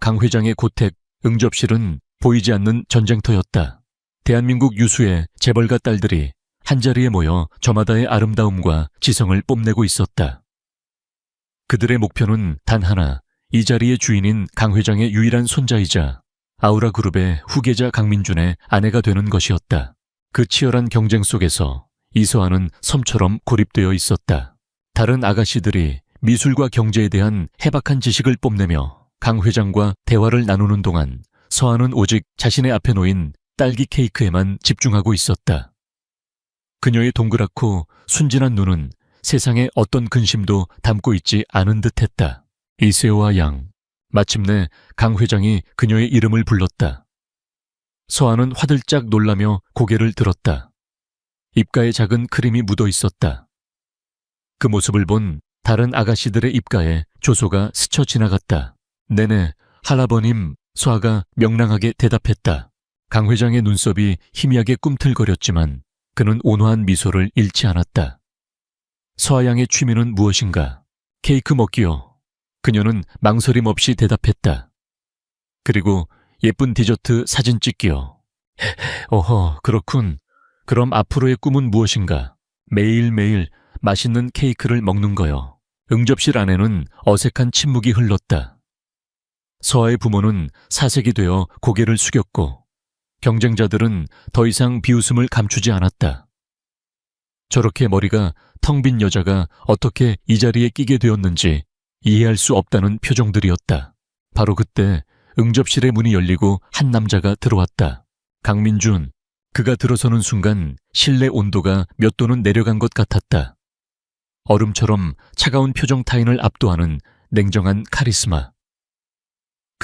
강 회장의 고택 응접실은 보이지 않는 전쟁터였다. 대한민국 유수의 재벌가 딸들이 한자리에 모여 저마다의 아름다움과 지성을 뽐내고 있었다. 그들의 목표는 단 하나, 이 자리의 주인인 강 회장의 유일한 손자이자 아우라그룹의 후계자 강민준의 아내가 되는 것이었다. 그 치열한 경쟁 속에서 이서아는 섬처럼 고립되어 있었다. 다른 아가씨들이 미술과 경제에 대한 해박한 지식을 뽐내며 강 회장과 대화를 나누는 동안 서아는 오직 자신의 앞에 놓인 딸기 케이크에만 집중하고 있었다. 그녀의 동그랗고 순진한 눈은 세상에 어떤 근심도 담고 있지 않은 듯했다. 이세호와 양. 마침내 강 회장이 그녀의 이름을 불렀다. 서아는 화들짝 놀라며 고개를 들었다. 입가에 작은 크림이 묻어 있었다. 그 모습을 본 다른 아가씨들의 입가에 조소가 스쳐 지나갔다. 네네, 할아버님, 서아가 명랑하게 대답했다. 강 회장의 눈썹이 희미하게 꿈틀거렸지만 그는 온화한 미소를 잃지 않았다. 서아 양의 취미는 무엇인가? 케이크 먹기요. 그녀는 망설임 없이 대답했다. 그리고 예쁜 디저트 사진 찍기요. 어허, 그렇군. 그럼 앞으로의 꿈은 무엇인가? 매일매일 맛있는 케이크를 먹는 거요. 응접실 안에는 어색한 침묵이 흘렀다. 서아의 부모는 사색이 되어 고개를 숙였고 경쟁자들은 더 이상 비웃음을 감추지 않았다. 저렇게 머리가 텅 빈 여자가 어떻게 이 자리에 끼게 되었는지 이해할 수 없다는 표정들이었다. 바로 그때 응접실의 문이 열리고 한 남자가 들어왔다. 강민준. 그가 들어서는 순간 실내 온도가 몇 도는 내려간 것 같았다. 얼음처럼 차가운 표정 타인을 압도하는 냉정한 카리스마.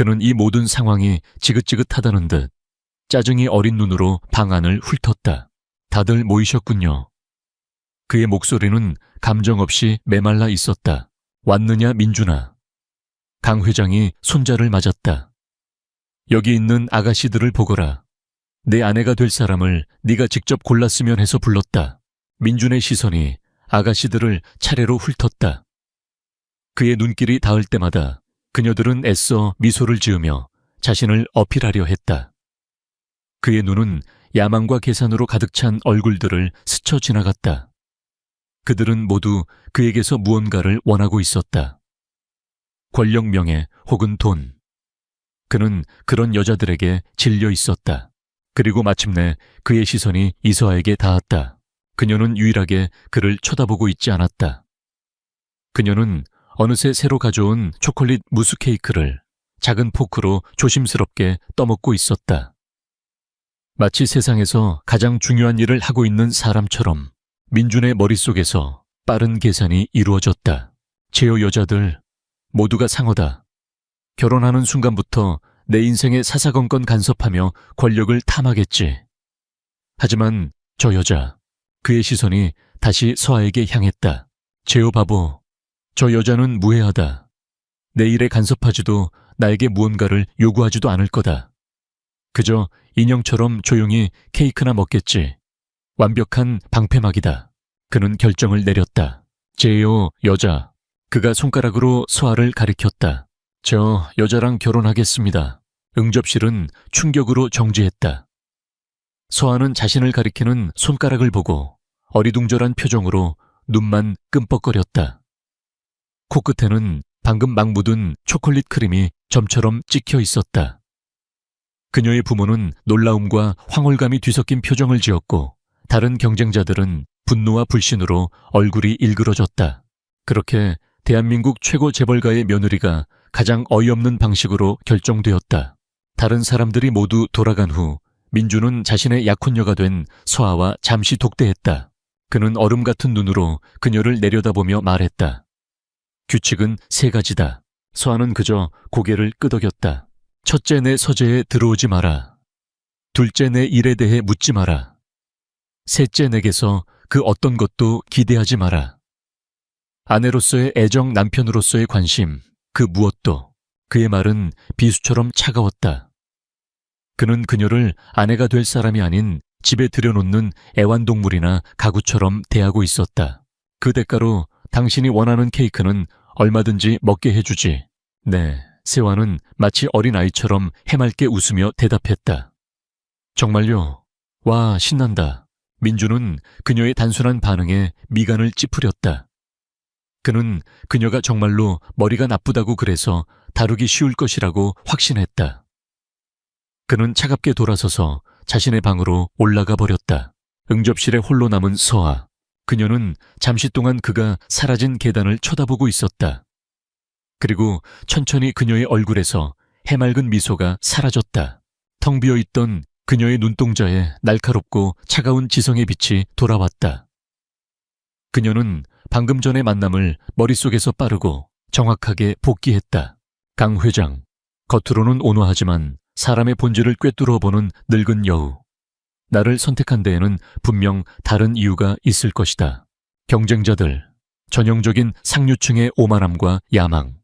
그는 이 모든 상황이 지긋지긋하다는 듯 짜증이 어린 눈으로 방 안을 훑었다. 다들 모이셨군요. 그의 목소리는 감정 없이 메말라 있었다. 왔느냐, 민준아. 강 회장이 손자를 맞았다. 여기 있는 아가씨들을 보거라. 내 아내가 될 사람을 네가 직접 골랐으면 해서 불렀다. 민준의 시선이 아가씨들을 차례로 훑었다. 그의 눈길이 닿을 때마다 그녀들은 애써 미소를 지으며 자신을 어필하려 했다. 그의 눈은 야망과 계산으로 가득 찬 얼굴들을 스쳐 지나갔다. 그들은 모두 그에게서 무언가를 원하고 있었다. 권력, 명예 혹은 돈. 그는 그런 여자들에게 질려 있었다. 그리고 마침내 그의 시선이 이서아에게 닿았다. 그녀는 유일하게 그를 쳐다보고 있지 않았다. 그녀는 어느새 새로 가져온 초콜릿 무스 케이크를 작은 포크로 조심스럽게 떠먹고 있었다. 마치 세상에서 가장 중요한 일을 하고 있는 사람처럼 민준의 머릿속에서 빠른 계산이 이루어졌다. 제호 여자들 모두가 상어다. 결혼하는 순간부터 내 인생에 사사건건 간섭하며 권력을 탐하겠지. 하지만 저 여자, 그의 시선이 다시 서아에게 향했다. 제호 바보, 저 여자는 무해하다. 내 일에 간섭하지도 나에게 무언가를 요구하지도 않을 거다. 그저 인형처럼 조용히 케이크나 먹겠지. 완벽한 방패막이다. 그는 결정을 내렸다. 제요, 여자. 그가 손가락으로 서아를 가리켰다. 저 여자랑 결혼하겠습니다. 응접실은 충격으로 정지했다. 서아는 자신을 가리키는 손가락을 보고 어리둥절한 표정으로 눈만 끔뻑거렸다. 코끝에는 방금 막 묻은 초콜릿 크림이 점처럼 찍혀 있었다. 그녀의 부모는 놀라움과 황홀감이 뒤섞인 표정을 지었고 다른 경쟁자들은 분노와 불신으로 얼굴이 일그러졌다. 그렇게 대한민국 최고 재벌가의 며느리가 가장 어이없는 방식으로 결정되었다. 다른 사람들이 모두 돌아간 후 민준은 자신의 약혼녀가 된 서아와 잠시 독대했다. 그는 얼음 같은 눈으로 그녀를 내려다보며 말했다. 규칙은 3가지다. 서아는 그저 고개를 끄덕였다. 첫째, 내 서재에 들어오지 마라. 둘째, 내 일에 대해 묻지 마라. 셋째, 내게서 그 어떤 것도 기대하지 마라. 아내로서의 애정, 남편으로서의 관심, 그 무엇도. 그의 말은 비수처럼 차가웠다. 그는 그녀를 아내가 될 사람이 아닌 집에 들여놓는 애완동물이나 가구처럼 대하고 있었다. 그 대가로 당신이 원하는 케이크는 얼마든지 먹게 해주지. 네, 세화는 마치 어린아이처럼 해맑게 웃으며 대답했다. 정말요? 와, 신난다. 민주는 그녀의 단순한 반응에 미간을 찌푸렸다. 그는 그녀가 정말로 머리가 나쁘다고 그래서 다루기 쉬울 것이라고 확신했다. 그는 차갑게 돌아서서 자신의 방으로 올라가 버렸다. 응접실에 홀로 남은 서아. 그녀는 잠시 동안 그가 사라진 계단을 쳐다보고 있었다. 그리고 천천히 그녀의 얼굴에서 해맑은 미소가 사라졌다. 텅 비어 있던 그녀의 눈동자에 날카롭고 차가운 지성의 빛이 돌아왔다. 그녀는 방금 전의 만남을 머릿속에서 빠르고 정확하게 복기했다. 강 회장. 겉으로는 온화하지만 사람의 본질을 꿰뚫어 보는 늙은 여우. 나를 선택한 데에는 분명 다른 이유가 있을 것이다. 경쟁자들, 전형적인 상류층의 오만함과 야망.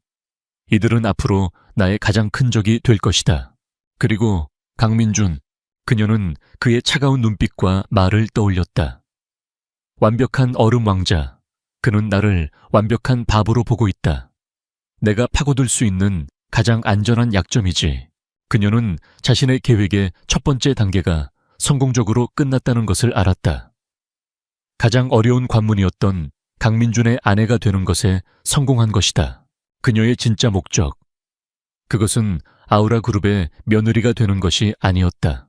이들은 앞으로 나의 가장 큰 적이 될 것이다. 그리고 강민준, 그녀는 그의 차가운 눈빛과 말을 떠올렸다. 완벽한 얼음 왕자, 그는 나를 완벽한 바보로 보고 있다. 내가 파고들 수 있는 가장 안전한 약점이지. 그녀는 자신의 계획의 첫 번째 단계가 성공적으로 끝났다는 것을 알았다. 가장 어려운 관문이었던 강민준의 아내가 되는 것에 성공한 것이다. 그녀의 진짜 목적. 그것은 아우라 그룹의 며느리가 되는 것이 아니었다.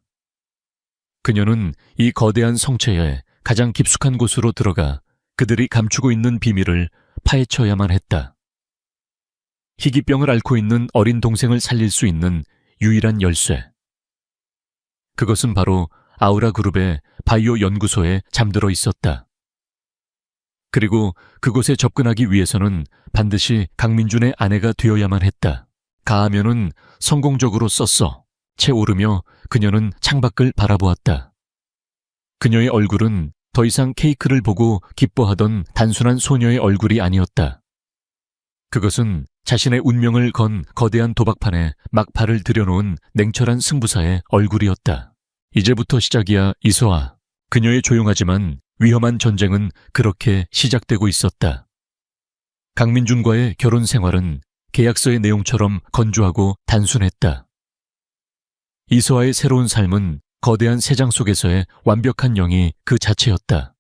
그녀는 이 거대한 성체의 가장 깊숙한 곳으로 들어가 그들이 감추고 있는 비밀을 파헤쳐야만 했다. 희귀병을 앓고 있는 어린 동생을 살릴 수 있는 유일한 열쇠. 그것은 바로 아우라 그룹의 바이오 연구소에 잠들어 있었다. 그리고 그곳에 접근하기 위해서는 반드시 강민준의 아내가 되어야만 했다. 가하면은 성공적으로 썼어. 채 오르며 그녀는 창밖을 바라보았다. 그녀의 얼굴은 더 이상 케이크를 보고 기뻐하던 단순한 소녀의 얼굴이 아니었다. 그것은 자신의 운명을 건 거대한 도박판에 막발을 들여놓은 냉철한 승부사의 얼굴이었다. 이제부터 시작이야, 이소아. 그녀의 조용하지만 위험한 전쟁은 그렇게 시작되고 있었다. 강민준과의 결혼 생활은 계약서의 내용처럼 건조하고 단순했다. 이소아의 새로운 삶은 거대한 세장 속에서의 완벽한 영이 그 자체였다.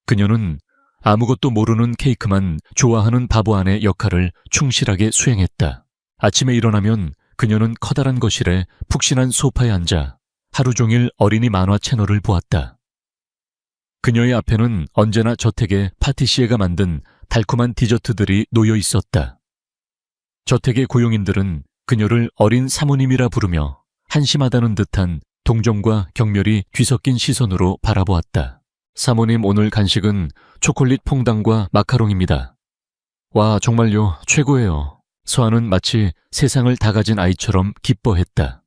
그녀는 아무것도 모르는 케이크만 좋아하는 바보 아내 역할을 충실하게 수행했다. 아침에 일어나면 그녀는 커다란 거실에 푹신한 소파에 앉아 하루 종일 어린이 만화 채널을 보았다. 그녀의 앞에는 언제나 저택의 파티시에가 만든 달콤한 디저트들이 놓여 있었다. 저택의 고용인들은 그녀를 어린 사모님이라 부르며 한심하다는 듯한 동정과 경멸이 뒤섞인 시선으로 바라보았다. 사모님, 오늘 간식은 초콜릿 퐁당과 마카롱입니다. 와, 정말요, 최고예요. 서아는 마치 세상을 다 가진 아이처럼 기뻐했다.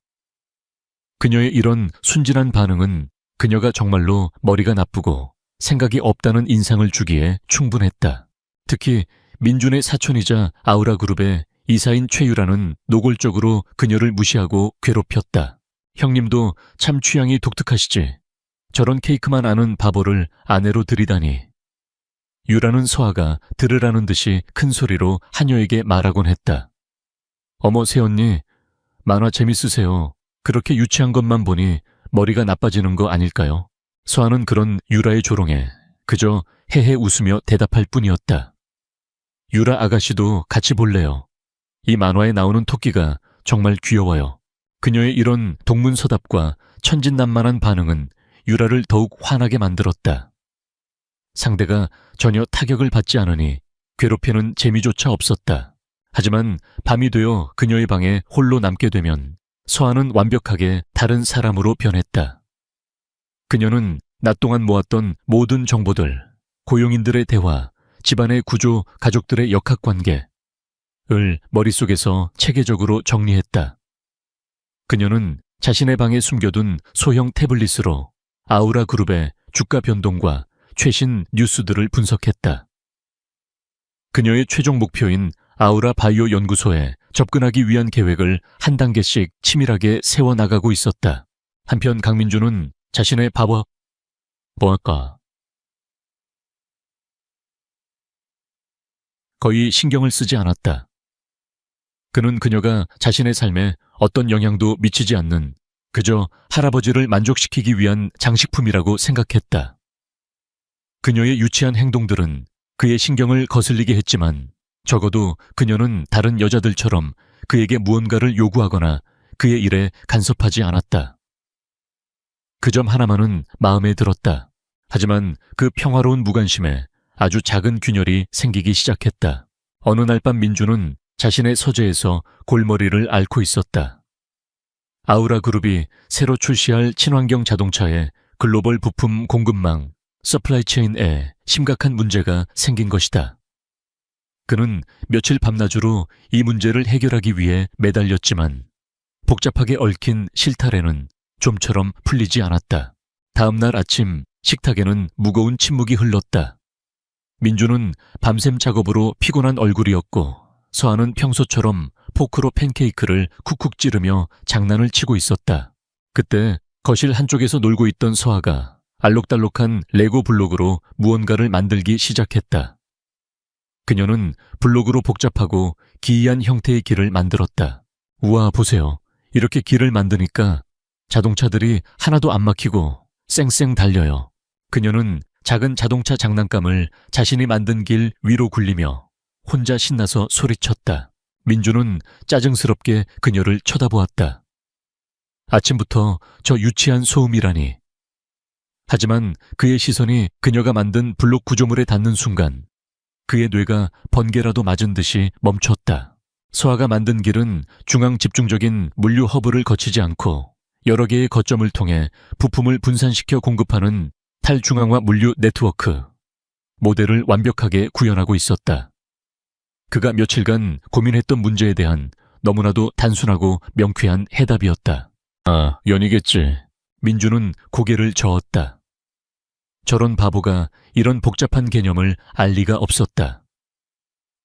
그녀의 이런 순진한 반응은 그녀가 정말로 머리가 나쁘고 생각이 없다는 인상을 주기에 충분했다. 특히 민준의 사촌이자 아우라 그룹의 이사인 최유라는 노골적으로 그녀를 무시하고 괴롭혔다. 형님도 참 취향이 독특하시지. 저런 케이크만 아는 바보를 아내로 들이다니. 유라는 서아가 들으라는 듯이 큰 소리로 하녀에게 말하곤 했다. 어머, 새언니, 만화 재밌으세요. 그렇게 유치한 것만 보니 머리가 나빠지는 거 아닐까요? 서아는 그런 유라의 조롱에 그저 헤헤 웃으며 대답할 뿐이었다. 유라 아가씨도 같이 볼래요. 이 만화에 나오는 토끼가 정말 귀여워요. 그녀의 이런 동문서답과 천진난만한 반응은 유라를 더욱 화나게 만들었다. 상대가 전혀 타격을 받지 않으니 괴롭히는 재미조차 없었다. 하지만 밤이 되어 그녀의 방에 홀로 남게 되면 서아는 완벽하게 다른 사람으로 변했다. 그녀는 낮 동안 모았던 모든 정보들, 고용인들의 대화, 집안의 구조, 가족들의 역학관계를 머릿속에서 체계적으로 정리했다. 그녀는 자신의 방에 숨겨둔 소형 태블릿으로 아우라 그룹의 주가 변동과 최신 뉴스들을 분석했다. 그녀의 최종 목표인 아우라 바이오 연구소에 접근하기 위한 계획을 한 단계씩 치밀하게 세워나가고 있었다. 한편 강민준은 자신의 뭐랄까, 거의 신경을 쓰지 않았다. 그는 그녀가 자신의 삶에 어떤 영향도 미치지 않는 그저 할아버지를 만족시키기 위한 장식품이라고 생각했다. 그녀의 유치한 행동들은 그의 신경을 거슬리게 했지만 적어도 그녀는 다른 여자들처럼 그에게 무언가를 요구하거나 그의 일에 간섭하지 않았다. 그 점 하나만은 마음에 들었다. 하지만 그 평화로운 무관심에 아주 작은 균열이 생기기 시작했다. 어느 날 밤 민주는 자신의 서재에서 골머리를 앓고 있었다. 아우라 그룹이 새로 출시할 친환경 자동차의 글로벌 부품 공급망, 서플라이 체인에 심각한 문제가 생긴 것이다. 그는 며칠 밤낮으로 이 문제를 해결하기 위해 매달렸지만 복잡하게 얽힌 실타래는 좀처럼 풀리지 않았다. 다음 날 아침 식탁에는 무거운 침묵이 흘렀다. 민주는 밤샘 작업으로 피곤한 얼굴이었고 서아는 평소처럼 포크로 팬케이크를 쿡쿡 찌르며 장난을 치고 있었다. 그때 거실 한쪽에서 놀고 있던 서아가 알록달록한 레고 블록으로 무언가를 만들기 시작했다. 그녀는 블록으로 복잡하고 기이한 형태의 길을 만들었다. 우와, 보세요. 이렇게 길을 만드니까 자동차들이 하나도 안 막히고 쌩쌩 달려요. 그녀는 작은 자동차 장난감을 자신이 만든 길 위로 굴리며 혼자 신나서 소리쳤다. 민주는 짜증스럽게 그녀를 쳐다보았다. 아침부터 저 유치한 소음이라니. 하지만 그의 시선이 그녀가 만든 블록 구조물에 닿는 순간 그의 뇌가 번개라도 맞은 듯이 멈췄다. 서아가 만든 길은 중앙 집중적인 물류 허브를 거치지 않고 여러 개의 거점을 통해 부품을 분산시켜 공급하는 탈중앙화 물류 네트워크, 모델을 완벽하게 구현하고 있었다. 그가 며칠간 고민했던 문제에 대한 너무나도 단순하고 명쾌한 해답이었다. 아, 연이겠지. 민주는 고개를 저었다. 저런 바보가 이런 복잡한 개념을 알 리가 없었다.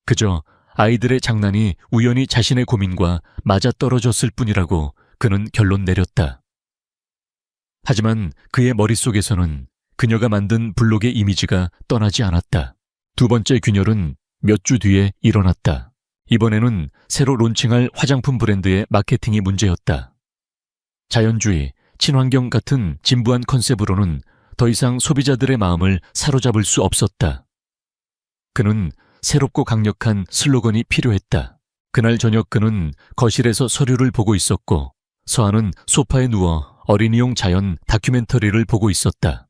그저 아이들의 장난이 우연히 자신의 고민과 맞아떨어졌을 뿐이라고 그는 결론 내렸다. 하지만 그의 머릿속에서는 그녀가 만든 블록의 이미지가 떠나지 않았다. 두 번째 균열은 몇 주 뒤에 일어났다. 이번에는 새로 론칭할 화장품 브랜드의 마케팅이 문제였다. 자연주의, 친환경 같은 진부한 컨셉으로는 더 이상 소비자들의 마음을 사로잡을 수 없었다. 그는 새롭고 강력한 슬로건이 필요했다. 그날 저녁 그는 거실에서 서류를 보고 있었고 서아는 소파에 누워 어린이용 자연 다큐멘터리를 보고 있었다.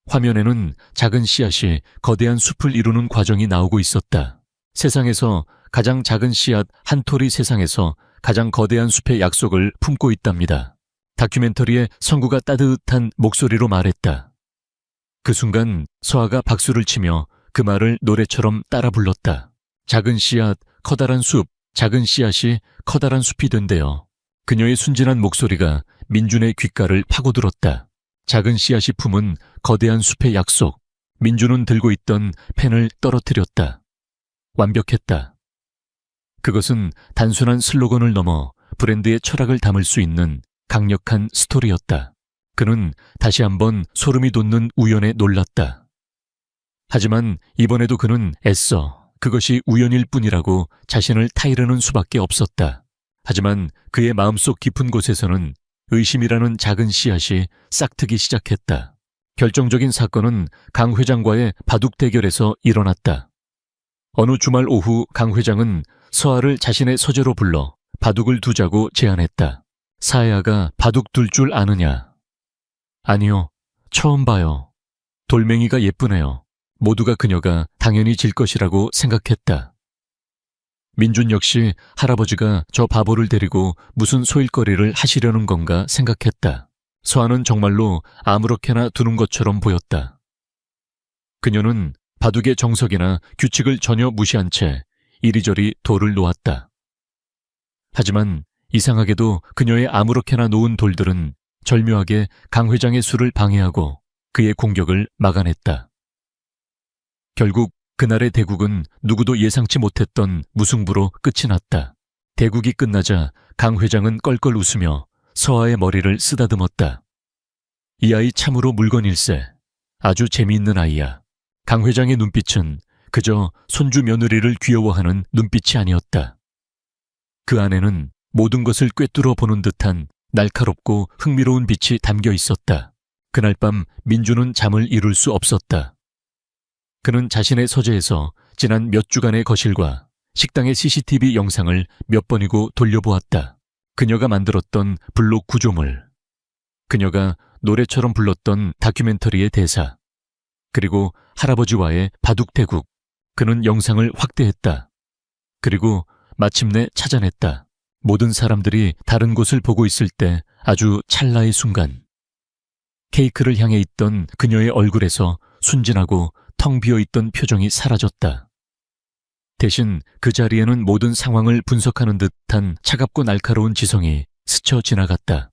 화면에는 작은 씨앗이 거대한 숲을 이루는 과정이 나오고 있었다. 세상에서 가장 작은 씨앗 한 톨이 세상에서 가장 거대한 숲의 약속을 품고 있답니다. 다큐멘터리의 성구가 따뜻한 목소리로 말했다. 그 순간 서아가 박수를 치며 그 말을 노래처럼 따라 불렀다. 작은 씨앗, 커다란 숲, 작은 씨앗이 커다란 숲이 된대요. 그녀의 순진한 목소리가 민준의 귓가를 파고들었다. 작은 씨앗이 품은 거대한 숲의 약속. 민준은 들고 있던 펜을 떨어뜨렸다. 완벽했다. 그것은 단순한 슬로건을 넘어 브랜드의 철학을 담을 수 있는 강력한 스토리였다. 그는 다시 한번 소름이 돋는 우연에 놀랐다. 하지만 이번에도 그는 애써 그것이 우연일 뿐이라고 자신을 타이르는 수밖에 없었다. 하지만 그의 마음속 깊은 곳에서는 의심이라는 작은 씨앗이 싹트기 시작했다. 결정적인 사건은 강 회장과의 바둑 대결에서 일어났다. 어느 주말 오후 강 회장은 서아를 자신의 서재로 불러 바둑을 두자고 제안했다. 사야가 바둑 둘 줄 아느냐? 아니요, 처음 봐요. 돌멩이가 예쁘네요. 모두가 그녀가 당연히 질 것이라고 생각했다. 민준 역시 할아버지가 저 바보를 데리고 무슨 소일거리를 하시려는 건가 생각했다. 서아는 정말로 아무렇게나 두는 것처럼 보였다. 그녀는 바둑의 정석이나 규칙을 전혀 무시한 채 이리저리 돌을 놓았다. 하지만 이상하게도 그녀의 아무렇게나 놓은 돌들은 절묘하게 강 회장의 수를 방해하고 그의 공격을 막아냈다. 결국 그날의 대국은 누구도 예상치 못했던 무승부로 끝이 났다. 대국이 끝나자 강 회장은 껄껄 웃으며 서아의 머리를 쓰다듬었다. 이 아이 참으로 물건일세. 아주 재미있는 아이야. 강 회장의 눈빛은 그저 손주 며느리를 귀여워하는 눈빛이 아니었다. 그 안에는 모든 것을 꿰뚫어 보는 듯한 날카롭고 흥미로운 빛이 담겨 있었다. 그날 밤 민주는 잠을 이룰 수 없었다. 그는 자신의 서재에서 지난 몇 주간의 거실과 식당의 CCTV 영상을 몇 번이고 돌려보았다. 그녀가 만들었던 블록 구조물, 그녀가 노래처럼 불렀던 다큐멘터리의 대사, 그리고 할아버지와의 바둑대국. 그는 영상을 확대했다. 그리고 마침내 찾아냈다. 모든 사람들이 다른 곳을 보고 있을 때 아주 찰나의 순간, 케이크를 향해 있던 그녀의 얼굴에서 순진하고 텅 비어있던 표정이 사라졌다. 대신 그 자리에는 모든 상황을 분석하는 듯한 차갑고 날카로운 지성이 스쳐 지나갔다.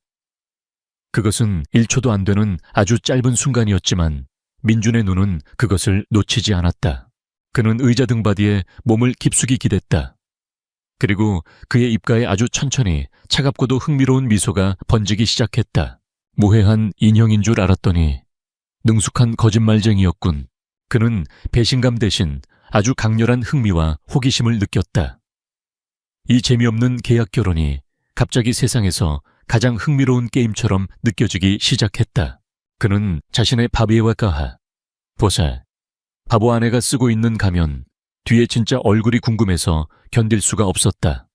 그것은 1초도 안 되는 아주 짧은 순간이었지만 민준의 눈은 그것을 놓치지 않았다. 그는 의자 등받이에 몸을 깊숙이 기댔다. 그리고 그의 입가에 아주 천천히 차갑고도 흥미로운 미소가 번지기 시작했다. 무해한 인형인 줄 알았더니 능숙한 거짓말쟁이였군. 그는 배신감 대신 아주 강렬한 흥미와 호기심을 느꼈다. 이 재미없는 계약 결혼이 갑자기 세상에서 가장 흥미로운 게임처럼 느껴지기 시작했다. 그는 자신의 바비에와 가하, 보살, 바보 아내가 쓰고 있는 가면 뒤에 진짜 얼굴이 궁금해서 견딜 수가 없었다.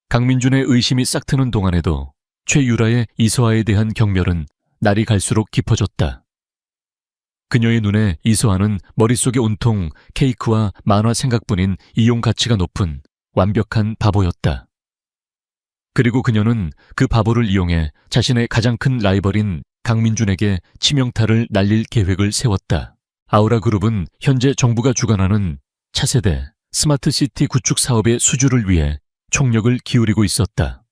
강민준의 의심이 싹 트는 동안에도 최유라의 이서아에 대한 경멸은 날이 갈수록 깊어졌다. 그녀의 눈에 이서아는 머릿속에 온통 케이크와 만화 생각뿐인 이용 가치가 높은 완벽한 바보였다. 그리고 그녀는 그 바보를 이용해 자신의 가장 큰 라이벌인 강민준에게 치명타를 날릴 계획을 세웠다. 아우라 그룹은 현재 정부가 주관하는 차세대 스마트시티 구축 사업의 수주를 위해 총력을 기울이고 있었다.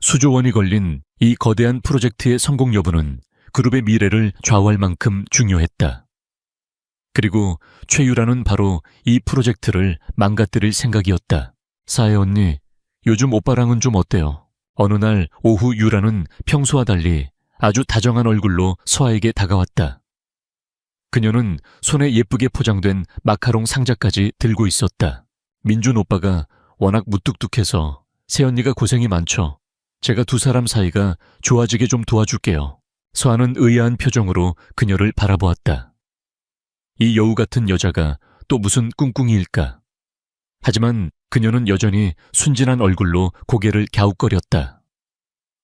수조 원이 걸린 이 거대한 프로젝트의 성공 여부는 그룹의 미래를 좌우할 만큼 중요했다. 그리고 최유라는 바로 이 프로젝트를 망가뜨릴 생각이었다. 사혜 언니, 요즘 오빠랑은 좀 어때요? 어느 날 오후 유라는 평소와 달리 아주 다정한 얼굴로 서아에게 다가왔다. 그녀는 손에 예쁘게 포장된 마카롱 상자까지 들고 있었다. 민준 오빠가 워낙 무뚝뚝해서 새언니가 고생이 많죠. 제가 두 사람 사이가 좋아지게 좀 도와줄게요. 서아는 의아한 표정으로 그녀를 바라보았다. 이 여우 같은 여자가 또 무슨 꿍꿍이일까? 하지만 그녀는 여전히 순진한 얼굴로 고개를 갸웃거렸다.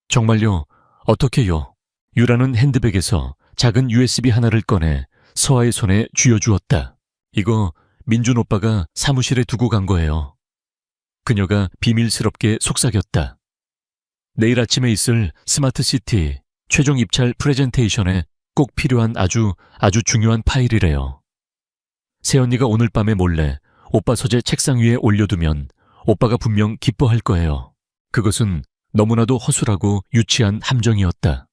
정말요? 어떻게요? 유라는 핸드백에서 작은 USB 하나를 꺼내 서아의 손에 쥐어주었다. 이거 민준 오빠가 사무실에 두고 간 거예요. 그녀가 비밀스럽게 속삭였다. 내일 아침에 있을 스마트시티 최종 입찰 프레젠테이션에 꼭 필요한 아주 중요한 파일이래요. 새언니가 오늘 밤에 몰래 오빠 서재 책상 위에 올려두면 오빠가 분명 기뻐할 거예요. 그것은 너무나도 허술하고 유치한 함정이었다.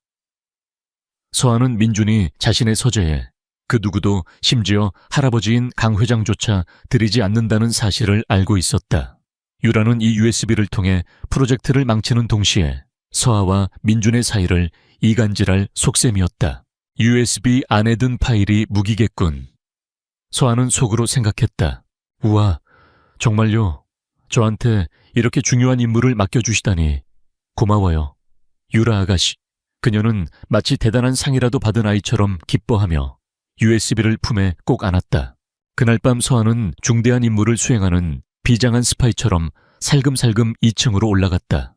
서아는 민준이 자신의 서재에 그 누구도 심지어 할아버지인 강 회장조차 들이지 않는다는 사실을 알고 있었다. 유라는 이 USB를 통해 프로젝트를 망치는 동시에 서아와 민준의 사이를 이간질할 속셈이었다. USB 안에 든 파일이 무기겠군. 서아는 속으로 생각했다. 우와, 정말요? 저한테 이렇게 중요한 임무를 맡겨주시다니 고마워요. 유라 아가씨. 그녀는 마치 대단한 상이라도 받은 아이처럼 기뻐하며 USB를 품에 꼭 안았다. 그날 밤 서아는 중대한 임무를 수행하는 비장한 스파이처럼 살금살금 2층으로 올라갔다.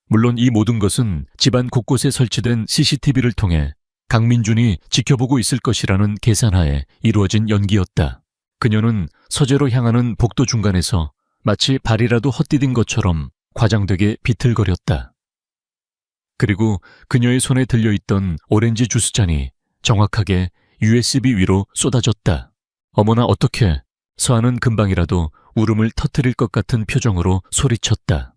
물론 이 모든 것은 집안 곳곳에 설치된 CCTV를 통해 강민준이 지켜보고 있을 것이라는 계산하에 이루어진 연기였다. 그녀는 서재로 향하는 복도 중간에서 마치 발이라도 헛디딘 것처럼 과장되게 비틀거렸다. 그리고 그녀의 손에 들려있던 오렌지 주스잔이 정확하게 USB 위로 쏟아졌다. 어머나 어떡해. 서아는 금방이라도 울음을 터뜨릴 것 같은 표정으로 소리쳤다.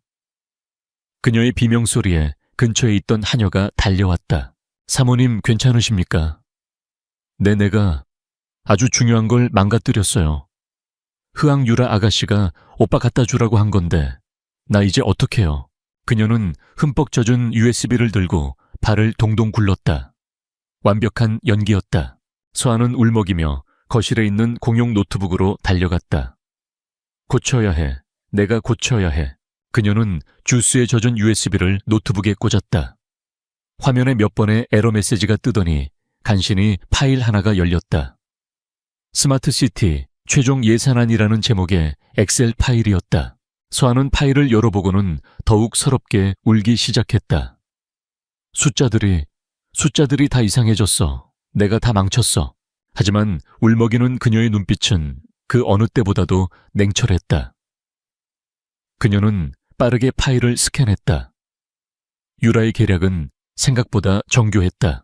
그녀의 비명소리에 근처에 있던 하녀가 달려왔다. 사모님 괜찮으십니까? 네, 내가 아주 중요한 걸 망가뜨렸어요. 흐앙유라 아가씨가 오빠 갖다 주라고 한 건데 나 이제 어떡해요? 그녀는 흠뻑 젖은 USB를 들고 발을 동동 굴렀다. 완벽한 연기였다. 서아는 울먹이며 거실에 있는 공용 노트북으로 달려갔다. 고쳐야 해. 내가 고쳐야 해. 그녀는 주스에 젖은 USB를 노트북에 꽂았다. 화면에 몇 번의 에러 메시지가 뜨더니 간신히 파일 하나가 열렸다. 스마트시티 최종 예산안이라는 제목의 엑셀 파일이었다. 서아는 파일을 열어보고는 더욱 서럽게 울기 시작했다. 숫자들이 다 이상해졌어. 내가 다 망쳤어. 하지만 울먹이는 그녀의 눈빛은 그 어느 때보다도 냉철했다. 그녀는 빠르게 파일을 스캔했다. 유라의 계략은 생각보다 정교했다.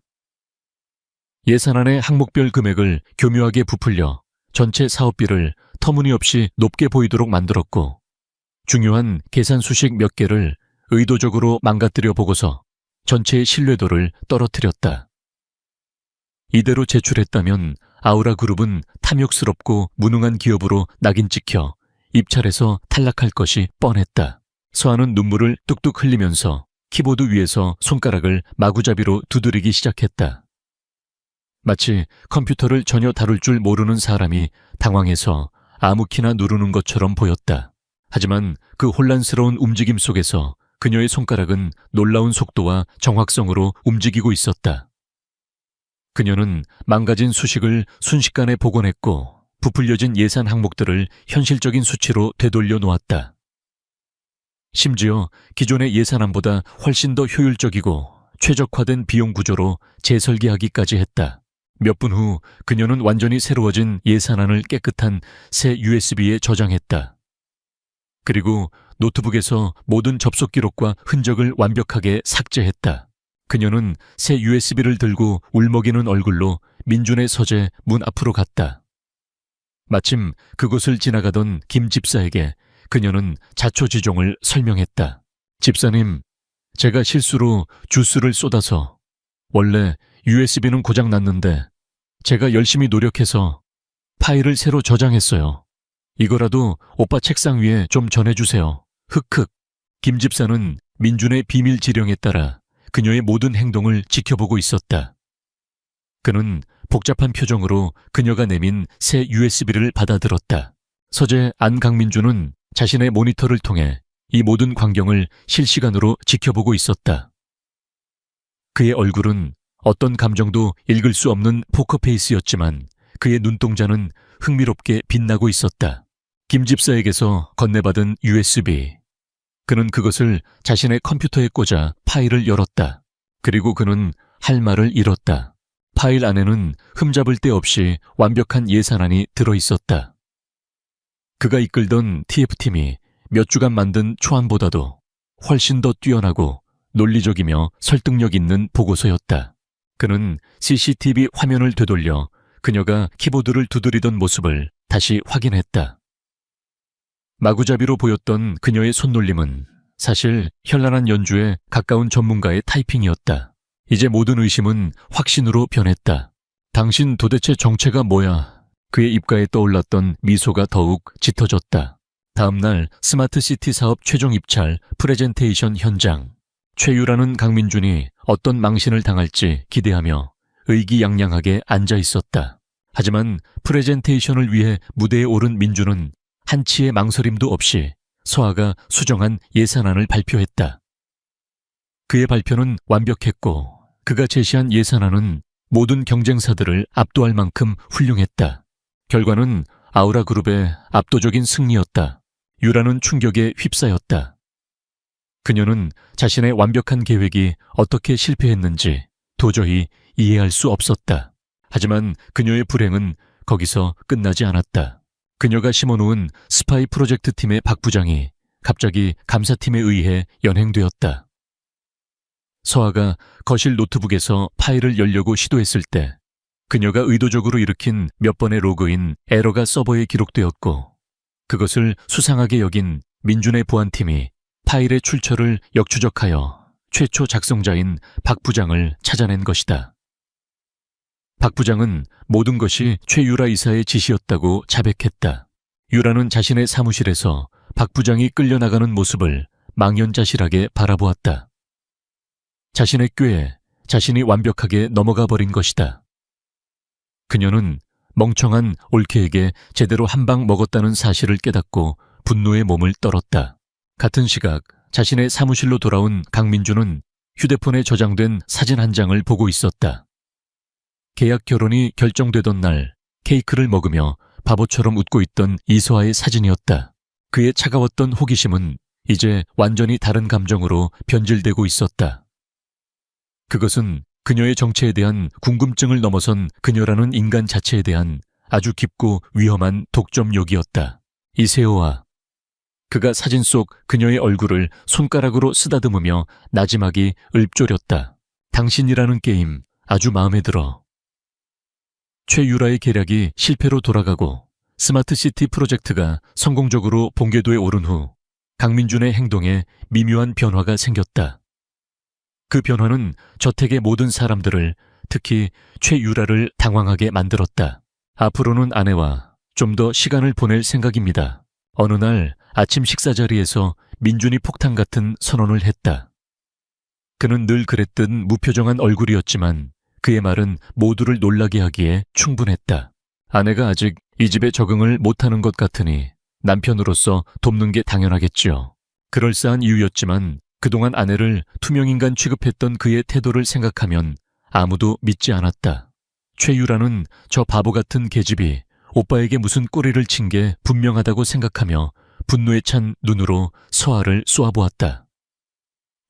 예산안의 항목별 금액을 교묘하게 부풀려 전체 사업비를 터무니없이 높게 보이도록 만들었고, 중요한 계산 수식 몇 개를 의도적으로 망가뜨려 보고서 전체의 신뢰도를 떨어뜨렸다. 이대로 제출했다면 아우라 그룹은 탐욕스럽고 무능한 기업으로 낙인 찍혀 입찰에서 탈락할 것이 뻔했다. 서아는 눈물을 뚝뚝 흘리면서 키보드 위에서 손가락을 마구잡이로 두드리기 시작했다. 마치 컴퓨터를 전혀 다룰 줄 모르는 사람이 당황해서 아무 키나 누르는 것처럼 보였다. 하지만 그 혼란스러운 움직임 속에서 그녀의 손가락은 놀라운 속도와 정확성으로 움직이고 있었다. 그녀는 망가진 수식을 순식간에 복원했고 부풀려진 예산 항목들을 현실적인 수치로 되돌려 놓았다. 심지어 기존의 예산안보다 훨씬 더 효율적이고 최적화된 비용 구조로 재설계하기까지 했다. 몇 분 후 그녀는 완전히 새로워진 예산안을 깨끗한 새 USB에 저장했다. 그리고 노트북에서 모든 접속 기록과 흔적을 완벽하게 삭제했다. 그녀는 새 USB를 들고 울먹이는 얼굴로 민준의 서재 문 앞으로 갔다. 마침 그곳을 지나가던 김 집사에게 그녀는 자초지종을 설명했다. 집사님, 제가 실수로 주스를 쏟아서 원래 USB는 고장 났는데 제가 열심히 노력해서 파일을 새로 저장했어요. 이거라도 오빠 책상 위에 좀 전해주세요. 흑흑. 김 집사는 민준의 비밀 지령에 따라 그녀의 모든 행동을 지켜보고 있었다. 그는 복잡한 표정으로 그녀가 내민 새 USB를 받아들었다. 서재 안강민준은 자신의 모니터를 통해 이 모든 광경을 실시간으로 지켜보고 있었다. 그의 얼굴은 어떤 감정도 읽을 수 없는 포커페이스였지만 그의 눈동자는 흥미롭게 빛나고 있었다. 김 집사에게서 건네받은 USB. 그는 그것을 자신의 컴퓨터에 꽂아 파일을 열었다. 그리고 그는 할 말을 잃었다. 파일 안에는 흠잡을 데 없이 완벽한 예산안이 들어있었다. 그가 이끌던 TF팀이 몇 주간 만든 초안보다도 훨씬 더 뛰어나고 논리적이며 설득력 있는 보고서였다. 그는 CCTV 화면을 되돌려 그녀가 키보드를 두드리던 모습을 다시 확인했다. 마구잡이로 보였던 그녀의 손놀림은 사실 현란한 연주에 가까운 전문가의 타이핑이었다. 이제 모든 의심은 확신으로 변했다. 당신 도대체 정체가 뭐야? 그의 입가에 떠올랐던 미소가 더욱 짙어졌다. 다음 날 스마트시티 사업 최종 입찰 프레젠테이션 현장. 최유라는 강민준이 어떤 망신을 당할지 기대하며 의기양양하게 앉아 있었다. 하지만 프레젠테이션을 위해 무대에 오른 민준은 한치의 망설임도 없이 서아가 수정한 예산안을 발표했다. 그의 발표는 완벽했고 그가 제시한 예산안은 모든 경쟁사들을 압도할 만큼 훌륭했다. 결과는 아우라 그룹의 압도적인 승리였다. 유라는 충격에 휩싸였다. 그녀는 자신의 완벽한 계획이 어떻게 실패했는지 도저히 이해할 수 없었다. 하지만 그녀의 불행은 거기서 끝나지 않았다. 그녀가 심어놓은 스파이 프로젝트 팀의 박 부장이 갑자기 감사팀에 의해 연행되었다. 서아가 거실 노트북에서 파일을 열려고 시도했을 때 그녀가 의도적으로 일으킨 몇 번의 로그인 에러가 서버에 기록되었고 그것을 수상하게 여긴 민준의 보안팀이 파일의 출처를 역추적하여 최초 작성자인 박 부장을 찾아낸 것이다. 박 부장은 모든 것이 최유라 이사의 지시였다고 자백했다. 유라는 자신의 사무실에서 박 부장이 끌려나가는 모습을 망연자실하게 바라보았다. 자신의 꾀에 자신이 완벽하게 넘어가 버린 것이다. 그녀는 멍청한 올케에게 제대로 한 방 먹었다는 사실을 깨닫고 분노의 몸을 떨었다. 같은 시각 자신의 사무실로 돌아온 강민주는 휴대폰에 저장된 사진 한 장을 보고 있었다. 계약 결혼이 결정되던 날 케이크를 먹으며 바보처럼 웃고 있던 이서아의 사진이었다. 그의 차가웠던 호기심은 이제 완전히 다른 감정으로 변질되고 있었다. 그것은 그녀의 정체에 대한 궁금증을 넘어선 그녀라는 인간 자체에 대한 아주 깊고 위험한 독점욕이었다. 이세호아. 그가 사진 속 그녀의 얼굴을 손가락으로 쓰다듬으며 나지막이 읊조렸다. 당신이라는 게임 아주 마음에 들어. 최유라의 계략이 실패로 돌아가고 스마트시티 프로젝트가 성공적으로 본궤도에 오른 후 강민준의 행동에 미묘한 변화가 생겼다. 그 변화는 저택의 모든 사람들을, 특히 최유라를 당황하게 만들었다. 앞으로는 아내와 좀 더 시간을 보낼 생각입니다. 어느 날 아침 식사 자리에서 민준이 폭탄 같은 선언을 했다. 그는 늘 그랬듯 무표정한 얼굴이었지만 그의 말은 모두를 놀라게 하기에 충분했다. 아내가 아직 이 집에 적응을 못하는 것 같으니 남편으로서 돕는 게 당연하겠지요. 그럴싸한 이유였지만 그동안 아내를 투명인간 취급했던 그의 태도를 생각하면 아무도 믿지 않았다. 최유라는 저 바보 같은 계집이 오빠에게 무슨 꼬리를 친 게 분명하다고 생각하며 분노에 찬 눈으로 서아를 쏘아보았다.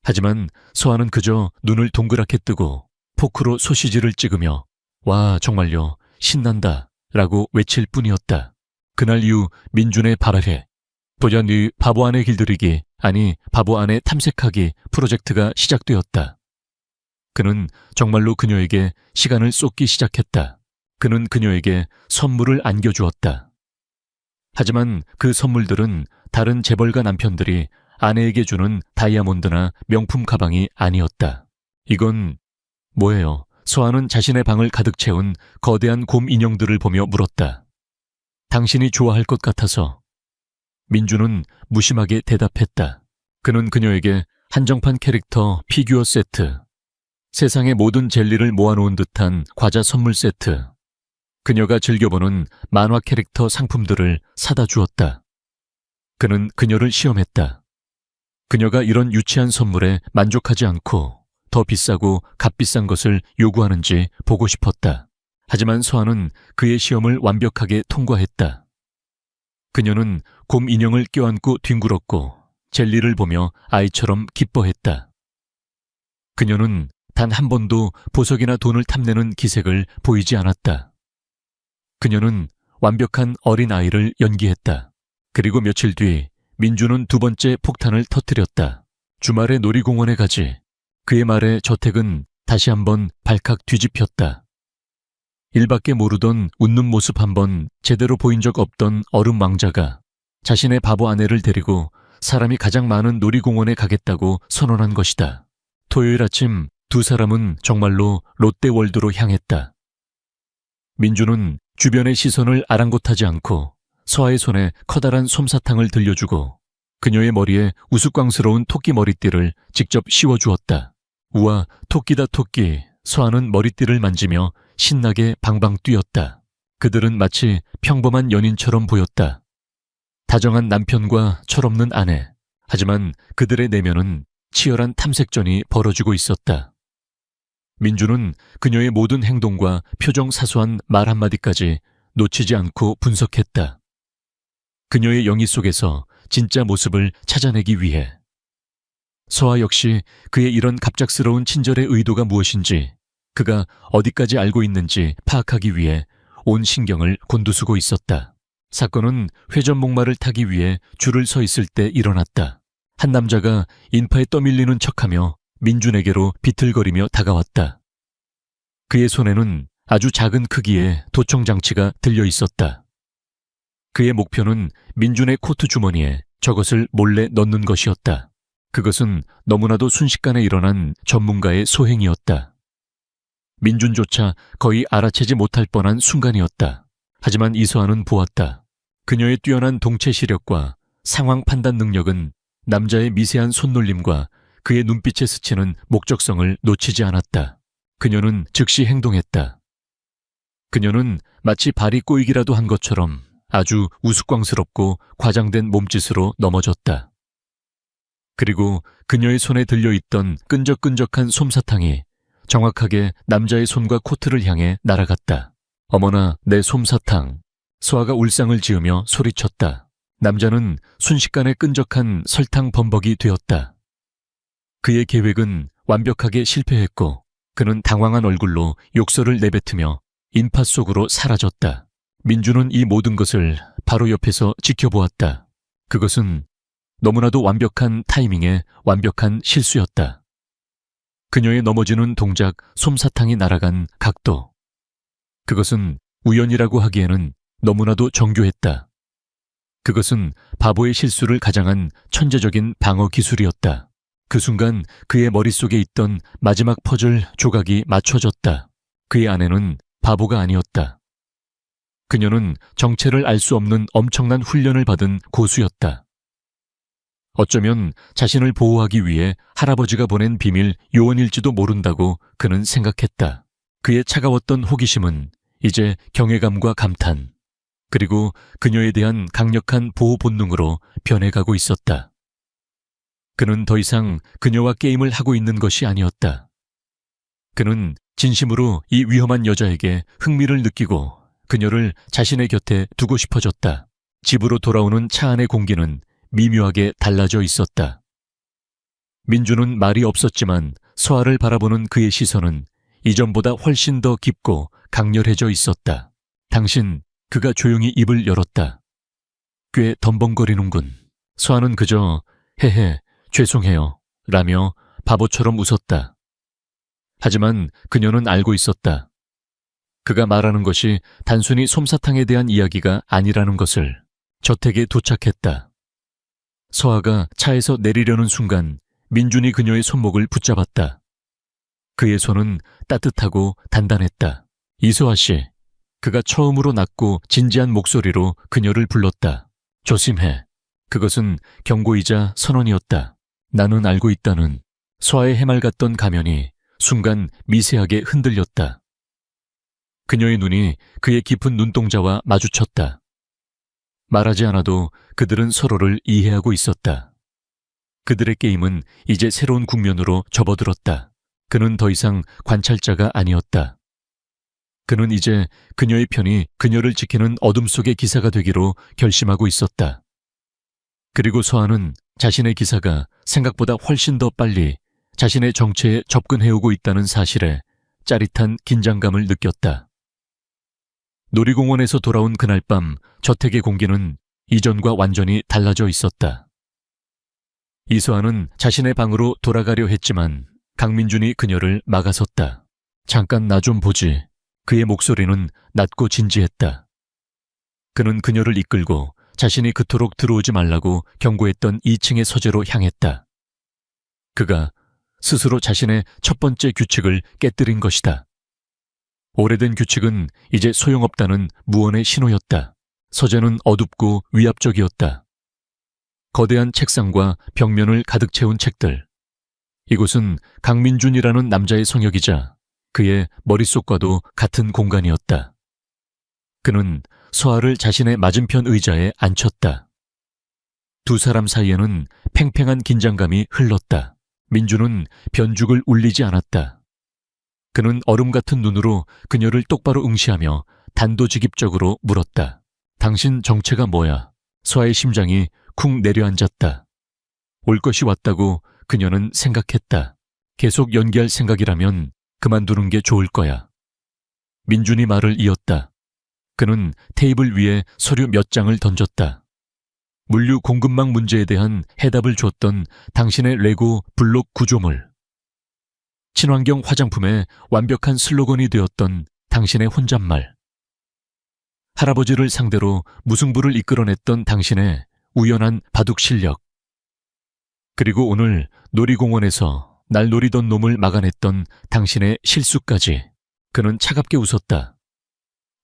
하지만 서아는 그저 눈을 동그랗게 뜨고 포크로 소시지를 찍으며 와 정말요 신난다 라고 외칠 뿐이었다. 그날 이후 민준의 발아래 보자 네 바보 안에 길들이기 아니 바보 안에 탐색하기 프로젝트가 시작되었다. 그는 정말로 그녀에게 시간을 쏟기 시작했다. 그는 그녀에게 선물을 안겨주었다. 하지만 그 선물들은 다른 재벌가 남편들이 아내에게 주는 다이아몬드나 명품 가방이 아니었다. 이건 뭐예요? 서아는 자신의 방을 가득 채운 거대한 곰 인형들을 보며 물었다. 당신이 좋아할 것 같아서. 민주는 무심하게 대답했다. 그는 그녀에게 한정판 캐릭터 피규어 세트, 세상의 모든 젤리를 모아놓은 듯한 과자 선물 세트, 그녀가 즐겨보는 만화 캐릭터 상품들을 사다 주었다. 그는 그녀를 시험했다. 그녀가 이런 유치한 선물에 만족하지 않고 더 비싸고 값비싼 것을 요구하는지 보고 싶었다. 하지만 서아는 그의 시험을 완벽하게 통과했다. 그녀는 곰 인형을 껴안고 뒹굴었고 젤리를 보며 아이처럼 기뻐했다. 그녀는 단 한 번도 보석이나 돈을 탐내는 기색을 보이지 않았다. 그녀는 완벽한 어린아이를 연기했다. 그리고 며칠 뒤 민주는 두 번째 폭탄을 터뜨렸다. 주말에 놀이공원에 가지. 그의 말에 저택은 다시 한번 발칵 뒤집혔다. 일밖에 모르던 웃는 모습 한번 제대로 보인 적 없던 얼음 왕자가 자신의 바보 아내를 데리고 사람이 가장 많은 놀이공원에 가겠다고 선언한 것이다. 토요일 아침 두 사람은 정말로 롯데월드로 향했다. 민주는 주변의 시선을 아랑곳하지 않고 서아의 손에 커다란 솜사탕을 들려주고 그녀의 머리에 우스꽝스러운 토끼 머리띠를 직접 씌워주었다. 우와, 토끼다 토끼. 서아는 머리띠를 만지며 신나게 방방 뛰었다. 그들은 마치 평범한 연인처럼 보였다. 다정한 남편과 철없는 아내. 하지만 그들의 내면은 치열한 탐색전이 벌어지고 있었다. 민주는 그녀의 모든 행동과 표정 사소한 말 한마디까지 놓치지 않고 분석했다. 그녀의 영희 속에서 진짜 모습을 찾아내기 위해. 서아 역시 그의 이런 갑작스러운 친절의 의도가 무엇인지, 그가 어디까지 알고 있는지 파악하기 위해 온 신경을 곤두쓰고 있었다. 사건은 회전 목마를 타기 위해 줄을 서 있을 때 일어났다. 한 남자가 인파에 떠밀리는 척하며 민준에게로 비틀거리며 다가왔다. 그의 손에는 아주 작은 크기의 도청장치가 들려 있었다. 그의 목표는 민준의 코트 주머니에 저것을 몰래 넣는 것이었다. 그것은 너무나도 순식간에 일어난 전문가의 소행이었다. 민준조차 거의 알아채지 못할 뻔한 순간이었다. 하지만 이서아는 보았다. 그녀의 뛰어난 동체 시력과 상황 판단 능력은 남자의 미세한 손놀림과 그의 눈빛에 스치는 목적성을 놓치지 않았다. 그녀는 즉시 행동했다. 그녀는 마치 발이 꼬이기라도 한 것처럼 아주 우스꽝스럽고 과장된 몸짓으로 넘어졌다. 그리고 그녀의 손에 들려있던 끈적끈적한 솜사탕이 정확하게 남자의 손과 코트를 향해 날아갔다. 어머나, 내 솜사탕. 소아가 울상을 지으며 소리쳤다. 남자는 순식간에 끈적한 설탕 범벅이 되었다. 그의 계획은 완벽하게 실패했고 그는 당황한 얼굴로 욕설을 내뱉으며 인파 속으로 사라졌다. 민주는 이 모든 것을 바로 옆에서 지켜보았다. 그것은 너무나도 완벽한 타이밍에 완벽한 실수였다. 그녀의 넘어지는 동작, 솜사탕이 날아간 각도. 그것은 우연이라고 하기에는 너무나도 정교했다. 그것은 바보의 실수를 가장한 천재적인 방어 기술이었다. 그 순간 그의 머릿속에 있던 마지막 퍼즐 조각이 맞춰졌다. 그의 아내는 바보가 아니었다. 그녀는 정체를 알 수 없는 엄청난 훈련을 받은 고수였다. 어쩌면 자신을 보호하기 위해 할아버지가 보낸 비밀 요원일지도 모른다고 그는 생각했다. 그의 차가웠던 호기심은 이제 경외감과 감탄, 그리고 그녀에 대한 강력한 보호 본능으로 변해가고 있었다. 그는 더 이상 그녀와 게임을 하고 있는 것이 아니었다. 그는 진심으로 이 위험한 여자에게 흥미를 느끼고 그녀를 자신의 곁에 두고 싶어졌다. 집으로 돌아오는 차 안의 공기는 미묘하게 달라져 있었다. 민주는 말이 없었지만 서아를 바라보는 그의 시선은 이전보다 훨씬 더 깊고 강렬해져 있었다. 당신, 그가 조용히 입을 열었다. 꽤 덤벙거리는군. 서아는 그저 헤헤, 죄송해요 라며 바보처럼 웃었다. 하지만 그녀는 알고 있었다. 그가 말하는 것이 단순히 솜사탕에 대한 이야기가 아니라는 것을. 저택에 도착했다. 서아가 차에서 내리려는 순간 민준이 그녀의 손목을 붙잡았다. 그의 손은 따뜻하고 단단했다. 이소아 씨. 그가 처음으로 낮고 진지한 목소리로 그녀를 불렀다. 조심해. 그것은 경고이자 선언이었다. 나는 알고 있다는. 서아의 해맑았던 가면이 순간 미세하게 흔들렸다. 그녀의 눈이 그의 깊은 눈동자와 마주쳤다. 말하지 않아도 그들은 서로를 이해하고 있었다. 그들의 게임은 이제 새로운 국면으로 접어들었다. 그는 더 이상 관찰자가 아니었다. 그는 이제 그녀의 편이 그녀를 지키는 어둠 속의 기사가 되기로 결심하고 있었다. 그리고 서아는 자신의 기사가 생각보다 훨씬 더 빨리 자신의 정체에 접근해오고 있다는 사실에 짜릿한 긴장감을 느꼈다. 놀이공원에서 돌아온 그날 밤 저택의 공기는 이전과 완전히 달라져 있었다. 이소아는 자신의 방으로 돌아가려 했지만 강민준이 그녀를 막아섰다. 잠깐 나 좀 보지. 그의 목소리는 낮고 진지했다. 그는 그녀를 이끌고 자신이 그토록 들어오지 말라고 경고했던 2층의 서재로 향했다. 그가 스스로 자신의 첫 번째 규칙을 깨뜨린 것이다. 오래된 규칙은 이제 소용없다는 무언의 신호였다. 서재는 어둡고 위압적이었다. 거대한 책상과 벽면을 가득 채운 책들. 이곳은 강민준이라는 남자의 성역이자 그의 머릿속과도 같은 공간이었다. 그는 서아를 자신의 맞은편 의자에 앉혔다. 두 사람 사이에는 팽팽한 긴장감이 흘렀다. 민주는 변죽을 울리지 않았다. 그는 얼음 같은 눈으로 그녀를 똑바로 응시하며 단도직입적으로 물었다. 당신 정체가 뭐야? 서아의 심장이 쿵 내려앉았다. 올 것이 왔다고 그녀는 생각했다. 계속 연기할 생각이라면 그만두는 게 좋을 거야. 민준이 말을 이었다. 그는 테이블 위에 서류 몇 장을 던졌다. 물류 공급망 문제에 대한 해답을 줬던 당신의 레고 블록 구조물. 친환경 화장품의 완벽한 슬로건이 되었던 당신의 혼잣말. 할아버지를 상대로 무승부를 이끌어냈던 당신의 우연한 바둑 실력. 그리고 오늘 놀이공원에서 날 노리던 놈을 막아냈던 당신의 실수까지. 그는 차갑게 웃었다.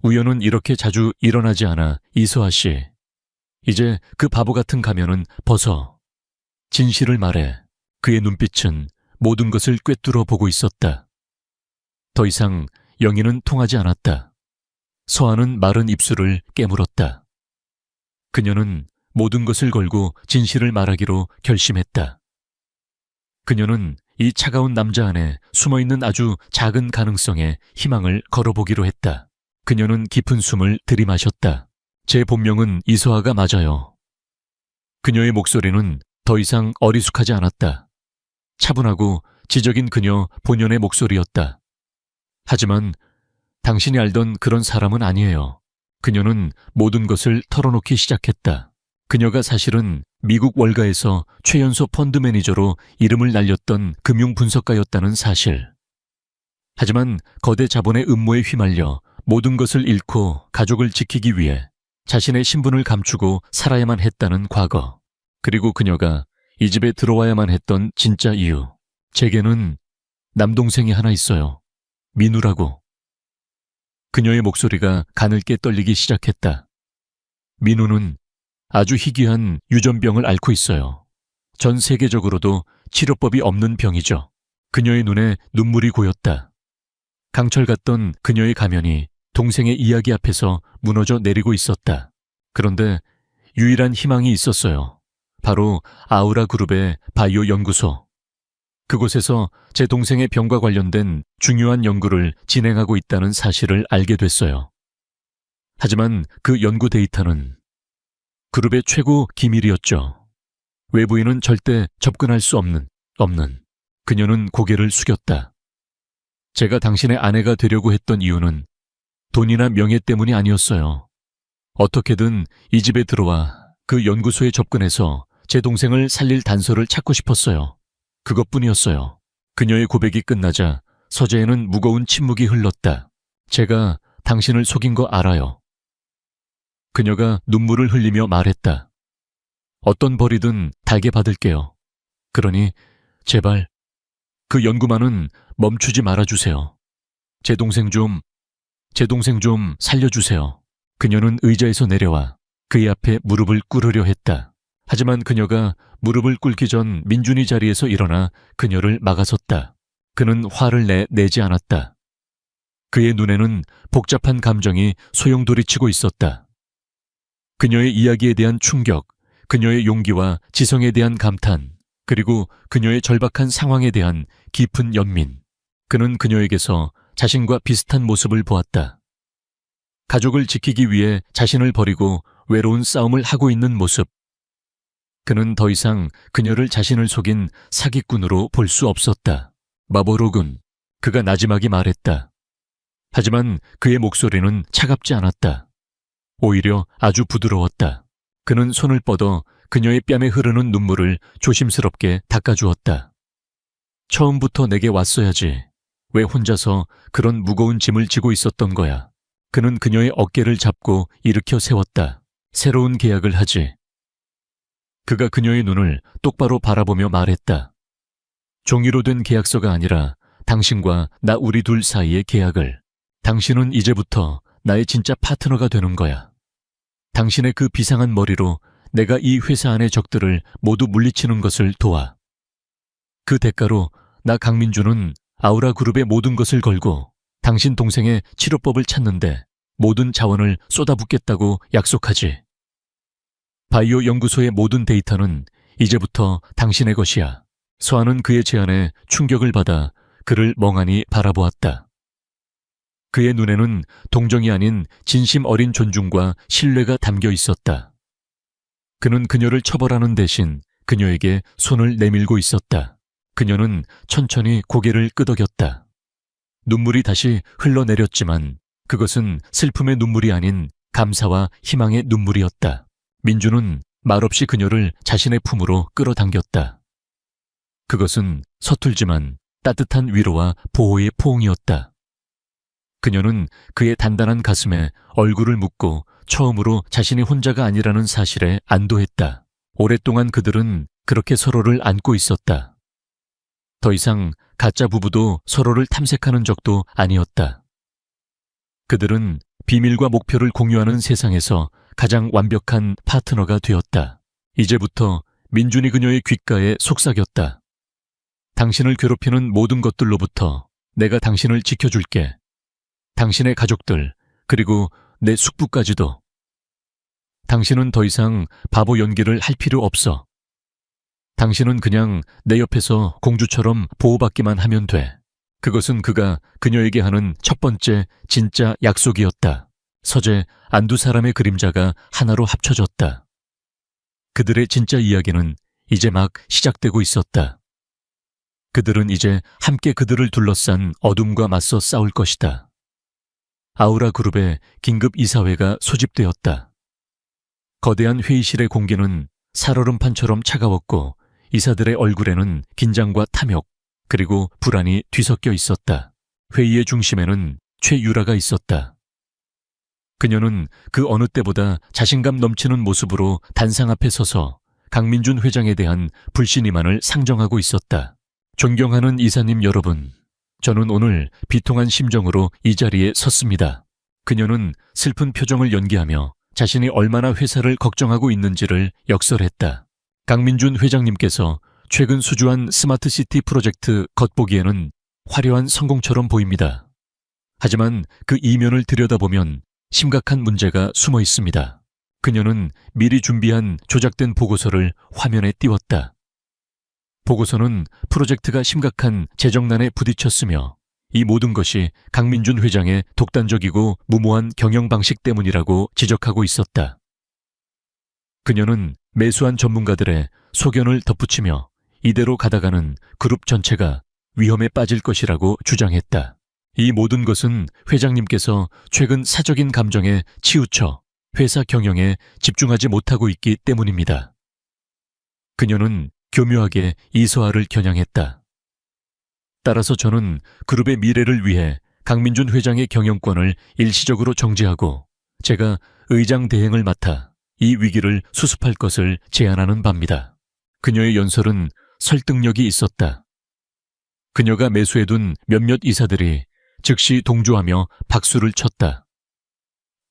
우연은 이렇게 자주 일어나지 않아, 이소아 씨. 이제 그 바보 같은 가면은 벗어. 진실을 말해. 그의 눈빛은 모든 것을 꿰뚫어 보고 있었다. 더 이상 영희는 통하지 않았다. 서아는 마른 입술을 깨물었다. 그녀는 모든 것을 걸고 진실을 말하기로 결심했다. 그녀는 이 차가운 남자 안에 숨어있는 아주 작은 가능성에 희망을 걸어보기로 했다. 그녀는 깊은 숨을 들이마셨다. 제 본명은 이서아가 맞아요. 그녀의 목소리는 더 이상 어리숙하지 않았다. 차분하고 지적인 그녀 본연의 목소리였다. 하지만 당신이 알던 그런 사람은 아니에요. 그녀는 모든 것을 털어놓기 시작했다. 그녀가 사실은 미국 월가에서 최연소 펀드 매니저로 이름을 날렸던 금융분석가였다는 사실. 하지만 거대 자본의 음모에 휘말려 모든 것을 잃고 가족을 지키기 위해 자신의 신분을 감추고 살아야만 했다는 과거. 그리고 그녀가 이 집에 들어와야만 했던 진짜 이유. 제게는 남동생이 하나 있어요. 민우라고. 그녀의 목소리가 가늘게 떨리기 시작했다. 민우는 아주 희귀한 유전병을 앓고 있어요. 전 세계적으로도 치료법이 없는 병이죠. 그녀의 눈에 눈물이 고였다. 강철 같던 그녀의 가면이 동생의 이야기 앞에서 무너져 내리고 있었다. 그런데 유일한 희망이 있었어요. 바로 아우라 그룹의 바이오 연구소. 그곳에서 제 동생의 병과 관련된 중요한 연구를 진행하고 있다는 사실을 알게 됐어요. 하지만 그 연구 데이터는 그룹의 최고 기밀이었죠. 외부인은 절대 접근할 수 없는. 그녀는 고개를 숙였다. 제가 당신의 아내가 되려고 했던 이유는 돈이나 명예 때문이 아니었어요. 어떻게든 이 집에 들어와 그 연구소에 접근해서 제 동생을 살릴 단서를 찾고 싶었어요. 그것뿐이었어요. 그녀의 고백이 끝나자 서재에는 무거운 침묵이 흘렀다. 제가 당신을 속인 거 알아요. 그녀가 눈물을 흘리며 말했다. 어떤 벌이든 달게 받을게요. 그러니 제발 그 연구만은 멈추지 말아주세요. 제 동생 좀 살려주세요. 그녀는 의자에서 내려와 그의 앞에 무릎을 꿇으려 했다. 하지만 그녀가 무릎을 꿇기 전 민준이 자리에서 일어나 그녀를 막아섰다. 그는 화를 내지 않았다. 그의 눈에는 복잡한 감정이 소용돌이치고 있었다. 그녀의 이야기에 대한 충격, 그녀의 용기와 지성에 대한 감탄, 그리고 그녀의 절박한 상황에 대한 깊은 연민. 그는 그녀에게서 자신과 비슷한 모습을 보았다. 가족을 지키기 위해 자신을 버리고 외로운 싸움을 하고 있는 모습. 그는 더 이상 그녀를 자신을 속인 사기꾼으로 볼 수 없었다. 마보로군, 그가 나지막이 말했다. 하지만 그의 목소리는 차갑지 않았다. 오히려 아주 부드러웠다. 그는 손을 뻗어 그녀의 뺨에 흐르는 눈물을 조심스럽게 닦아주었다. 처음부터 내게 왔어야지. 왜 혼자서 그런 무거운 짐을 지고 있었던 거야. 그는 그녀의 어깨를 잡고 일으켜 세웠다. 새로운 계약을 하지. 그가 그녀의 눈을 똑바로 바라보며 말했다. 종이로 된 계약서가 아니라 당신과 나 우리 둘 사이의 계약을. 당신은 이제부터 나의 진짜 파트너가 되는 거야. 당신의 그 비상한 머리로 내가 이 회사 안의 적들을 모두 물리치는 것을 도와. 그 대가로 나 강민주는 아우라 그룹의 모든 것을 걸고 당신 동생의 치료법을 찾는데 모든 자원을 쏟아붓겠다고 약속하지. 바이오 연구소의 모든 데이터는 이제부터 당신의 것이야. 서한은 그의 제안에 충격을 받아 그를 멍하니 바라보았다. 그의 눈에는 동정이 아닌 진심 어린 존중과 신뢰가 담겨 있었다. 그는 그녀를 처벌하는 대신 그녀에게 손을 내밀고 있었다. 그녀는 천천히 고개를 끄덕였다. 눈물이 다시 흘러내렸지만 그것은 슬픔의 눈물이 아닌 감사와 희망의 눈물이었다. 민주는 말없이 그녀를 자신의 품으로 끌어당겼다. 그것은 서툴지만 따뜻한 위로와 보호의 포옹이었다. 그녀는 그의 단단한 가슴에 얼굴을 묻고 처음으로 자신이 혼자가 아니라는 사실에 안도했다. 오랫동안 그들은 그렇게 서로를 안고 있었다. 더 이상 가짜 부부도 서로를 탐색하는 적도 아니었다. 그들은 비밀과 목표를 공유하는 세상에서 가장 완벽한 파트너가 되었다. 이제부터 민준이 그녀의 귓가에 속삭였다. 당신을 괴롭히는 모든 것들로부터 내가 당신을 지켜줄게. 당신의 가족들, 그리고 내 숙부까지도. 당신은 더 이상 바보 연기를 할 필요 없어. 당신은 그냥 내 옆에서 공주처럼 보호받기만 하면 돼. 그것은 그가 그녀에게 하는 첫 번째 진짜 약속이었다. 서재 안 두 사람의 그림자가 하나로 합쳐졌다. 그들의 진짜 이야기는 이제 막 시작되고 있었다. 그들은 이제 함께 그들을 둘러싼 어둠과 맞서 싸울 것이다. 아우라 그룹의 긴급 이사회가 소집되었다. 거대한 회의실의 공기는 살얼음판처럼 차가웠고 이사들의 얼굴에는 긴장과 탐욕 그리고 불안이 뒤섞여 있었다. 회의의 중심에는 최유라가 있었다. 그녀는 그 어느 때보다 자신감 넘치는 모습으로 단상 앞에 서서 강민준 회장에 대한 불신이만을 상정하고 있었다. 존경하는 이사님 여러분, 저는 오늘 비통한 심정으로 이 자리에 섰습니다. 그녀는 슬픈 표정을 연기하며 자신이 얼마나 회사를 걱정하고 있는지를 역설했다. 강민준 회장님께서 최근 수주한 스마트시티 프로젝트 겉보기에는 화려한 성공처럼 보입니다. 하지만 그 이면을 들여다보면 심각한 문제가 숨어 있습니다. 그녀는 미리 준비한 조작된 보고서를 화면에 띄웠다. 보고서는 프로젝트가 심각한 재정난에 부딪혔으며 이 모든 것이 강민준 회장의 독단적이고 무모한 경영 방식 때문이라고 지적하고 있었다. 그녀는 매수한 전문가들의 소견을 덧붙이며 이대로 가다가는 그룹 전체가 위험에 빠질 것이라고 주장했다. 이 모든 것은 회장님께서 최근 사적인 감정에 치우쳐 회사 경영에 집중하지 못하고 있기 때문입니다. 그녀는 교묘하게 이서아를 겨냥했다. 따라서 저는 그룹의 미래를 위해 강민준 회장의 경영권을 일시적으로 정지하고 제가 의장 대행을 맡아 이 위기를 수습할 것을 제안하는 바입니다. 그녀의 연설은 설득력이 있었다. 그녀가 매수해둔 몇몇 이사들이 즉시 동조하며 박수를 쳤다.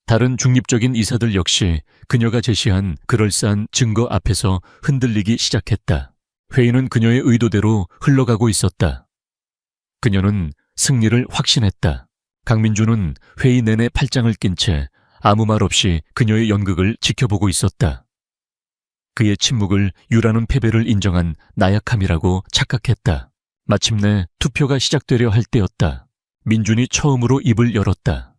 다른 중립적인 이사들 역시 그녀가 제시한 그럴싸한 증거 앞에서 흔들리기 시작했다. 회의는 그녀의 의도대로 흘러가고 있었다. 그녀는 승리를 확신했다. 강민준은 회의 내내 팔짱을 낀 채 아무 말 없이 그녀의 연극을 지켜보고 있었다. 그의 침묵을 유라는 패배를 인정한 나약함이라고 착각했다. 마침내 투표가 시작되려 할 때였다. 민준이 처음으로 입을 열었다.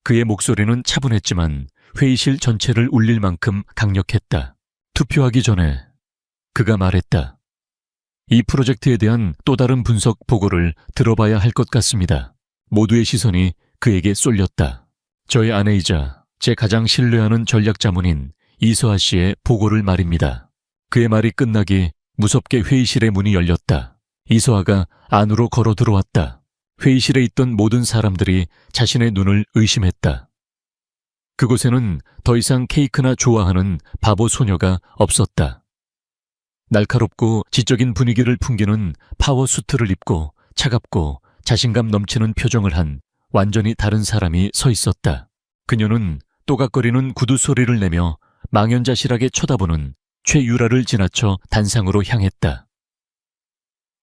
그의 목소리는 차분했지만 회의실 전체를 울릴 만큼 강력했다. 투표하기 전에 그가 말했다. 이 프로젝트에 대한 또 다른 분석 보고를 들어봐야 할 것 같습니다. 모두의 시선이 그에게 쏠렸다. 저의 아내이자 제 가장 신뢰하는 전략자문인 이서아 씨의 보고를 말입니다. 그의 말이 끝나기 무섭게 회의실의 문이 열렸다. 이서아가 안으로 걸어 들어왔다. 회의실에 있던 모든 사람들이 자신의 눈을 의심했다. 그곳에는 더 이상 케이크나 좋아하는 바보 소녀가 없었다. 날카롭고 지적인 분위기를 풍기는 파워 수트를 입고 차갑고 자신감 넘치는 표정을 한 완전히 다른 사람이 서 있었다. 그녀는 또각거리는 구두 소리를 내며 망연자실하게 쳐다보는 최유라를 지나쳐 단상으로 향했다.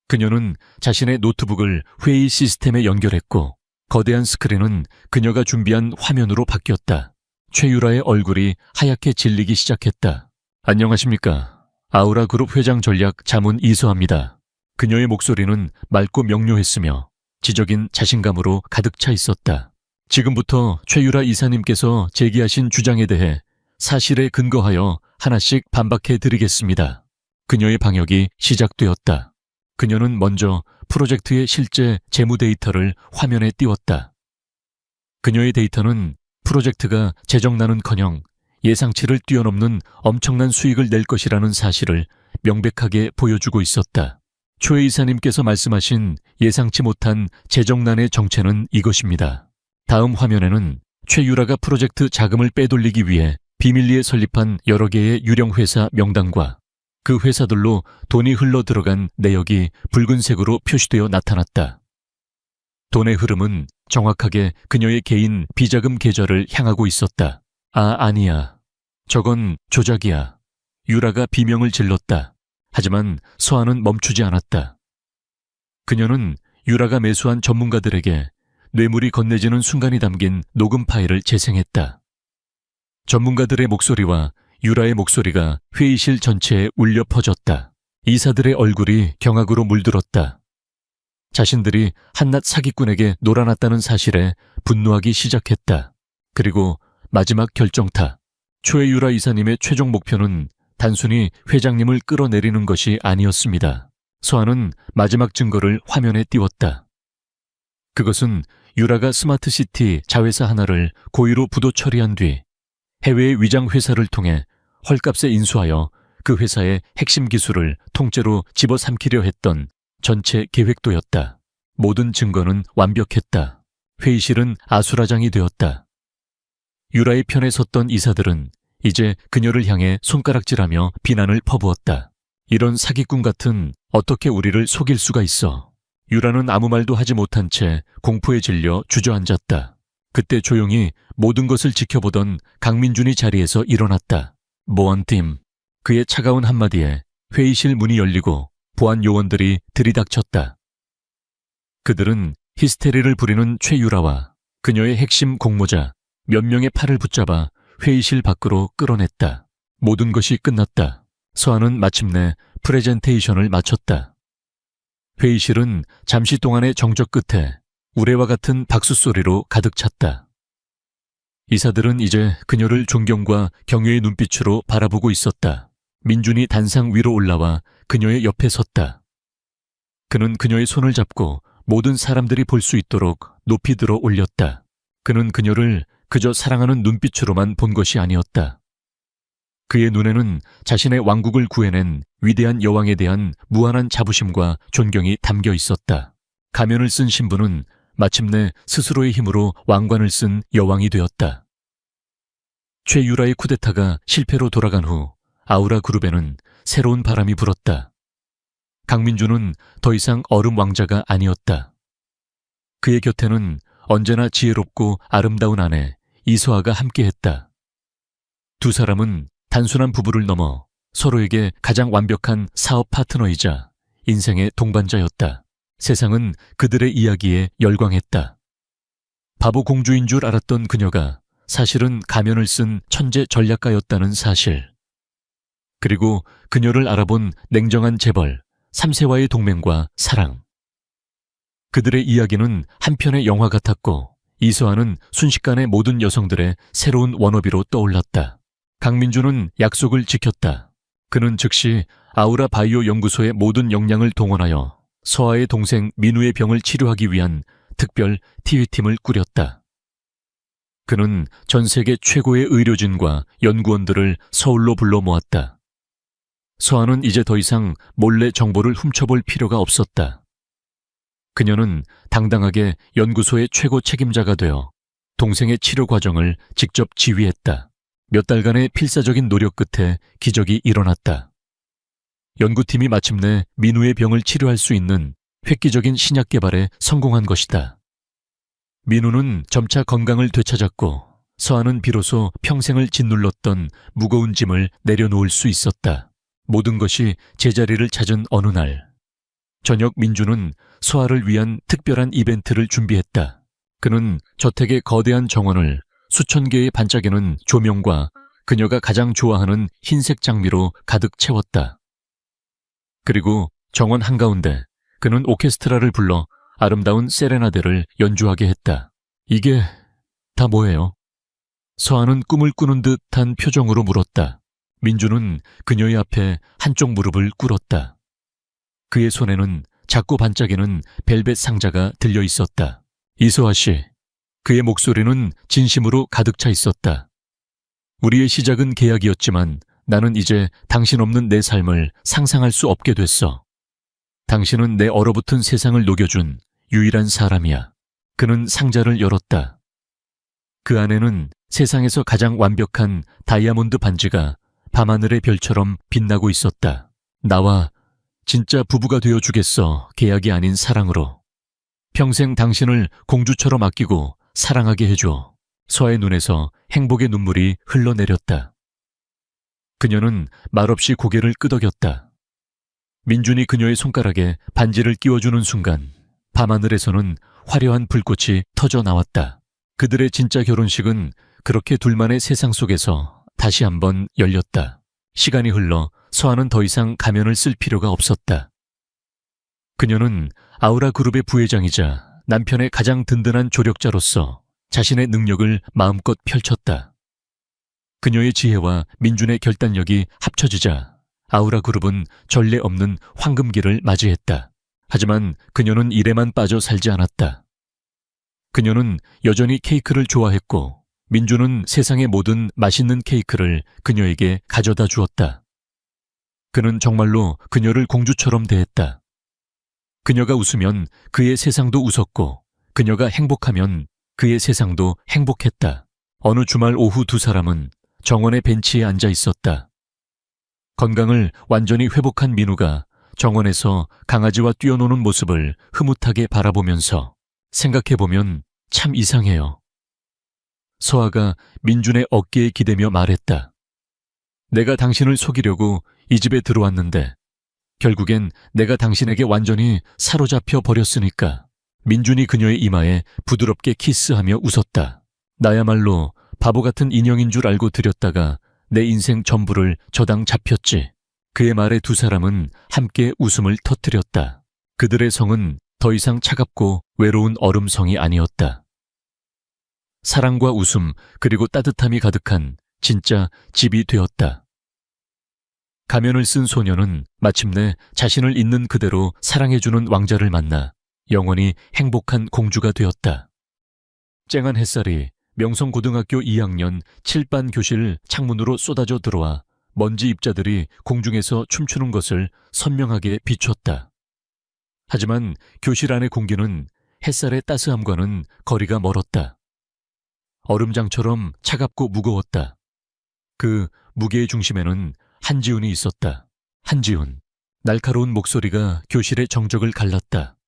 그녀는 자신의 노트북을 회의 시스템에 연결했고 거대한 스크린은 그녀가 준비한 화면으로 바뀌었다. 최유라의 얼굴이 하얗게 질리기 시작했다. 안녕하십니까. 아우라 그룹 회장 전략 자문 이서아입니다. 그녀의 목소리는 맑고 명료했으며 지적인 자신감으로 가득 차 있었다. 지금부터 최유라 이사님께서 제기하신 주장에 대해 사실에 근거하여 하나씩 반박해 드리겠습니다. 그녀의 방역이 시작되었다. 그녀는 먼저 프로젝트의 실제 재무 데이터를 화면에 띄웠다. 그녀의 데이터는 프로젝트가 재정난은커녕 예상치를 뛰어넘는 엄청난 수익을 낼 것이라는 사실을 명백하게 보여주고 있었다. 최 이사님께서 말씀하신 예상치 못한 재정난의 정체는 이것입니다. 다음 화면에는 최유라가 프로젝트 자금을 빼돌리기 위해 비밀리에 설립한 여러 개의 유령 회사 명단과 그 회사들로 돈이 흘러 들어간 내역이 붉은색으로 표시되어 나타났다. 돈의 흐름은 정확하게 그녀의 개인 비자금 계좌를 향하고 있었다. 아니야. 저건 조작이야. 유라가 비명을 질렀다. 하지만 서아는 멈추지 않았다. 그녀는 유라가 매수한 전문가들에게 뇌물이 건네지는 순간이 담긴 녹음 파일을 재생했다. 전문가들의 목소리와 유라의 목소리가 회의실 전체에 울려 퍼졌다. 이사들의 얼굴이 경악으로 물들었다. 자신들이 한낱 사기꾼에게 놀아났다는 사실에 분노하기 시작했다. 그리고 마지막 결정타. 초에유라 이사님의 최종 목표는 단순히 회장님을 끌어내리는 것이 아니었습니다. 서한은 마지막 증거를 화면에 띄웠다. 그것은 유라가 스마트시티 자회사 하나를 고의로 부도 처리한 뒤 해외의 위장 회사를 통해 헐값에 인수하여 그 회사의 핵심 기술을 통째로 집어삼키려 했던 전체 계획도였다. 모든 증거는 완벽했다. 회의실은 아수라장이 되었다. 유라의 편에 섰던 이사들은 이제 그녀를 향해 손가락질하며 비난을 퍼부었다. 이런 사기꾼 같은 어떻게 우리를 속일 수가 있어. 유라는 아무 말도 하지 못한 채 공포에 질려 주저앉았다. 그때 조용히 모든 것을 지켜보던 강민준이 자리에서 일어났다. 모언팀. 그의 차가운 한마디에 회의실 문이 열리고 보안 요원들이 들이닥쳤다. 그들은 히스테리를 부리는 최유라와 그녀의 핵심 공모자 몇 명의 팔을 붙잡아 회의실 밖으로 끌어냈다. 모든 것이 끝났다. 서한은 마침내 프레젠테이션을 마쳤다. 회의실은 잠시 동안의 정적 끝에 우레와 같은 박수 소리로 가득 찼다. 이사들은 이제 그녀를 존경과 경외의 눈빛으로 바라보고 있었다. 민준이 단상 위로 올라와 그녀의 옆에 섰다. 그는 그녀의 손을 잡고 모든 사람들이 볼 수 있도록 높이 들어 올렸다. 그는 그녀를 그저 사랑하는 눈빛으로만 본 것이 아니었다. 그의 눈에는 자신의 왕국을 구해낸 위대한 여왕에 대한 무한한 자부심과 존경이 담겨 있었다. 가면을 쓴 신부는 마침내 스스로의 힘으로 왕관을 쓴 여왕이 되었다. 최유라의 쿠데타가 실패로 돌아간 후 아우라 그룹에는 새로운 바람이 불었다. 강민준은 더 이상 얼음 왕자가 아니었다. 그의 곁에는 언제나 지혜롭고 아름다운 아내 이소아가 함께했다. 두 사람은 단순한 부부를 넘어 서로에게 가장 완벽한 사업 파트너이자 인생의 동반자였다. 세상은 그들의 이야기에 열광했다. 바보 공주인 줄 알았던 그녀가 사실은 가면을 쓴 천재 전략가였다는 사실. 그리고 그녀를 알아본 냉정한 재벌 3세와의 동맹과 사랑. 그들의 이야기는 한편의 영화 같았고 이소아는 순식간에 모든 여성들의 새로운 워너비로 떠올랐다. 강민준은 약속을 지켰다. 그는 즉시 아우라 바이오 연구소의 모든 역량을 동원하여 서아의 동생 민우의 병을 치료하기 위한 특별 TV팀을 꾸렸다. 그는 전 세계 최고의 의료진과 연구원들을 서울로 불러 모았다. 서아는 이제 더 이상 몰래 정보를 훔쳐볼 필요가 없었다. 그녀는 당당하게 연구소의 최고 책임자가 되어 동생의 치료 과정을 직접 지휘했다. 몇 달간의 필사적인 노력 끝에 기적이 일어났다. 연구팀이 마침내 민우의 병을 치료할 수 있는 획기적인 신약 개발에 성공한 것이다. 민우는 점차 건강을 되찾았고 서아는 비로소 평생을 짓눌렀던 무거운 짐을 내려놓을 수 있었다. 모든 것이 제자리를 찾은 어느 날, 저녁 민주는 서아를 위한 특별한 이벤트를 준비했다. 그는 저택의 거대한 정원을 수천 개의 반짝이는 조명과 그녀가 가장 좋아하는 흰색 장미로 가득 채웠다. 그리고 정원 한가운데 그는 오케스트라를 불러 아름다운 세레나데를 연주하게 했다. 이게 다 뭐예요? 서아는 꿈을 꾸는 듯한 표정으로 물었다. 민주는 그녀의 앞에 한쪽 무릎을 꿇었다. 그의 손에는 작고 반짝이는 벨벳 상자가 들려 있었다. 이소아 씨, 그의 목소리는 진심으로 가득 차 있었다. 우리의 시작은 계약이었지만 나는 이제 당신 없는 내 삶을 상상할 수 없게 됐어. 당신은 내 얼어붙은 세상을 녹여준 유일한 사람이야. 그는 상자를 열었다. 그 안에는 세상에서 가장 완벽한 다이아몬드 반지가 밤하늘의 별처럼 빛나고 있었다. 나와 진짜 부부가 되어주겠어. 계약이 아닌 사랑으로. 평생 당신을 공주처럼 아끼고 사랑하게 해줘. 서아의 눈에서 행복의 눈물이 흘러내렸다. 그녀는 말없이 고개를 끄덕였다. 민준이 그녀의 손가락에 반지를 끼워주는 순간 밤하늘에서는 화려한 불꽃이 터져 나왔다. 그들의 진짜 결혼식은 그렇게 둘만의 세상 속에서 다시 한번 열렸다. 시간이 흘러 서아는 더 이상 가면을 쓸 필요가 없었다. 그녀는 아우라 그룹의 부회장이자 남편의 가장 든든한 조력자로서 자신의 능력을 마음껏 펼쳤다. 그녀의 지혜와 민준의 결단력이 합쳐지자 아우라 그룹은 전례 없는 황금기를 맞이했다. 하지만 그녀는 일에만 빠져 살지 않았다. 그녀는 여전히 케이크를 좋아했고 민준은 세상의 모든 맛있는 케이크를 그녀에게 가져다 주었다. 그는 정말로 그녀를 공주처럼 대했다. 그녀가 웃으면 그의 세상도 웃었고 그녀가 행복하면 그의 세상도 행복했다. 어느 주말 오후 두 사람은 정원의 벤치에 앉아 있었다. 건강을 완전히 회복한 민우가 정원에서 강아지와 뛰어노는 모습을 흐뭇하게 바라보면서 생각해보면 참 이상해요. 서아가 민준의 어깨에 기대며 말했다. 내가 당신을 속이려고 이 집에 들어왔는데 결국엔 내가 당신에게 완전히 사로잡혀 버렸으니까. 민준이 그녀의 이마에 부드럽게 키스하며 웃었다. 나야말로 바보 같은 인형인 줄 알고 들였다가 내 인생 전부를 저당 잡혔지. 그의 말에 두 사람은 함께 웃음을 터뜨렸다. 그들의 성은 더 이상 차갑고 외로운 얼음성이 아니었다. 사랑과 웃음 그리고 따뜻함이 가득한 진짜 집이 되었다. 가면을 쓴 소녀는 마침내 자신을 있는 그대로 사랑해주는 왕자를 만나 영원히 행복한 공주가 되었다. 쨍한 햇살이 명성고등학교 2학년 7반 교실 창문으로 쏟아져 들어와 먼지 입자들이 공중에서 춤추는 것을 선명하게 비췄다. 하지만 교실 안의 공기는 햇살의 따스함과는 거리가 멀었다. 얼음장처럼 차갑고 무거웠다. 그 무게의 중심에는 한지훈이 있었다. 한지훈. 날카로운 목소리가 교실의 정적을 갈랐다.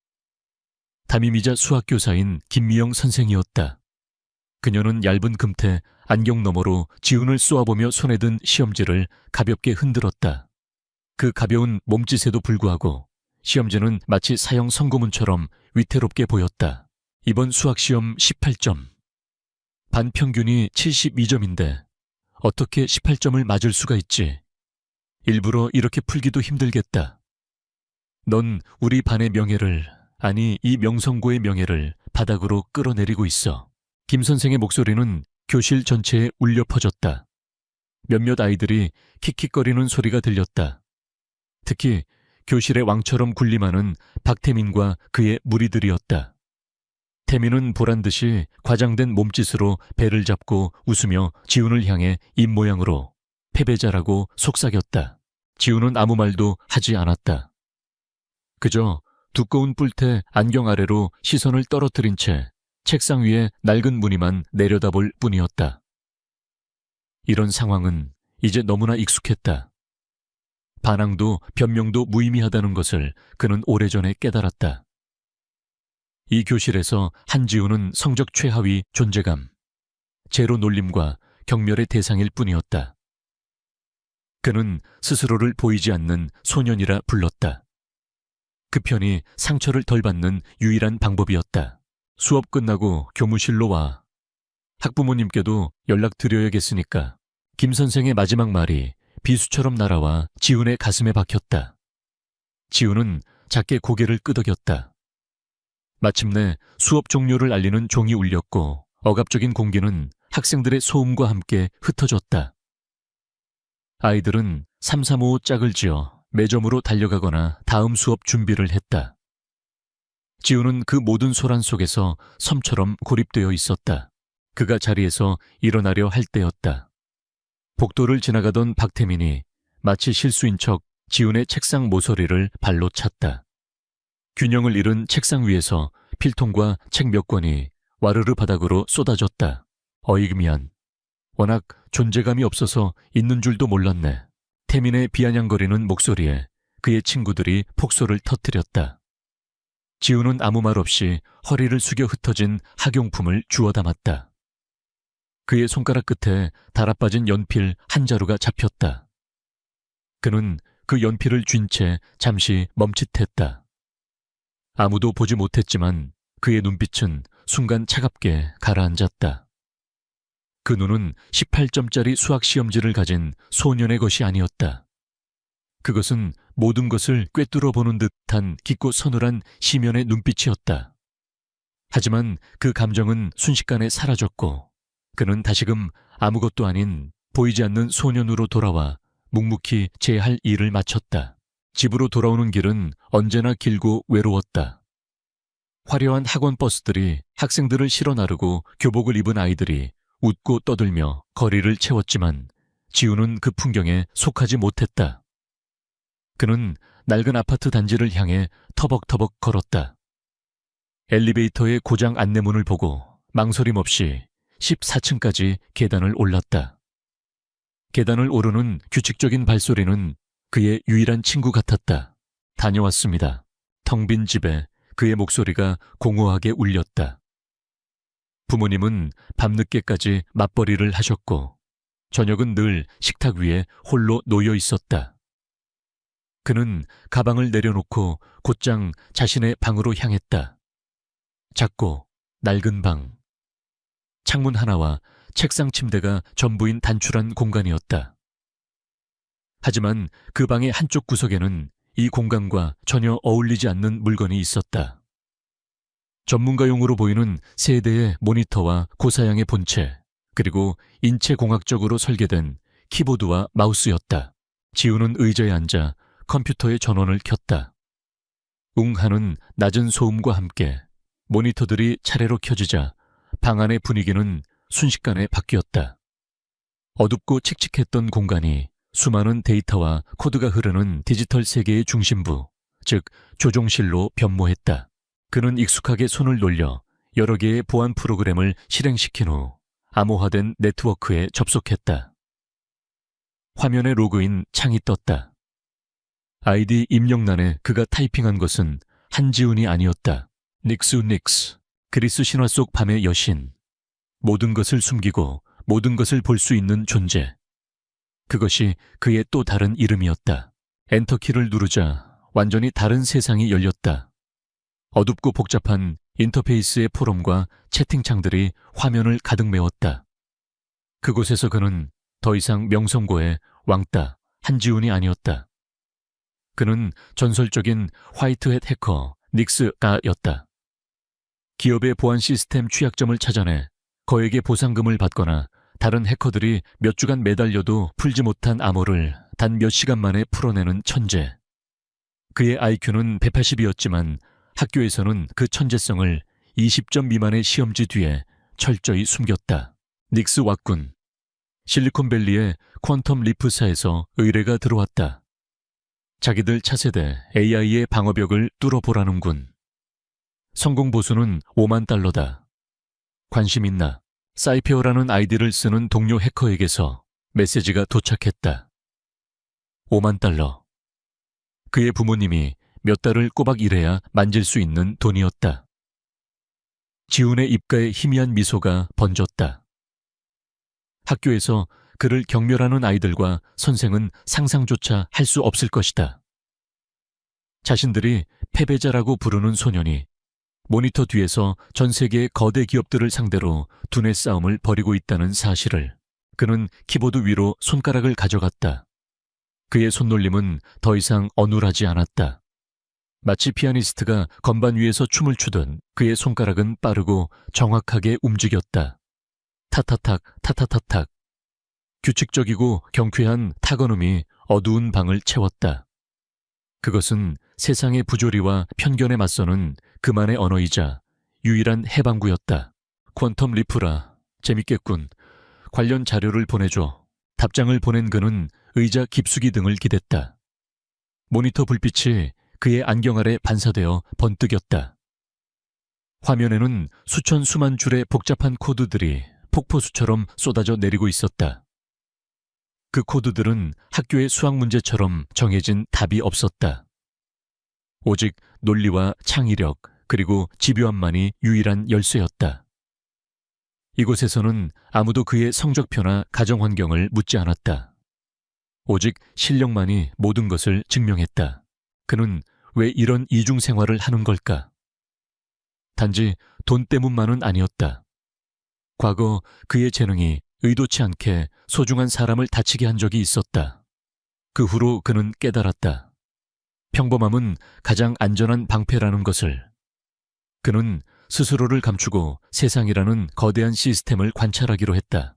담임이자 수학교사인 김미영 선생이었다. 그녀는 얇은 금태 안경 너머로 지훈을 쏘아보며 손에 든 시험지를 가볍게 흔들었다. 그 가벼운 몸짓에도 불구하고 시험지는 마치 사형 선고문처럼 위태롭게 보였다. 이번 수학시험 18점. 반 평균이 72점인데 어떻게 18점을 맞을 수가 있지? 일부러 이렇게 풀기도 힘들겠다. 넌 우리 반의 명예를, 아니 이 명성고의 명예를 바닥으로 끌어내리고 있어. 김 선생의 목소리는 교실 전체에 울려 퍼졌다. 몇몇 아이들이 킥킥거리는 소리가 들렸다. 특히 교실의 왕처럼 군림하는 박태민과 그의 무리들이었다. 태민은 보란듯이 과장된 몸짓으로 배를 잡고 웃으며 지훈을 향해 입모양으로 패배자라고 속삭였다. 지훈은 아무 말도 하지 않았다. 그저 두꺼운 뿔테 안경 아래로 시선을 떨어뜨린 채 책상 위에 낡은 무늬만 내려다볼 뿐이었다. 이런 상황은 이제 너무나 익숙했다. 반항도 변명도 무의미하다는 것을 그는 오래전에 깨달았다. 이 교실에서 한지훈은 성적 최하위 존재감, 제로 놀림과 경멸의 대상일 뿐이었다. 그는 스스로를 보이지 않는 소년이라 불렀다. 그 편이 상처를 덜 받는 유일한 방법이었다. 수업 끝나고 교무실로 와. 학부모님께도 연락드려야겠으니까. 김 선생의 마지막 말이 비수처럼 날아와 지훈의 가슴에 박혔다. 지훈은 작게 고개를 끄덕였다. 마침내 수업 종료를 알리는 종이 울렸고 억압적인 공기는 학생들의 소음과 함께 흩어졌다. 아이들은 335 짝을 지어 매점으로 달려가거나 다음 수업 준비를 했다. 지훈은 그 모든 소란 속에서 섬처럼 고립되어 있었다. 그가 자리에서 일어나려 할 때였다. 복도를 지나가던 박태민이 마치 실수인 척 지훈의 책상 모서리를 발로 찼다. 균형을 잃은 책상 위에서 필통과 책 몇 권이 와르르 바닥으로 쏟아졌다. 어이구 미안. 워낙 존재감이 없어서 있는 줄도 몰랐네. 태민의 비아냥거리는 목소리에 그의 친구들이 폭소를 터뜨렸다. 지훈은 아무 말 없이 허리를 숙여 흩어진 학용품을 주워 담았다. 그의 손가락 끝에 달아빠진 연필 한 자루가 잡혔다. 그는 그 연필을 쥔 채 잠시 멈칫했다. 아무도 보지 못했지만 그의 눈빛은 순간 차갑게 가라앉았다. 그 눈은 18점짜리 수학 시험지를 가진 소년의 것이 아니었다. 그것은 모든 것을 꿰뚫어 보는 듯한 깊고 서늘한 시면의 눈빛이었다. 하지만 그 감정은 순식간에 사라졌고 그는 다시금 아무것도 아닌 보이지 않는 소년으로 돌아와 묵묵히 제 할 일을 마쳤다. 집으로 돌아오는 길은 언제나 길고 외로웠다. 화려한 학원 버스들이 학생들을 실어 나르고 교복을 입은 아이들이 웃고 떠들며 거리를 채웠지만 지우는 그 풍경에 속하지 못했다. 그는 낡은 아파트 단지를 향해 터벅터벅 걸었다. 엘리베이터의 고장 안내문을 보고 망설임 없이 14층까지 계단을 올랐다. 계단을 오르는 규칙적인 발소리는 그의 유일한 친구 같았다. 다녀왔습니다. 텅 빈 집에 그의 목소리가 공허하게 울렸다. 부모님은 밤늦게까지 맞벌이를 하셨고 저녁은 늘 식탁 위에 홀로 놓여 있었다. 그는 가방을 내려놓고 곧장 자신의 방으로 향했다. 작고 낡은 방. 창문 하나와 책상 침대가 전부인 단출한 공간이었다. 하지만 그 방의 한쪽 구석에는 이 공간과 전혀 어울리지 않는 물건이 있었다. 전문가용으로 보이는 세 대의 모니터와 고사양의 본체, 그리고 인체공학적으로 설계된 키보드와 마우스였다. 지우는 의자에 앉아 컴퓨터의 전원을 켰다. 웅하는 낮은 소음과 함께 모니터들이 차례로 켜지자 방 안의 분위기는 순식간에 바뀌었다. 어둡고 칙칙했던 공간이 수많은 데이터와 코드가 흐르는 디지털 세계의 중심부, 즉 조종실로 변모했다. 그는 익숙하게 손을 놀려 여러 개의 보안 프로그램을 실행시킨 후 암호화된 네트워크에 접속했다. 화면에 로그인 창이 떴다. 아이디 입력란에 그가 타이핑한 것은 한지훈이 아니었다. 닉스, 그리스 신화 속 밤의 여신. 모든 것을 숨기고 모든 것을 볼 수 있는 존재. 그것이 그의 또 다른 이름이었다. 엔터키를 누르자 완전히 다른 세상이 열렸다. 어둡고 복잡한 인터페이스의 포럼과 채팅창들이 화면을 가득 메웠다. 그곳에서 그는 더 이상 명성고의 왕따 한지훈이 아니었다. 그는 전설적인 화이트햇 해커 닉스가였다. 기업의 보안 시스템 취약점을 찾아내 거액의 보상금을 받거나 다른 해커들이 몇 주간 매달려도 풀지 못한 암호를 단 몇 시간 만에 풀어내는 천재. 그의 IQ는 180이었지만 학교에서는 그 천재성을 20점 미만의 시험지 뒤에 철저히 숨겼다. 닉스 왔군. 실리콘밸리의 퀀텀 리프사에서 의뢰가 들어왔다. 자기들 차세대 AI의 방어벽을 뚫어보라는군. 성공 보수는 5만 달러다. 관심 있나? 사이페어라는 아이디를 쓰는 동료 해커에게서 메시지가 도착했다. 5만 달러. 그의 부모님이 몇 달을 꼬박 일해야 만질 수 있는 돈이었다. 지훈의 입가에 희미한 미소가 번졌다. 학교에서 그를 경멸하는 아이들과 선생은 상상조차 할 수 없을 것이다. 자신들이 패배자라고 부르는 소년이 모니터 뒤에서 전 세계의 거대 기업들을 상대로 두뇌 싸움을 벌이고 있다는 사실을. 그는 키보드 위로 손가락을 가져갔다. 그의 손놀림은 더 이상 어눌하지 않았다. 마치 피아니스트가 건반 위에서 춤을 추듯 그의 손가락은 빠르고 정확하게 움직였다. 타타탁 타타타탁. 규칙적이고 경쾌한 타건음이 어두운 방을 채웠다. 그것은 세상의 부조리와 편견에 맞서는 그만의 언어이자 유일한 해방구였다. 퀀텀 리프라. 재밌겠군. 관련 자료를 보내줘. 답장을 보낸 그는 의자 깊숙이 등을 기댔다. 모니터 불빛이 그의 안경 아래 반사되어 번뜩였다. 화면에는 수천 수만 줄의 복잡한 코드들이 폭포수처럼 쏟아져 내리고 있었다. 그 코드들은 학교의 수학 문제처럼 정해진 답이 없었다. 오직 논리와 창의력 그리고 집요함만이 유일한 열쇠였다. 이곳에서는 아무도 그의 성적표나 가정 환경을 묻지 않았다. 오직 실력만이 모든 것을 증명했다. 그는 왜 이런 이중 생활을 하는 걸까? 단지 돈 때문만은 아니었다. 과거 그의 재능이 의도치 않게 소중한 사람을 다치게 한 적이 있었다. 그 후로 그는 깨달았다. 평범함은 가장 안전한 방패라는 것을. 그는 스스로를 감추고 세상이라는 거대한 시스템을 관찰하기로 했다.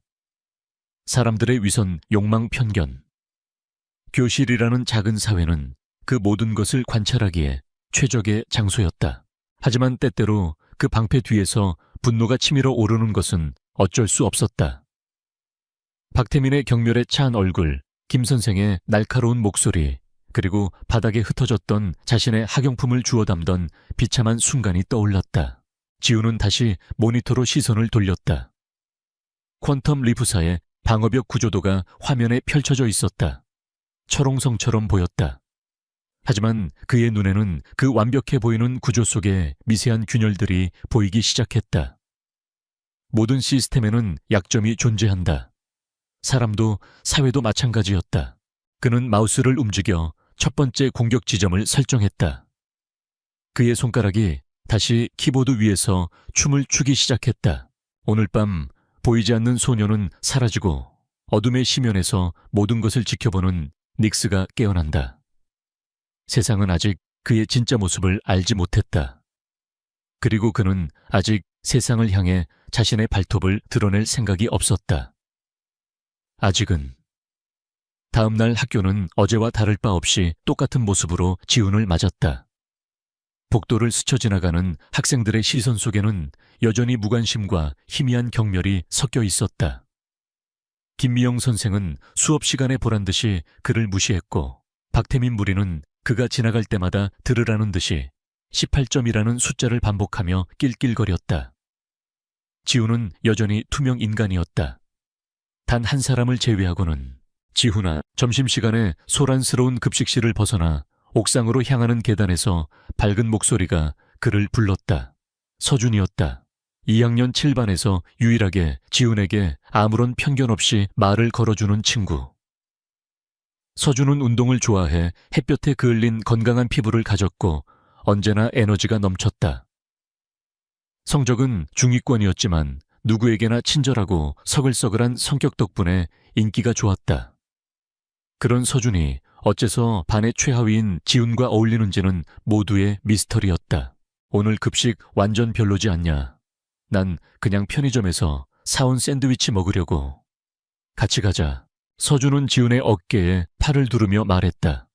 사람들의 위선, 욕망, 편견. 교실이라는 작은 사회는 그 모든 것을 관찰하기에 최적의 장소였다. 하지만 때때로 그 방패 뒤에서 분노가 치밀어 오르는 것은 어쩔 수 없었다. 박태민의 경멸에 차한 얼굴, 김 선생의 날카로운 목소리, 그리고 바닥에 흩어졌던 자신의 학용품을 주워 담던 비참한 순간이 떠올랐다. 지우는 다시 모니터로 시선을 돌렸다. 퀀텀 리프사의 방어벽 구조도가 화면에 펼쳐져 있었다. 철옹성처럼 보였다. 하지만 그의 눈에는 그 완벽해 보이는 구조 속에 미세한 균열들이 보이기 시작했다. 모든 시스템에는 약점이 존재한다. 사람도 사회도 마찬가지였다. 그는 마우스를 움직여 첫 번째 공격 지점을 설정했다. 그의 손가락이 다시 키보드 위에서 춤을 추기 시작했다. 오늘 밤 보이지 않는 소녀는 사라지고 어둠의 심연에서 모든 것을 지켜보는 닉스가 깨어난다. 세상은 아직 그의 진짜 모습을 알지 못했다. 그리고 그는 아직 세상을 향해 자신의 발톱을 드러낼 생각이 없었다. 아직은. 다음 날 학교는 어제와 다를 바 없이 똑같은 모습으로 지훈을 맞았다. 복도를 스쳐 지나가는 학생들의 시선 속에는 여전히 무관심과 희미한 경멸이 섞여 있었다. 김미영 선생은 수업 시간에 보란듯이 그를 무시했고 박태민 무리는 그가 지나갈 때마다 들으라는 듯이 18점이라는 숫자를 반복하며 낄낄거렸다. 지훈은 여전히 투명 인간이었다. 단 한 사람을 제외하고는. 지훈아, 점심시간에 소란스러운 급식실을 벗어나 옥상으로 향하는 계단에서 밝은 목소리가 그를 불렀다. 서준이었다. 2학년 7반에서 유일하게 지훈에게 아무런 편견 없이 말을 걸어주는 친구. 서준은 운동을 좋아해 햇볕에 그을린 건강한 피부를 가졌고 언제나 에너지가 넘쳤다. 성적은 중위권이었지만 누구에게나 친절하고 서글서글한 성격 덕분에 인기가 좋았다. 그런 서준이 어째서 반의 최하위인 지훈과 어울리는지는 모두의 미스터리였다. 오늘 급식 완전 별로지 않냐? 난 그냥 편의점에서 사온 샌드위치 먹으려고. 같이 가자. 서준은 지훈의 어깨에 팔을 두르며 말했다.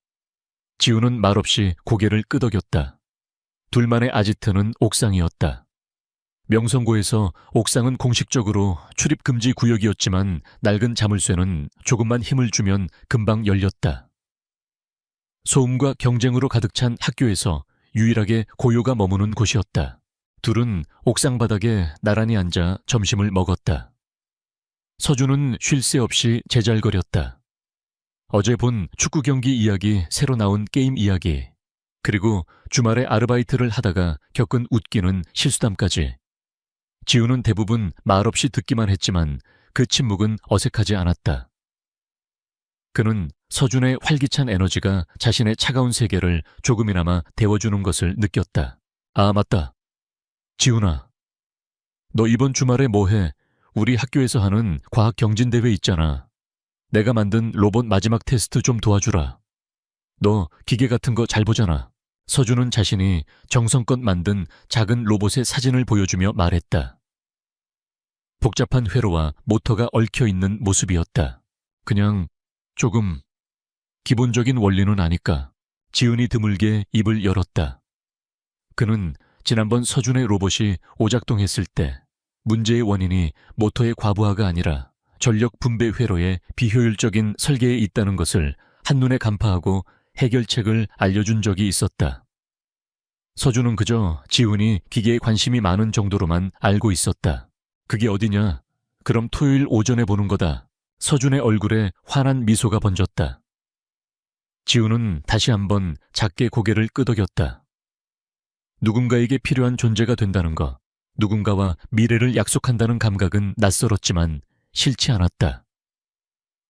지훈은 말없이 고개를 끄덕였다. 둘만의 아지트는 옥상이었다. 명성고에서 옥상은 공식적으로 출입금지 구역이었지만 낡은 자물쇠는 조금만 힘을 주면 금방 열렸다. 소음과 경쟁으로 가득 찬 학교에서 유일하게 고요가 머무는 곳이었다. 둘은 옥상 바닥에 나란히 앉아 점심을 먹었다. 서준은 쉴 새 없이 제잘거렸다. 어제 본 축구 경기 이야기, 새로 나온 게임 이야기, 그리고 주말에 아르바이트를 하다가 겪은 웃기는 실수담까지. 지훈은 대부분 말없이 듣기만 했지만 그 침묵은 어색하지 않았다. 그는 서준의 활기찬 에너지가 자신의 차가운 세계를 조금이나마 데워주는 것을 느꼈다. 아, 맞다. 지훈아, 너 이번 주말에 뭐해? 우리 학교에서 하는 과학 경진대회 있잖아. 내가 만든 로봇 마지막 테스트 좀 도와주라. 너 기계 같은 거 잘 보잖아. 서준은 자신이 정성껏 만든 작은 로봇의 사진을 보여주며 말했다. 복잡한 회로와 모터가 얽혀있는 모습이었다. 그냥 조금 기본적인 원리는 아니까. 지훈이 드물게 입을 열었다. 그는 지난번 서준의 로봇이 오작동했을 때 문제의 원인이 모터의 과부하가 아니라 전력 분배 회로의 비효율적인 설계에 있다는 것을 한눈에 간파하고 해결책을 알려준 적이 있었다. 서준은 그저 지훈이 기계에 관심이 많은 정도로만 알고 있었다. 그게 어디냐? 그럼 토요일 오전에 보는 거다. 서준의 얼굴에 환한 미소가 번졌다. 지훈은 다시 한번 작게 고개를 끄덕였다. 누군가에게 필요한 존재가 된다는 것, 누군가와 미래를 약속한다는 감각은 낯설었지만 싫지 않았다.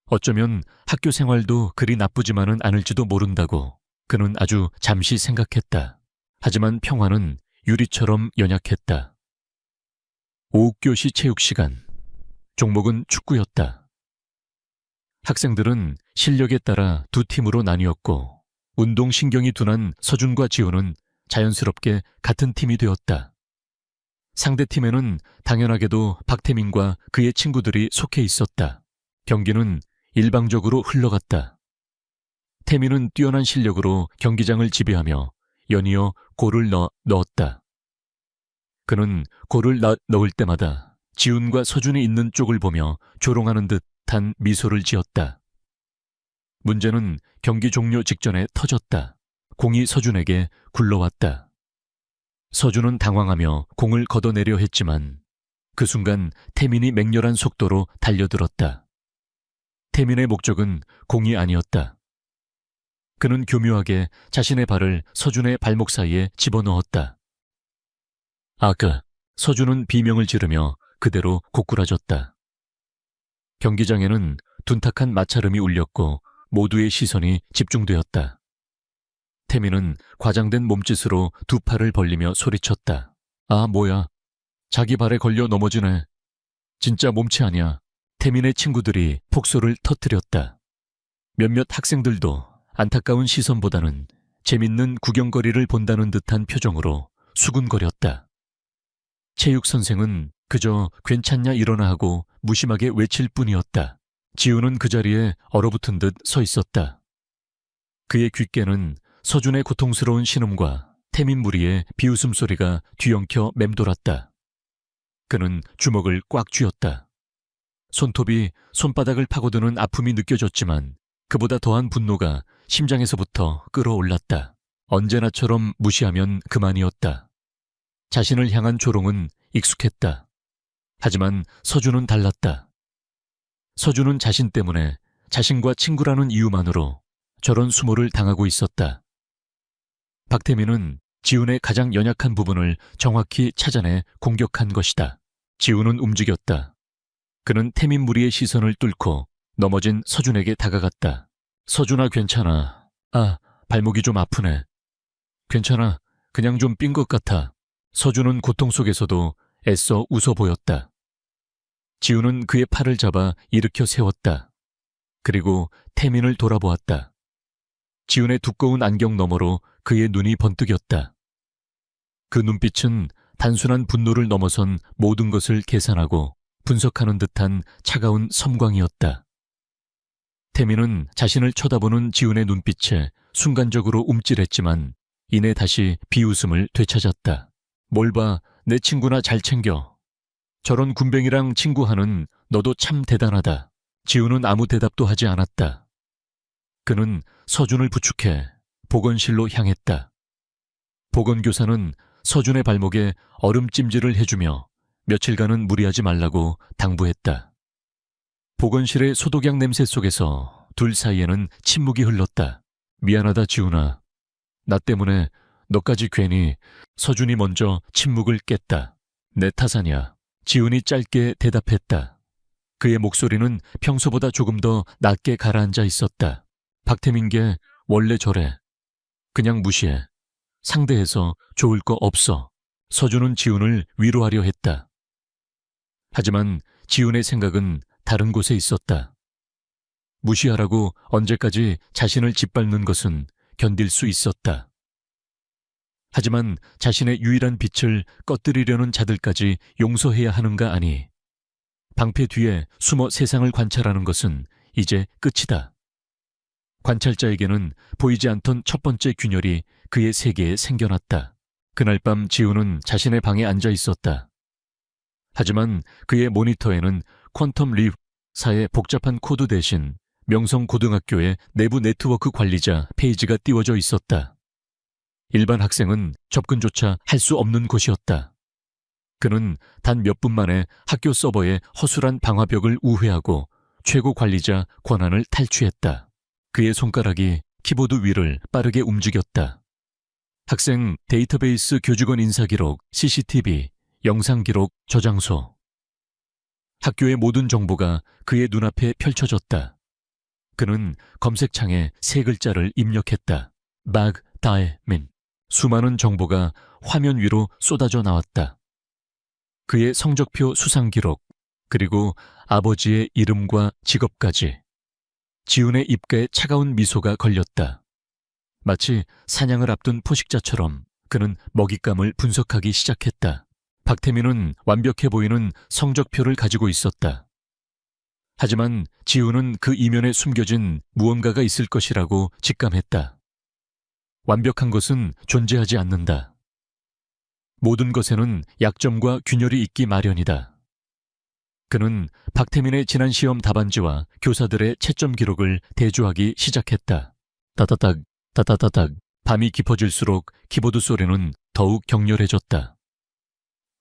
어쩌면 학교 생활도 그리 나쁘지만은 않을지도 모른다고 그는 아주 잠시 생각했다. 하지만 평화는 유리처럼 연약했다. 오후교시 체육시간. 종목은 축구였다. 학생들은 실력에 따라 두 팀으로 나뉘었고 운동신경이 둔한 서준과 지우는 자연스럽게 같은 팀이 되었다. 상대팀에는 당연하게도 박태민과 그의 친구들이 속해 있었다. 경기는 일방적으로 흘러갔다. 태민은 뛰어난 실력으로 경기장을 지배하며 연이어 골을 넣었다. 그는 골을 넣을 때마다 지훈과 서준이 있는 쪽을 보며 조롱하는 듯한 미소를 지었다. 문제는 경기 종료 직전에 터졌다. 공이 서준에게 굴러왔다. 서준은 당황하며 공을 걷어내려 했지만 그 순간 태민이 맹렬한 속도로 달려들었다. 태민의 목적은 공이 아니었다. 그는 교묘하게 자신의 발을 서준의 발목 사이에 집어넣었다. 아그, 서준은 비명을 지르며 그대로 고꾸라졌다. 경기장에는 둔탁한 마찰음이 울렸고 모두의 시선이 집중되었다. 태민은 과장된 몸짓으로 두 팔을 벌리며 소리쳤다. 아, 뭐야. 자기 발에 걸려 넘어지네. 진짜 몸치 아니야. 태민의 친구들이 폭소를 터뜨렸다. 몇몇 학생들도 안타까운 시선보다는 재밌는 구경거리를 본다는 듯한 표정으로 수군거렸다. 체육 선생은 그저 괜찮냐 일어나 하고 무심하게 외칠 뿐이었다. 지우는 그 자리에 얼어붙은 듯 서 있었다. 그의 귓께는 서준의 고통스러운 신음과 태민 무리의 비웃음 소리가 뒤엉켜 맴돌았다. 그는 주먹을 꽉 쥐었다. 손톱이 손바닥을 파고드는 아픔이 느껴졌지만 그보다 더한 분노가 심장에서부터 끓어올랐다. 언제나처럼 무시하면 그만이었다. 자신을 향한 조롱은 익숙했다. 하지만 서준은 달랐다. 서준은 자신 때문에 자신과 친구라는 이유만으로 저런 수모를 당하고 있었다. 박태민은 지훈의 가장 연약한 부분을 정확히 찾아내 공격한 것이다. 지훈은 움직였다. 그는 태민 무리의 시선을 뚫고 넘어진 서준에게 다가갔다. 서준아, 괜찮아. 아, 발목이 좀 아프네. 괜찮아. 그냥 좀 삔 것 같아. 서준은 고통 속에서도 애써 웃어 보였다. 지훈은 그의 팔을 잡아 일으켜 세웠다. 그리고 태민을 돌아보았다. 지훈의 두꺼운 안경 너머로 그의 눈이 번뜩였다. 그 눈빛은 단순한 분노를 넘어선 모든 것을 계산하고 분석하는 듯한 차가운 섬광이었다. 태민은 자신을 쳐다보는 지훈의 눈빛에 순간적으로 움찔했지만 이내 다시 비웃음을 되찾았다. 뭘 봐, 내 친구나 잘 챙겨. 저런 군뱅이랑 친구하는 너도 참 대단하다. 지훈은 아무 대답도 하지 않았다. 그는 서준을 부축해 보건실로 향했다. 보건교사는 서준의 발목에 얼음찜질을 해주며 며칠간은 무리하지 말라고 당부했다. 보건실의 소독약 냄새 속에서 둘 사이에는 침묵이 흘렀다. 미안하다, 지훈아. 나 때문에 너까지 괜히. 서준이 먼저 침묵을 깼다. 내 탓 아니야. 지훈이 짧게 대답했다. 그의 목소리는 평소보다 조금 더 낮게 가라앉아 있었다. 박태민께 원래 저래. 그냥 무시해. 상대해서 좋을 거 없어. 서준은 지훈을 위로하려 했다. 하지만 지훈의 생각은 다른 곳에 있었다. 무시하라고 언제까지 자신을 짓밟는 것은 견딜 수 있었다. 하지만 자신의 유일한 빛을 꺼뜨리려는 자들까지 용서해야 하는가 아니. 방패 뒤에 숨어 세상을 관찰하는 것은 이제 끝이다. 관찰자에게는 보이지 않던 첫 번째 균열이 그의 세계에 생겨났다. 그날 밤 지훈은 자신의 방에 앉아 있었다. 하지만 그의 모니터에는 퀀텀 리사의 복잡한 코드 대신 명성고등학교의 내부 네트워크 관리자 페이지가 띄워져 있었다. 일반 학생은 접근조차 할 수 없는 곳이었다. 그는 단 몇 분 만에 학교 서버의 허술한 방화벽을 우회하고 최고 관리자 권한을 탈취했다. 그의 손가락이 키보드 위를 빠르게 움직였다. 학생 데이터베이스 교직원 인사기록, CCTV, 영상기록, 저장소. 학교의 모든 정보가 그의 눈앞에 펼쳐졌다. 그는 검색창에 세 글자를 입력했다. 박다혜민. 수많은 정보가 화면 위로 쏟아져 나왔다. 그의 성적표 수상 기록, 그리고 아버지의 이름과 직업까지. 지훈의 입가에 차가운 미소가 걸렸다. 마치 사냥을 앞둔 포식자처럼 그는 먹잇감을 분석하기 시작했다. 박태민은 완벽해 보이는 성적표를 가지고 있었다. 하지만 지훈은 그 이면에 숨겨진 무언가가 있을 것이라고 직감했다. 완벽한 것은 존재하지 않는다. 모든 것에는 약점과 균열이 있기 마련이다. 그는 박태민의 지난 시험 답안지와 교사들의 채점 기록을 대조하기 시작했다. 따다닥, 따다다닥. 밤이 깊어질수록 키보드 소리는 더욱 격렬해졌다.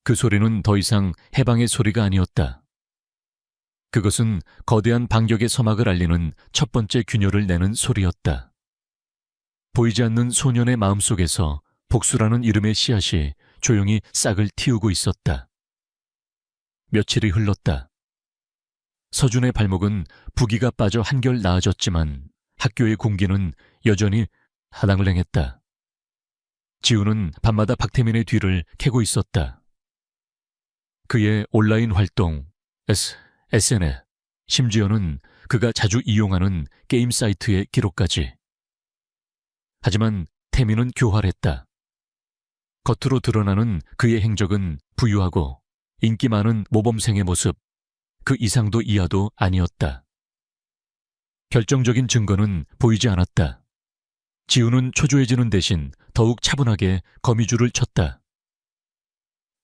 그 소리는 더 이상 해방의 소리가 아니었다. 그것은 거대한 반격의 서막을 알리는 첫 번째 균열을 내는 소리였다. 보이지 않는 소년의 마음속에서 복수라는 이름의 씨앗이 조용히 싹을 틔우고 있었다. 며칠이 흘렀다. 서준의 발목은 부기가 빠져 한결 나아졌지만 학교의 공기는 여전히 하당랭했다. 지훈은 밤마다 박태민의 뒤를 캐고 있었다. 그의 온라인 활동, SNS, 심지어는 그가 자주 이용하는 게임 사이트의 기록까지. 하지만 태민은 교활했다. 겉으로 드러나는 그의 행적은 부유하고 인기 많은 모범생의 모습, 그 이상도 이하도 아니었다. 결정적인 증거는 보이지 않았다. 지훈은 초조해지는 대신 더욱 차분하게 거미줄을 쳤다.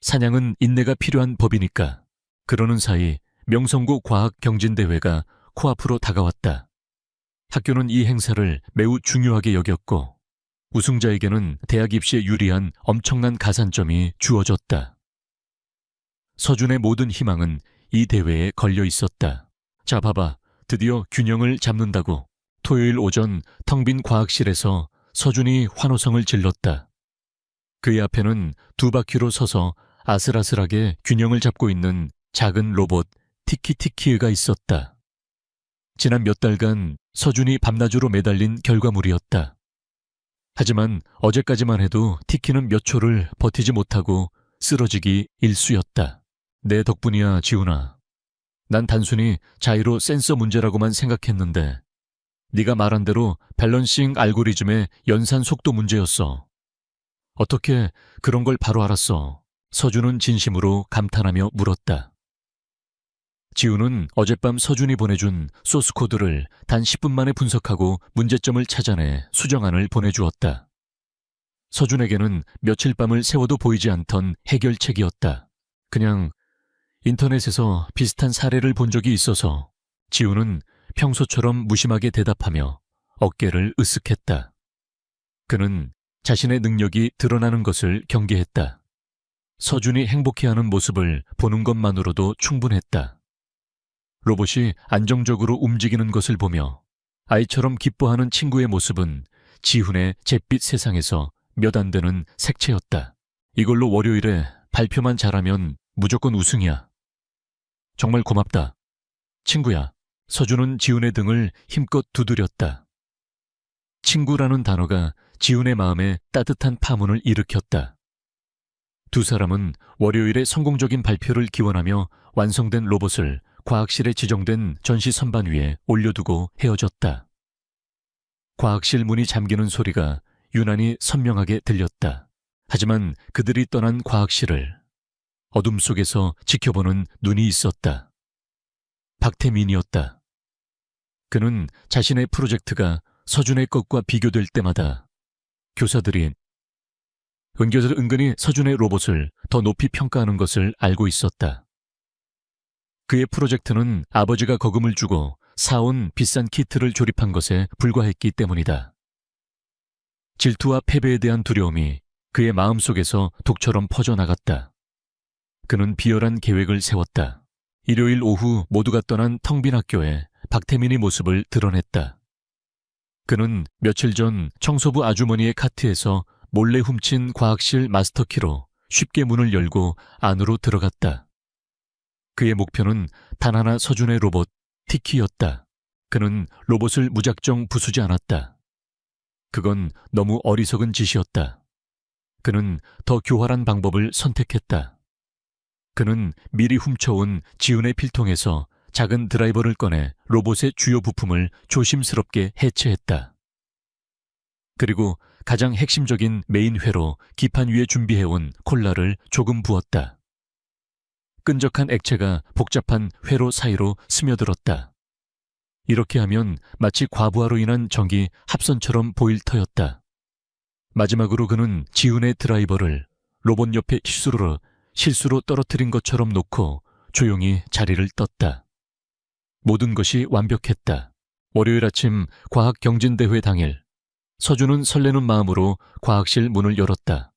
사냥은 인내가 필요한 법이니까. 그러는 사이 명성고 과학경진대회가 코앞으로 다가왔다. 학교는 이 행사를 매우 중요하게 여겼고 우승자에게는 대학 입시에 유리한 엄청난 가산점이 주어졌다. 서준의 모든 희망은 이 대회에 걸려 있었다. 자, 봐봐. 드디어 균형을 잡는다고. 토요일 오전 텅 빈 과학실에서 서준이 환호성을 질렀다. 그의 앞에는 두 바퀴로 서서 아슬아슬하게 균형을 잡고 있는 작은 로봇 티키티키가 있었다. 지난 몇 달간 서준이 밤낮으로 매달린 결과물이었다. 하지만 어제까지만 해도 티키는 몇 초를 버티지 못하고 쓰러지기 일쑤였다. 내 덕분이야, 지훈아. 난 단순히 자이로 센서 문제라고만 생각했는데 네가 말한 대로 밸런싱 알고리즘의 연산 속도 문제였어. 어떻게 그런 걸 바로 알았어? 서준은 진심으로 감탄하며 물었다. 지훈은 어젯밤 서준이 보내준 소스 코드를 단 10분 만에 분석하고 문제점을 찾아내 수정안을 보내주었다. 서준에게는 며칠 밤을 세워도 보이지 않던 해결책이었다. 그냥 인터넷에서 비슷한 사례를 본 적이 있어서. 지훈은 평소처럼 무심하게 대답하며 어깨를 으쓱했다. 그는 자신의 능력이 드러나는 것을 경계했다. 서준이 행복해하는 모습을 보는 것만으로도 충분했다. 로봇이 안정적으로 움직이는 것을 보며 아이처럼 기뻐하는 친구의 모습은 지훈의 잿빛 세상에서 몇 안 되는 색채였다. 이걸로 월요일에 발표만 잘하면 무조건 우승이야. 정말 고맙다. 친구야. 서준은 지훈의 등을 힘껏 두드렸다. 친구라는 단어가 지훈의 마음에 따뜻한 파문을 일으켰다. 두 사람은 월요일에 성공적인 발표를 기원하며 완성된 로봇을 과학실에 지정된 전시 선반 위에 올려두고 헤어졌다. 과학실 문이 잠기는 소리가 유난히 선명하게 들렸다. 하지만 그들이 떠난 과학실을 어둠 속에서 지켜보는 눈이 있었다. 박태민이었다. 그는 자신의 프로젝트가 서준의 것과 비교될 때마다 교사들이 은근히 서준의 로봇을 더 높이 평가하는 것을 알고 있었다. 그의 프로젝트는 아버지가 거금을 주고 사온 비싼 키트를 조립한 것에 불과했기 때문이다. 질투와 패배에 대한 두려움이 그의 마음속에서 독처럼 퍼져나갔다. 그는 비열한 계획을 세웠다. 일요일 오후 모두가 떠난 텅 빈 학교에 박태민의 모습을 드러냈다. 그는 며칠 전 청소부 아주머니의 카트에서 몰래 훔친 과학실 마스터키로 쉽게 문을 열고 안으로 들어갔다. 그의 목표는 단 하나 서준의 로봇 티키였다. 그는 로봇을 무작정 부수지 않았다. 그건 너무 어리석은 짓이었다. 그는 더 교활한 방법을 선택했다. 그는 미리 훔쳐온 지훈의 필통에서 작은 드라이버를 꺼내 로봇의 주요 부품을 조심스럽게 해체했다. 그리고 가장 핵심적인 메인 회로 기판 위에 준비해온 콜라를 조금 부었다. 끈적한 액체가 복잡한 회로 사이로 스며들었다. 이렇게 하면 마치 과부하로 인한 전기 합선처럼 보일 터였다. 마지막으로 그는 지훈의 드라이버를 로봇 옆에 실수로 떨어뜨린 것처럼 놓고 조용히 자리를 떴다. 모든 것이 완벽했다. 월요일 아침 과학경진대회 당일, 서준은 설레는 마음으로 과학실 문을 열었다.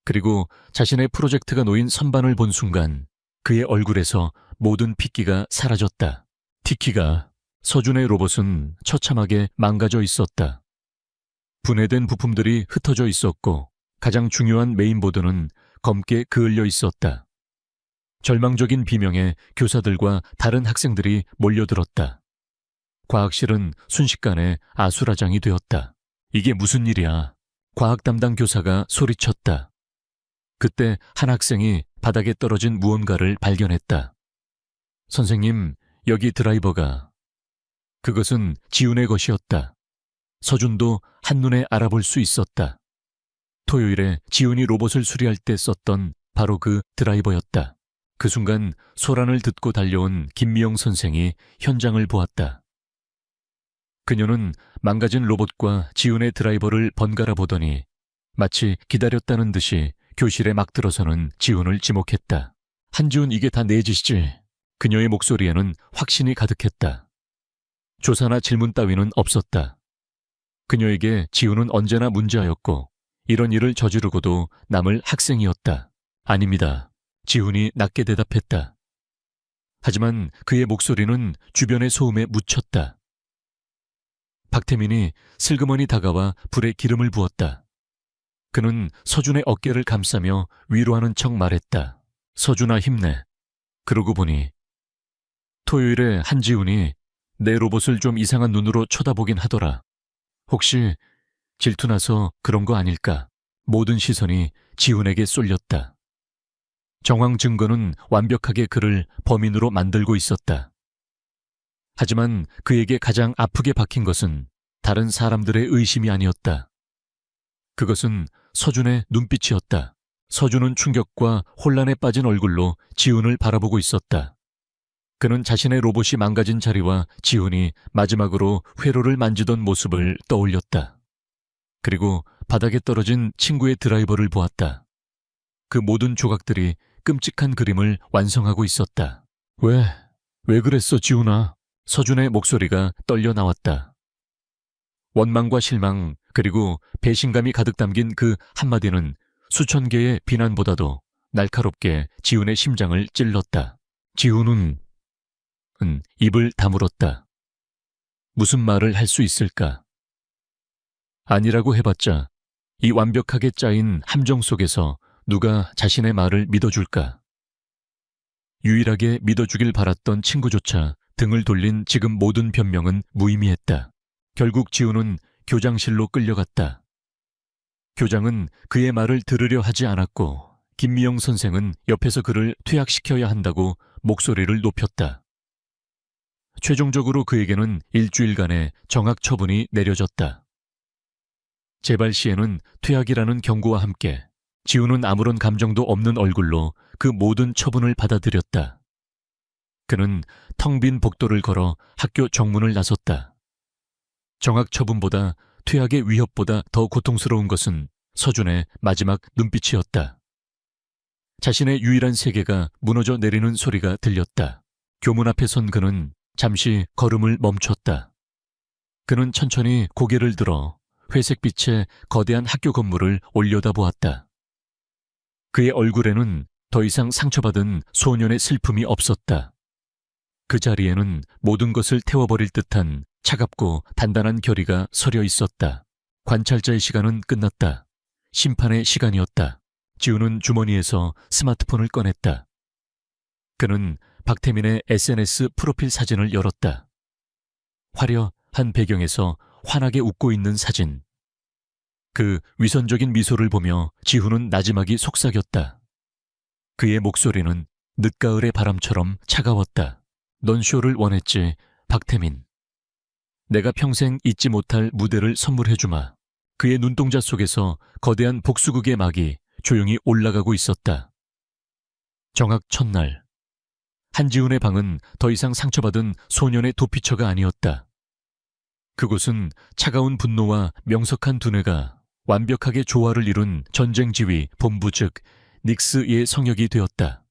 그리고 자신의 프로젝트가 놓인 선반을 본 순간 그의 얼굴에서 모든 핏기가 사라졌다. 티키가 서준의 로봇은 처참하게 망가져 있었다. 분해된 부품들이 흩어져 있었고 가장 중요한 메인보드는 검게 그을려 있었다. 절망적인 비명에 교사들과 다른 학생들이 몰려들었다. 과학실은 순식간에 아수라장이 되었다. 이게 무슨 일이야? 과학 담당 교사가 소리쳤다. 그때 한 학생이 바닥에 떨어진 무언가를 발견했다. 선생님, 여기 드라이버가. 그것은 지훈의 것이었다. 서준도 한눈에 알아볼 수 있었다. 토요일에 지훈이 로봇을 수리할 때 썼던 바로 그 드라이버였다. 그 순간 소란을 듣고 달려온 김미영 선생이 현장을 보았다. 그녀는 망가진 로봇과 지훈의 드라이버를 번갈아 보더니 마치 기다렸다는 듯이 교실에 막 들어서는 지훈을 지목했다. 한지훈, 이게 다 내 짓이지. 그녀의 목소리에는 확신이 가득했다. 조사나 질문 따위는 없었다. 그녀에게 지훈은 언제나 문제아였고 이런 일을 저지르고도 남을 학생이었다. 아닙니다. 지훈이 낮게 대답했다. 하지만 그의 목소리는 주변의 소음에 묻혔다. 박태민이 슬그머니 다가와 불에 기름을 부었다. 그는 서준의 어깨를 감싸며 위로하는 척 말했다. 서준아, 힘내. 그러고 보니 토요일에 한지훈이 내 로봇을 좀 이상한 눈으로 쳐다보긴 하더라. 혹시 질투나서 그런 거 아닐까? 모든 시선이 지훈에게 쏠렸다. 정황 증거는 완벽하게 그를 범인으로 만들고 있었다. 하지만 그에게 가장 아프게 박힌 것은 다른 사람들의 의심이 아니었다. 그것은 서준의 눈빛이었다. 서준은 충격과 혼란에 빠진 얼굴로 지훈을 바라보고 있었다. 그는 자신의 로봇이 망가진 자리와 지훈이 마지막으로 회로를 만지던 모습을 떠올렸다. 그리고 바닥에 떨어진 친구의 드라이버를 보았다. 그 모든 조각들이 끔찍한 그림을 완성하고 있었다. 왜 그랬어, 지훈아? 서준의 목소리가 떨려 나왔다. 원망과 실망, 그리고 배신감이 가득 담긴 그 한마디는 수천 개의 비난보다도 날카롭게 지훈의 심장을 찔렀다. 지훈은 입을 다물었다. 무슨 말을 할 수 있을까? 아니라고 해봤자 이 완벽하게 짜인 함정 속에서 누가 자신의 말을 믿어줄까? 유일하게 믿어주길 바랐던 친구조차 등을 돌린 지금 모든 변명은 무의미했다. 결국 지훈은 교장실로 끌려갔다. 교장은 그의 말을 들으려 하지 않았고 김미영 선생은 옆에서 그를 퇴학시켜야 한다고 목소리를 높였다. 최종적으로 그에게는 일주일간의 정학 처분이 내려졌다. 재발 시에는 퇴학이라는 경고와 함께 지훈은 아무런 감정도 없는 얼굴로 그 모든 처분을 받아들였다. 그는 텅 빈 복도를 걸어 학교 정문을 나섰다. 정학 처분보다 퇴학의 위협보다 더 고통스러운 것은 서준의 마지막 눈빛이었다. 자신의 유일한 세계가 무너져 내리는 소리가 들렸다. 교문 앞에 선 그는 잠시 걸음을 멈췄다. 그는 천천히 고개를 들어 회색빛의 거대한 학교 건물을 올려다보았다. 그의 얼굴에는 더 이상 상처받은 소년의 슬픔이 없었다. 그 자리에는 모든 것을 태워버릴 듯한 차갑고 단단한 결의가 서려 있었다. 관찰자의 시간은 끝났다. 심판의 시간이었다. 지훈은 주머니에서 스마트폰을 꺼냈다. 그는 박태민의 SNS 프로필 사진을 열었다. 화려한 배경에서 환하게 웃고 있는 사진. 그 위선적인 미소를 보며 지훈은 나지막이 속삭였다. 그의 목소리는 늦가을의 바람처럼 차가웠다. 넌 쇼를 원했지, 박태민. 내가 평생 잊지 못할 무대를 선물해주마. 그의 눈동자 속에서 거대한 복수극의 막이 조용히 올라가고 있었다. 정학 첫날. 한지훈의 방은 더 이상 상처받은 소년의 도피처가 아니었다. 그곳은 차가운 분노와 명석한 두뇌가 완벽하게 조화를 이룬 전쟁지휘 본부 즉 닉스의 성역이 되었다.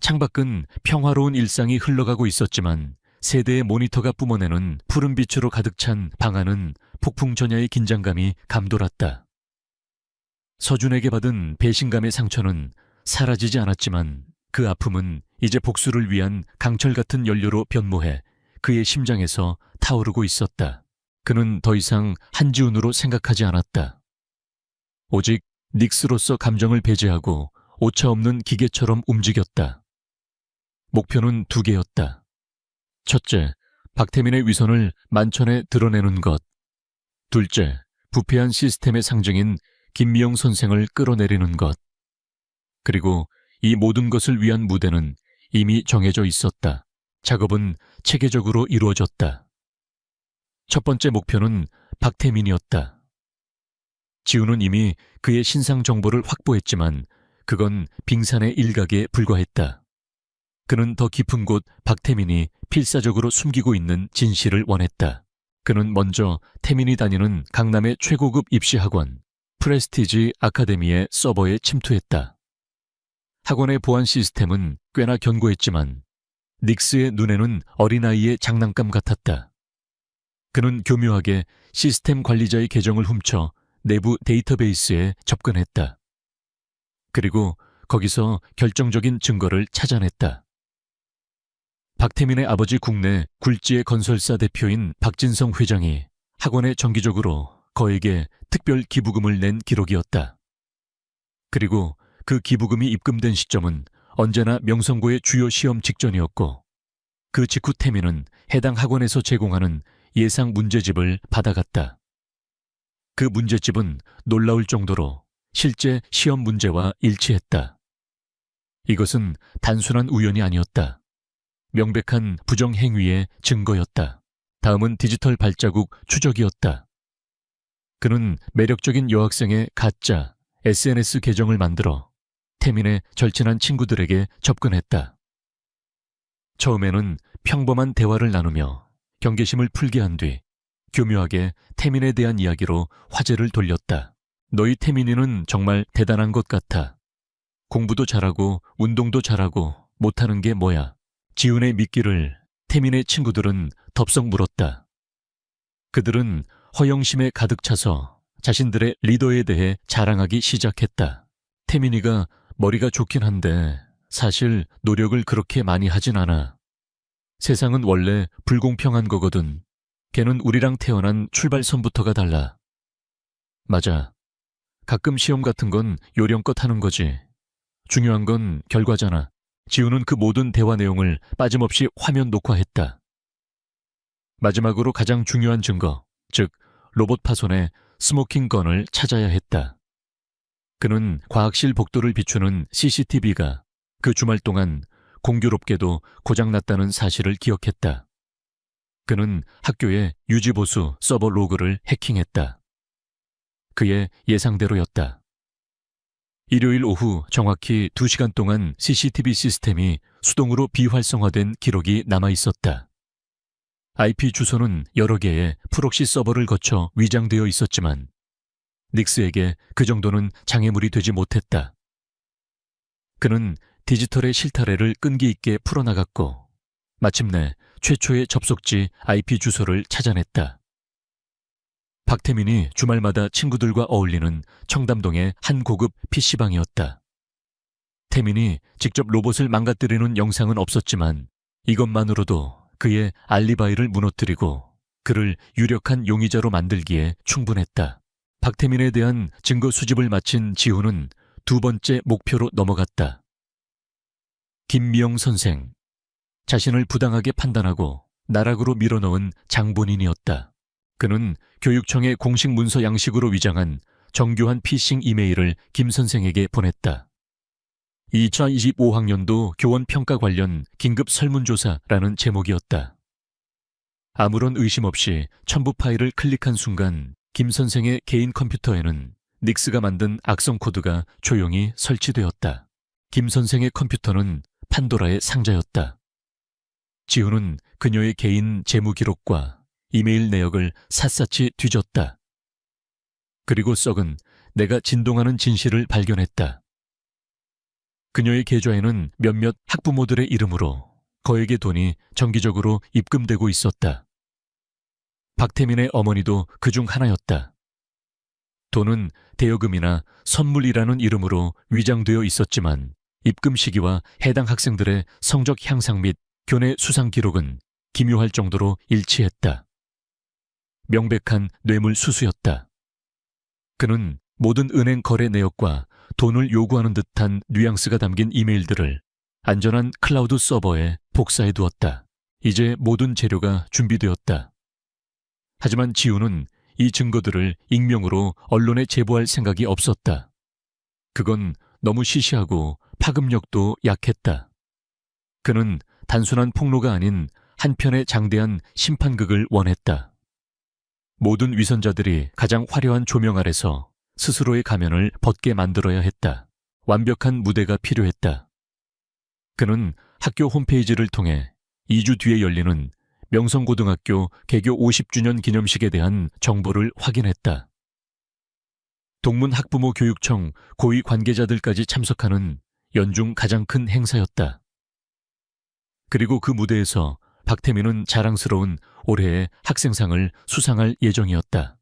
창밖은 평화로운 일상이 흘러가고 있었지만 세대의 모니터가 뿜어내는 푸른 빛으로 가득 찬 방 안은 폭풍전야의 긴장감이 감돌았다. 서준에게 받은 배신감의 상처는 사라지지 않았지만 그 아픔은 이제 복수를 위한 강철 같은 연료로 변모해 그의 심장에서 타오르고 있었다. 그는 더 이상 한지훈으로 생각하지 않았다. 오직 닉스로서 감정을 배제하고 오차없는 기계처럼 움직였다. 목표는 두 개였다. 첫째, 박태민의 위선을 만천에 드러내는 것. 둘째, 부패한 시스템의 상징인 김미영 선생을 끌어내리는 것. 그리고 이 모든 것을 위한 무대는 이미 정해져 있었다. 작업은 체계적으로 이루어졌다. 첫 번째 목표는 박태민이었다. 지우는 이미 그의 신상 정보를 확보했지만 그건 빙산의 일각에 불과했다. 그는 더 깊은 곳 박태민이 필사적으로 숨기고 있는 진실을 원했다. 그는 먼저 태민이 다니는 강남의 최고급 입시학원 프레스티지 아카데미의 서버에 침투했다. 학원의 보안 시스템은 꽤나 견고했지만 닉스의 눈에는 어린아이의 장난감 같았다. 그는 교묘하게 시스템 관리자의 계정을 훔쳐 내부 데이터베이스에 접근했다. 그리고 거기서 결정적인 증거를 찾아냈다. 박태민의 아버지 국내 굴지의 건설사 대표인 박진성 회장이 학원에 정기적으로 거액의 특별 기부금을 낸 기록이었다. 그리고 그 기부금이 입금된 시점은 언제나 명성고의 주요 시험 직전이었고 그 직후 태민은 해당 학원에서 제공하는 예상 문제집을 받아갔다. 그 문제집은 놀라울 정도로 실제 시험 문제와 일치했다. 이것은 단순한 우연이 아니었다. 명백한 부정행위의 증거였다. 다음은 디지털 발자국 추적이었다. 그는 매력적인 여학생의 가짜 SNS 계정을 만들어 태민의 절친한 친구들에게 접근했다. 처음에는 평범한 대화를 나누며 경계심을 풀게 한 뒤 교묘하게 태민에 대한 이야기로 화제를 돌렸다. 너희 태민이는 정말 대단한 것 같아. 공부도 잘하고 운동도 잘하고 못하는 게 뭐야. 지훈의 미끼를 태민의 친구들은 덥석 물었다. 그들은 허영심에 가득 차서 자신들의 리더에 대해 자랑하기 시작했다. 태민이가 머리가 좋긴 한데 사실 노력을 그렇게 많이 하진 않아. 세상은 원래 불공평한 거거든. 걔는 우리랑 태어난 출발선부터가 달라. 맞아. 가끔 시험 같은 건 요령껏 하는 거지. 중요한 건 결과잖아. 지우는 그 모든 대화 내용을 빠짐없이 화면 녹화했다. 마지막으로 가장 중요한 증거, 즉 로봇 파손의 스모킹 건을 찾아야 했다. 그는 과학실 복도를 비추는 CCTV가 그 주말 동안 공교롭게도 고장났다는 사실을 기억했다. 그는 학교의 유지보수 서버 로그를 해킹했다. 그의 예상대로였다. 일요일 오후 정확히 2시간 동안 CCTV 시스템이 수동으로 비활성화된 기록이 남아있었다. IP 주소는 여러 개의 프록시 서버를 거쳐 위장되어 있었지만 닉스에게 그 정도는 장애물이 되지 못했다. 그는 디지털의 실타래를 끈기 있게 풀어나갔고 마침내 최초의 접속지 IP 주소를 찾아냈다. 박태민이 주말마다 친구들과 어울리는 청담동의 한 고급 PC방이었다. 태민이 직접 로봇을 망가뜨리는 영상은 없었지만 이것만으로도 그의 알리바이를 무너뜨리고 그를 유력한 용의자로 만들기에 충분했다. 박태민에 대한 증거 수집을 마친 지훈은 두 번째 목표로 넘어갔다. 김미영 선생. 자신을 부당하게 판단하고 나락으로 밀어넣은 장본인이었다. 그는 교육청의 공식 문서 양식으로 위장한 정교한 피싱 이메일을 김 선생에게 보냈다. 2025학년도 교원 평가 관련 긴급 설문조사라는 제목이었다. 아무런 의심 없이 첨부 파일을 클릭한 순간 김 선생의 개인 컴퓨터에는 닉스가 만든 악성 코드가 조용히 설치되었다. 김 선생의 컴퓨터는 판도라의 상자였다. 지우는 그녀의 개인 재무 기록과 이메일 내역을 샅샅이 뒤졌다. 그리고 썩은 내가 진동하는 진실을 발견했다. 그녀의 계좌에는 몇몇 학부모들의 이름으로 거액의 돈이 정기적으로 입금되고 있었다. 박태민의 어머니도 그중 하나였다. 돈은 대여금이나 선물이라는 이름으로 위장되어 있었지만 입금 시기와 해당 학생들의 성적 향상 및 교내 수상 기록은 기묘할 정도로 일치했다. 명백한 뇌물 수수였다. 그는 모든 은행 거래 내역과 돈을 요구하는 듯한 뉘앙스가 담긴 이메일들을 안전한 클라우드 서버에 복사해 두었다. 이제 모든 재료가 준비되었다. 하지만 지우는 이 증거들을 익명으로 언론에 제보할 생각이 없었다. 그건 너무 시시하고 파급력도 약했다. 그는 단순한 폭로가 아닌 한편의 장대한 심판극을 원했다. 모든 위선자들이 가장 화려한 조명 아래서 스스로의 가면을 벗게 만들어야 했다. 완벽한 무대가 필요했다. 그는 학교 홈페이지를 통해 2주 뒤에 열리는 명성고등학교 개교 50주년 기념식에 대한 정보를 확인했다. 동문학부모 교육청 고위 관계자들까지 참석하는 연중 가장 큰 행사였다. 그리고 그 무대에서 박태민은 자랑스러운 올해의 학생상을 수상할 예정이었다.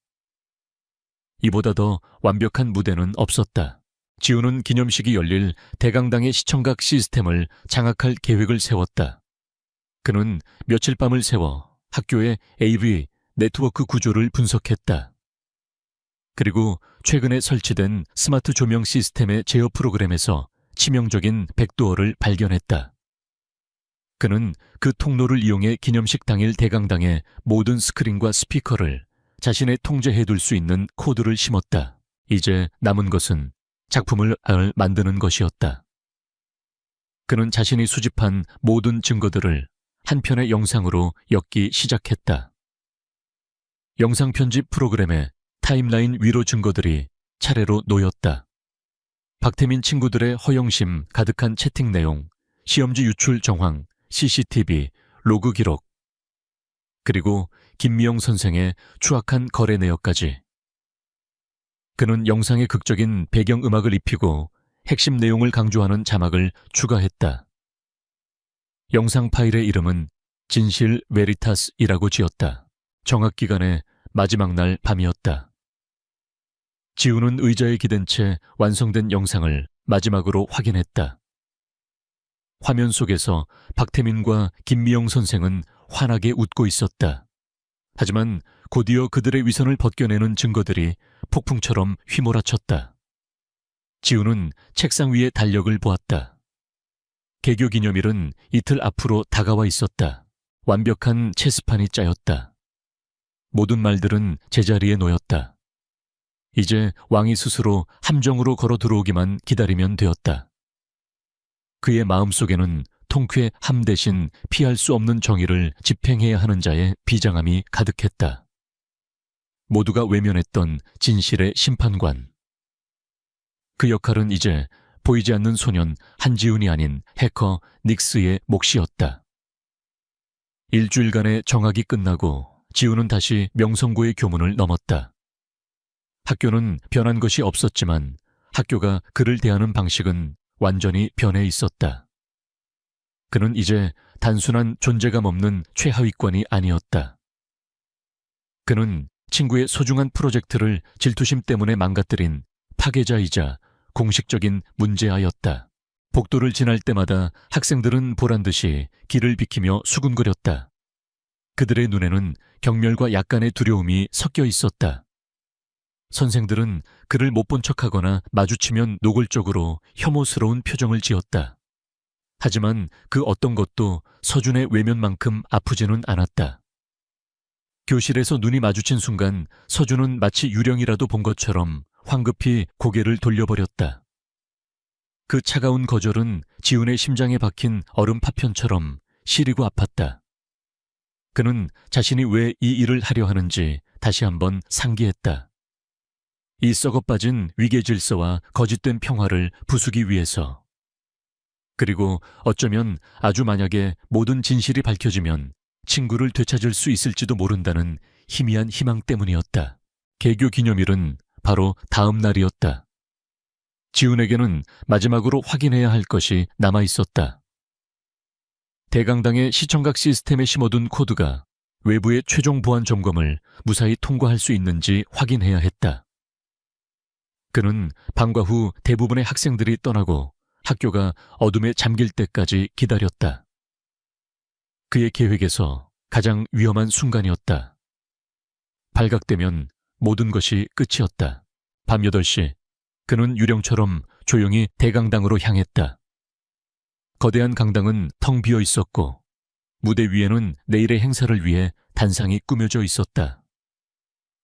이보다 더 완벽한 무대는 없었다. 지우는 기념식이 열릴 대강당의 시청각 시스템을 장악할 계획을 세웠다. 그는 며칠 밤을 새워 학교의 AV 네트워크 구조를 분석했다. 그리고 최근에 설치된 스마트 조명 시스템의 제어 프로그램에서 치명적인 백도어를 발견했다. 그는 그 통로를 이용해 기념식 당일 대강당의 모든 스크린과 스피커를 자신의 통제해 둘 수 있는 코드를 심었다. 이제 남은 것은 작품을 만드는 것이었다. 그는 자신이 수집한 모든 증거들을 한 편의 영상으로 엮기 시작했다. 영상 편집 프로그램에 타임라인 위로 증거들이 차례로 놓였다. 박태민 친구들의 허영심 가득한 채팅 내용, 시험지 유출 정황, CCTV, 로그 기록, 그리고 김미영 선생의 추악한 거래 내역까지. 그는 영상에 극적인 배경음악을 입히고 핵심 내용을 강조하는 자막을 추가했다. 영상 파일의 이름은 진실 베리타스이라고 지었다. 정학기간의 마지막 날 밤이었다. 지우는 의자에 기댄 채 완성된 영상을 마지막으로 확인했다. 화면 속에서 박태민과 김미영 선생은 환하게 웃고 있었다. 하지만 곧이어 그들의 위선을 벗겨내는 증거들이 폭풍처럼 휘몰아쳤다. 지우는 책상 위의 달력을 보았다. 개교 기념일은 이틀 앞으로 다가와 있었다. 완벽한 체스판이 짜였다. 모든 말들은 제자리에 놓였다. 이제 왕이 스스로 함정으로 걸어 들어오기만 기다리면 되었다. 그의 마음속에는 통쾌 함 대신 피할 수 없는 정의를 집행해야 하는 자의 비장함이 가득했다. 모두가 외면했던 진실의 심판관. 그 역할은 이제 보이지 않는 소년 한지훈이 아닌 해커 닉스의 몫이었다. 일주일간의 정학이 끝나고 지훈은 다시 명성고의 교문을 넘었다. 학교는 변한 것이 없었지만 학교가 그를 대하는 방식은 완전히 변해 있었다. 그는 이제 단순한 존재감 없는 최하위권이 아니었다. 그는 친구의 소중한 프로젝트를 질투심 때문에 망가뜨린 파괴자이자 공식적인 문제아였다. 복도를 지날 때마다 학생들은 보란듯이 길을 비키며 수군거렸다. 그들의 눈에는 경멸과 약간의 두려움이 섞여 있었다. 선생들은 그를 못 본 척하거나 마주치면 노골적으로 혐오스러운 표정을 지었다. 하지만 그 어떤 것도 서준의 외면만큼 아프지는 않았다. 교실에서 눈이 마주친 순간 서준은 마치 유령이라도 본 것처럼 황급히 고개를 돌려버렸다. 그 차가운 거절은 지훈의 심장에 박힌 얼음 파편처럼 시리고 아팠다. 그는 자신이 왜 이 일을 하려 하는지 다시 한번 상기했다. 이 썩어빠진 위계 질서와 거짓된 평화를 부수기 위해서. 그리고 어쩌면 아주 만약에 모든 진실이 밝혀지면 친구를 되찾을 수 있을지도 모른다는 희미한 희망 때문이었다. 개교 기념일은 바로 다음 날이었다. 지훈에게는 마지막으로 확인해야 할 것이 남아 있었다. 대강당의 시청각 시스템에 심어둔 코드가 외부의 최종 보안 점검을 무사히 통과할 수 있는지 확인해야 했다. 그는 방과 후 대부분의 학생들이 떠나고 학교가 어둠에 잠길 때까지 기다렸다. 그의 계획에서 가장 위험한 순간이었다. 발각되면 모든 것이 끝이었다. 밤 8시, 그는 유령처럼 조용히 대강당으로 향했다. 거대한 강당은 텅 비어 있었고 무대 위에는 내일의 행사를 위해 단상이 꾸며져 있었다.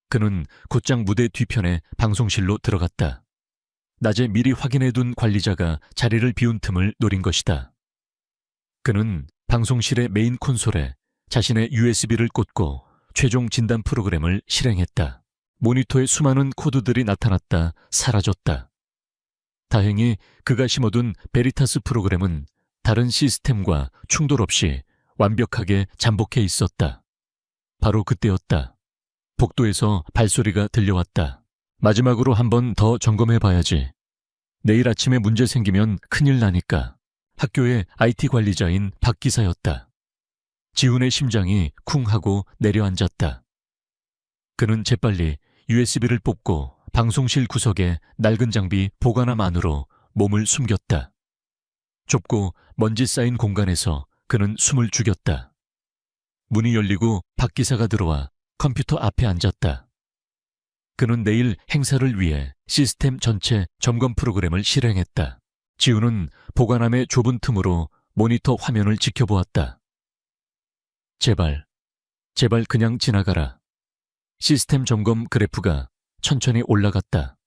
그는 곧장 무대 뒤편에 방송실로 들어갔다. 낮에 미리 확인해둔 관리자가 자리를 비운 틈을 노린 것이다. 그는 방송실의 메인 콘솔에 자신의 USB를 꽂고 최종 진단 프로그램을 실행했다. 모니터에 수많은 코드들이 나타났다 사라졌다. 다행히 그가 심어둔 베리타스 프로그램은 다른 시스템과 충돌 없이 완벽하게 잠복해 있었다. 바로 그때였다. 복도에서 발소리가 들려왔다. 마지막으로 한 번 더 점검해봐야지. 내일 아침에 문제 생기면 큰일 나니까. 학교의 IT 관리자인 박 기사였다. 지훈의 심장이 쿵 하고 내려앉았다. 그는 재빨리 USB를 뽑고 방송실 구석에 낡은 장비 보관함 안으로 몸을 숨겼다. 좁고 먼지 쌓인 공간에서 그는 숨을 죽였다. 문이 열리고 박 기사가 들어와 컴퓨터 앞에 앉았다. 그는 내일 행사를 위해 시스템 전체 점검 프로그램을 실행했다. 지훈은 보관함의 좁은 틈으로 모니터 화면을 지켜보았다. 제발 그냥 지나가라. 시스템 점검 그래프가 천천히 올라갔다.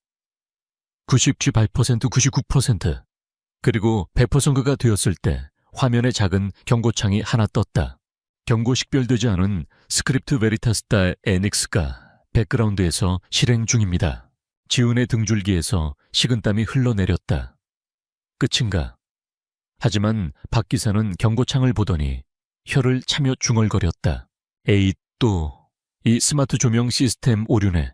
98%, 99%, 그리고 100%가 되었을 때 화면에 작은 경고창이 하나 떴다. 경고 식별되지 않은 스크립트 베리타스타 NX가 백그라운드에서 실행 중입니다. 지훈의 등줄기에서 식은땀이 흘러내렸다. 끝인가? 하지만 박 기사는 경고창을 보더니 혀를 차며 중얼거렸다. 에이, 또 이 스마트 조명 시스템 오류네.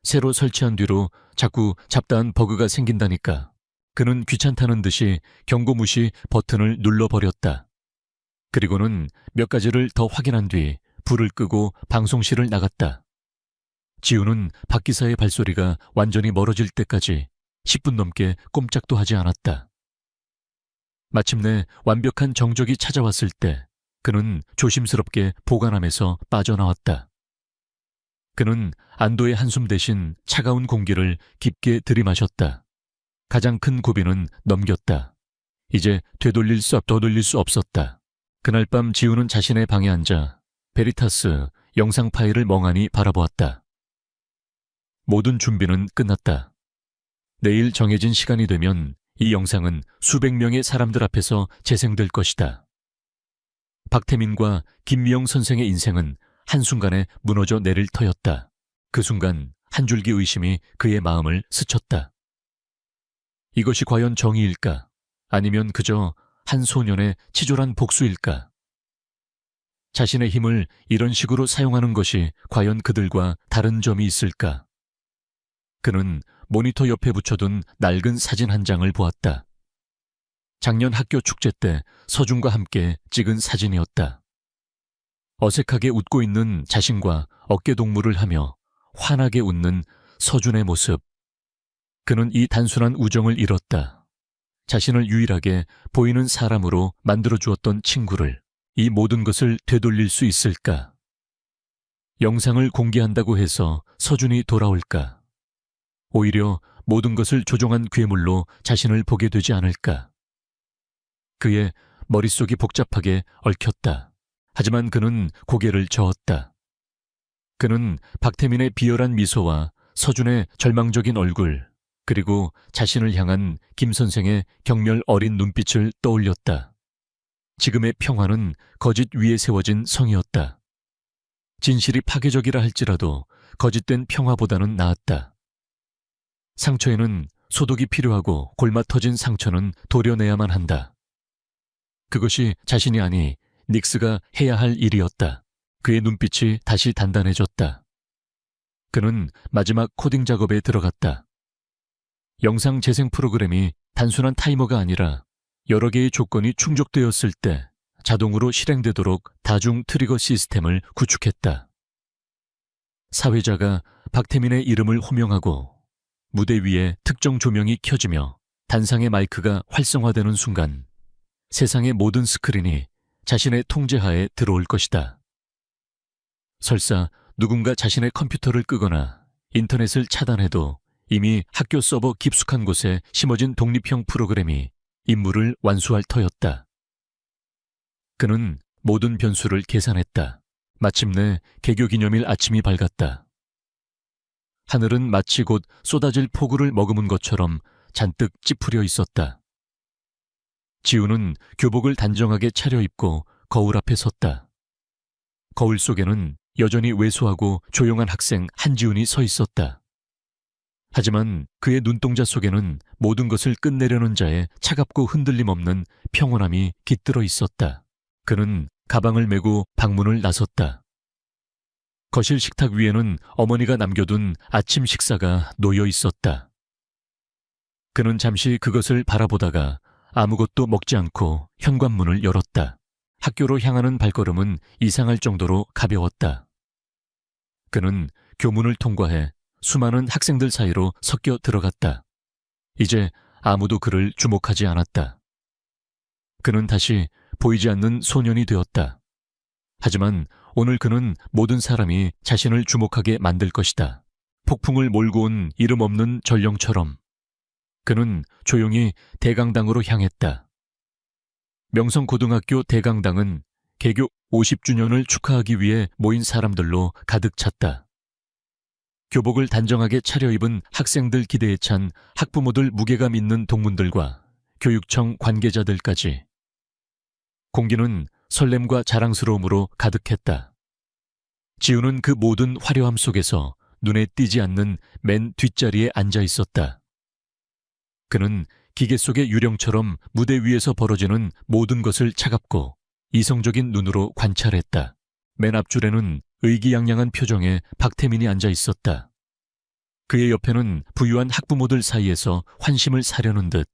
새로 설치한 뒤로 자꾸 잡다한 버그가 생긴다니까. 그는 귀찮다는 듯이 경고 무시 버튼을 눌러버렸다. 그리고는 몇 가지를 더 확인한 뒤 불을 끄고 방송실을 나갔다. 지훈은 박 기사의 발소리가 완전히 멀어질 때까지 10분 넘게 꼼짝도 하지 않았다. 마침내 완벽한 정적이 찾아왔을 때 그는 조심스럽게 보관함에서 빠져나왔다. 그는 안도의 한숨 대신 차가운 공기를 깊게 들이마셨다. 가장 큰 고비는 넘겼다. 이제 되돌릴 수 없었다. 그날 밤 지훈은 자신의 방에 앉아 베리타스 영상 파일을 멍하니 바라보았다. 모든 준비는 끝났다. 내일 정해진 시간이 되면 이 영상은 수백 명의 사람들 앞에서 재생될 것이다. 박태민과 김미영 선생의 인생은 한순간에 무너져 내릴 터였다. 그 순간 한 줄기 의심이 그의 마음을 스쳤다. 이것이 과연 정의일까? 아니면 그저 한 소년의 치졸한 복수일까? 자신의 힘을 이런 식으로 사용하는 것이 과연 그들과 다른 점이 있을까? 그는 모니터 옆에 붙여둔 낡은 사진 한 장을 보았다. 작년 학교 축제 때 서준과 함께 찍은 사진이었다. 어색하게 웃고 있는 자신과 어깨동무를 하며 환하게 웃는 서준의 모습. 그는 이 단순한 우정을 잃었다. 자신을 유일하게 보이는 사람으로 만들어주었던 친구를. 이 모든 것을 되돌릴 수 있을까? 영상을 공개한다고 해서 서준이 돌아올까? 오히려 모든 것을 조종한 괴물로 자신을 보게 되지 않을까? 그의 머릿속이 복잡하게 얽혔다. 하지만 그는 고개를 저었다. 그는 박태민의 비열한 미소와 서준의 절망적인 얼굴, 그리고 자신을 향한 김 선생의 경멸 어린 눈빛을 떠올렸다. 지금의 평화는 거짓 위에 세워진 성이었다. 진실이 파괴적이라 할지라도 거짓된 평화보다는 나았다. 상처에는 소독이 필요하고 골마 터진 상처는 도려내야만 한다. 그것이 자신이 아니 닉스가 해야 할 일이었다. 그의 눈빛이 다시 단단해졌다. 그는 마지막 코딩 작업에 들어갔다. 영상 재생 프로그램이 단순한 타이머가 아니라 여러 개의 조건이 충족되었을 때 자동으로 실행되도록 다중 트리거 시스템을 구축했다. 사회자가 박태민의 이름을 호명하고 무대 위에 특정 조명이 켜지며 단상의 마이크가 활성화되는 순간 세상의 모든 스크린이 자신의 통제하에 들어올 것이다. 설사 누군가 자신의 컴퓨터를 끄거나 인터넷을 차단해도 이미 학교 서버 깊숙한 곳에 심어진 독립형 프로그램이 임무를 완수할 터였다. 그는 모든 변수를 계산했다. 마침내 개교 기념일 아침이 밝았다. 하늘은 마치 곧 쏟아질 폭우를 머금은 것처럼 잔뜩 찌푸려 있었다. 지우는 교복을 단정하게 차려입고 거울 앞에 섰다. 거울 속에는 여전히 왜소하고 조용한 학생 한지훈이 서 있었다. 하지만 그의 눈동자 속에는 모든 것을 끝내려는 자의 차갑고 흔들림 없는 평온함이 깃들어 있었다. 그는 가방을 메고 방문을 나섰다. 거실 식탁 위에는 어머니가 남겨둔 아침 식사가 놓여 있었다. 그는 잠시 그것을 바라보다가 아무것도 먹지 않고 현관문을 열었다. 학교로 향하는 발걸음은 이상할 정도로 가벼웠다. 그는 교문을 통과해 수많은 학생들 사이로 섞여 들어갔다. 이제 아무도 그를 주목하지 않았다. 그는 다시 보이지 않는 소년이 되었다. 하지만 오늘 그는 모든 사람이 자신을 주목하게 만들 것이다. 폭풍을 몰고 온 이름 없는 전령처럼 그는 조용히 대강당으로 향했다. 명성고등학교 대강당은 개교 50주년을 축하하기 위해 모인 사람들로 가득 찼다. 교복을 단정하게 차려입은 학생들 기대에 찬 학부모들 무게감 있는 동문들과 교육청 관계자들까지. 공기는 설렘과 자랑스러움으로 가득했다. 지우는 그 모든 화려함 속에서 눈에 띄지 않는 맨 뒷자리에 앉아 있었다. 그는 기계 속의 유령처럼 무대 위에서 벌어지는 모든 것을 차갑고 이성적인 눈으로 관찰했다. 맨 앞줄에는 의기양양한 표정의 박태민이 앉아 있었다. 그의 옆에는 부유한 학부모들 사이에서 환심을 사려는 듯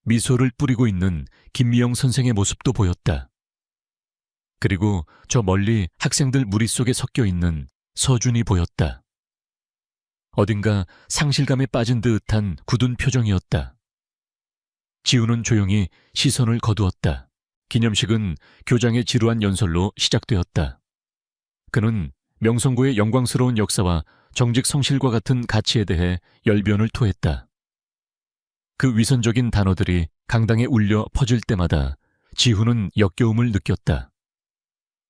미소를 뿌리고 있는 김미영 선생의 모습도 보였다. 그리고 저 멀리 학생들 무리 속에 섞여 있는 서준이 보였다. 어딘가 상실감에 빠진 듯한 굳은 표정이었다. 지우는 조용히 시선을 거두었다. 기념식은 교장의 지루한 연설로 시작되었다. 그는 명성고의 영광스러운 역사와 정직 성실과 같은 가치에 대해 열변을 토했다. 그 위선적인 단어들이 강당에 울려 퍼질 때마다 지후는 역겨움을 느꼈다.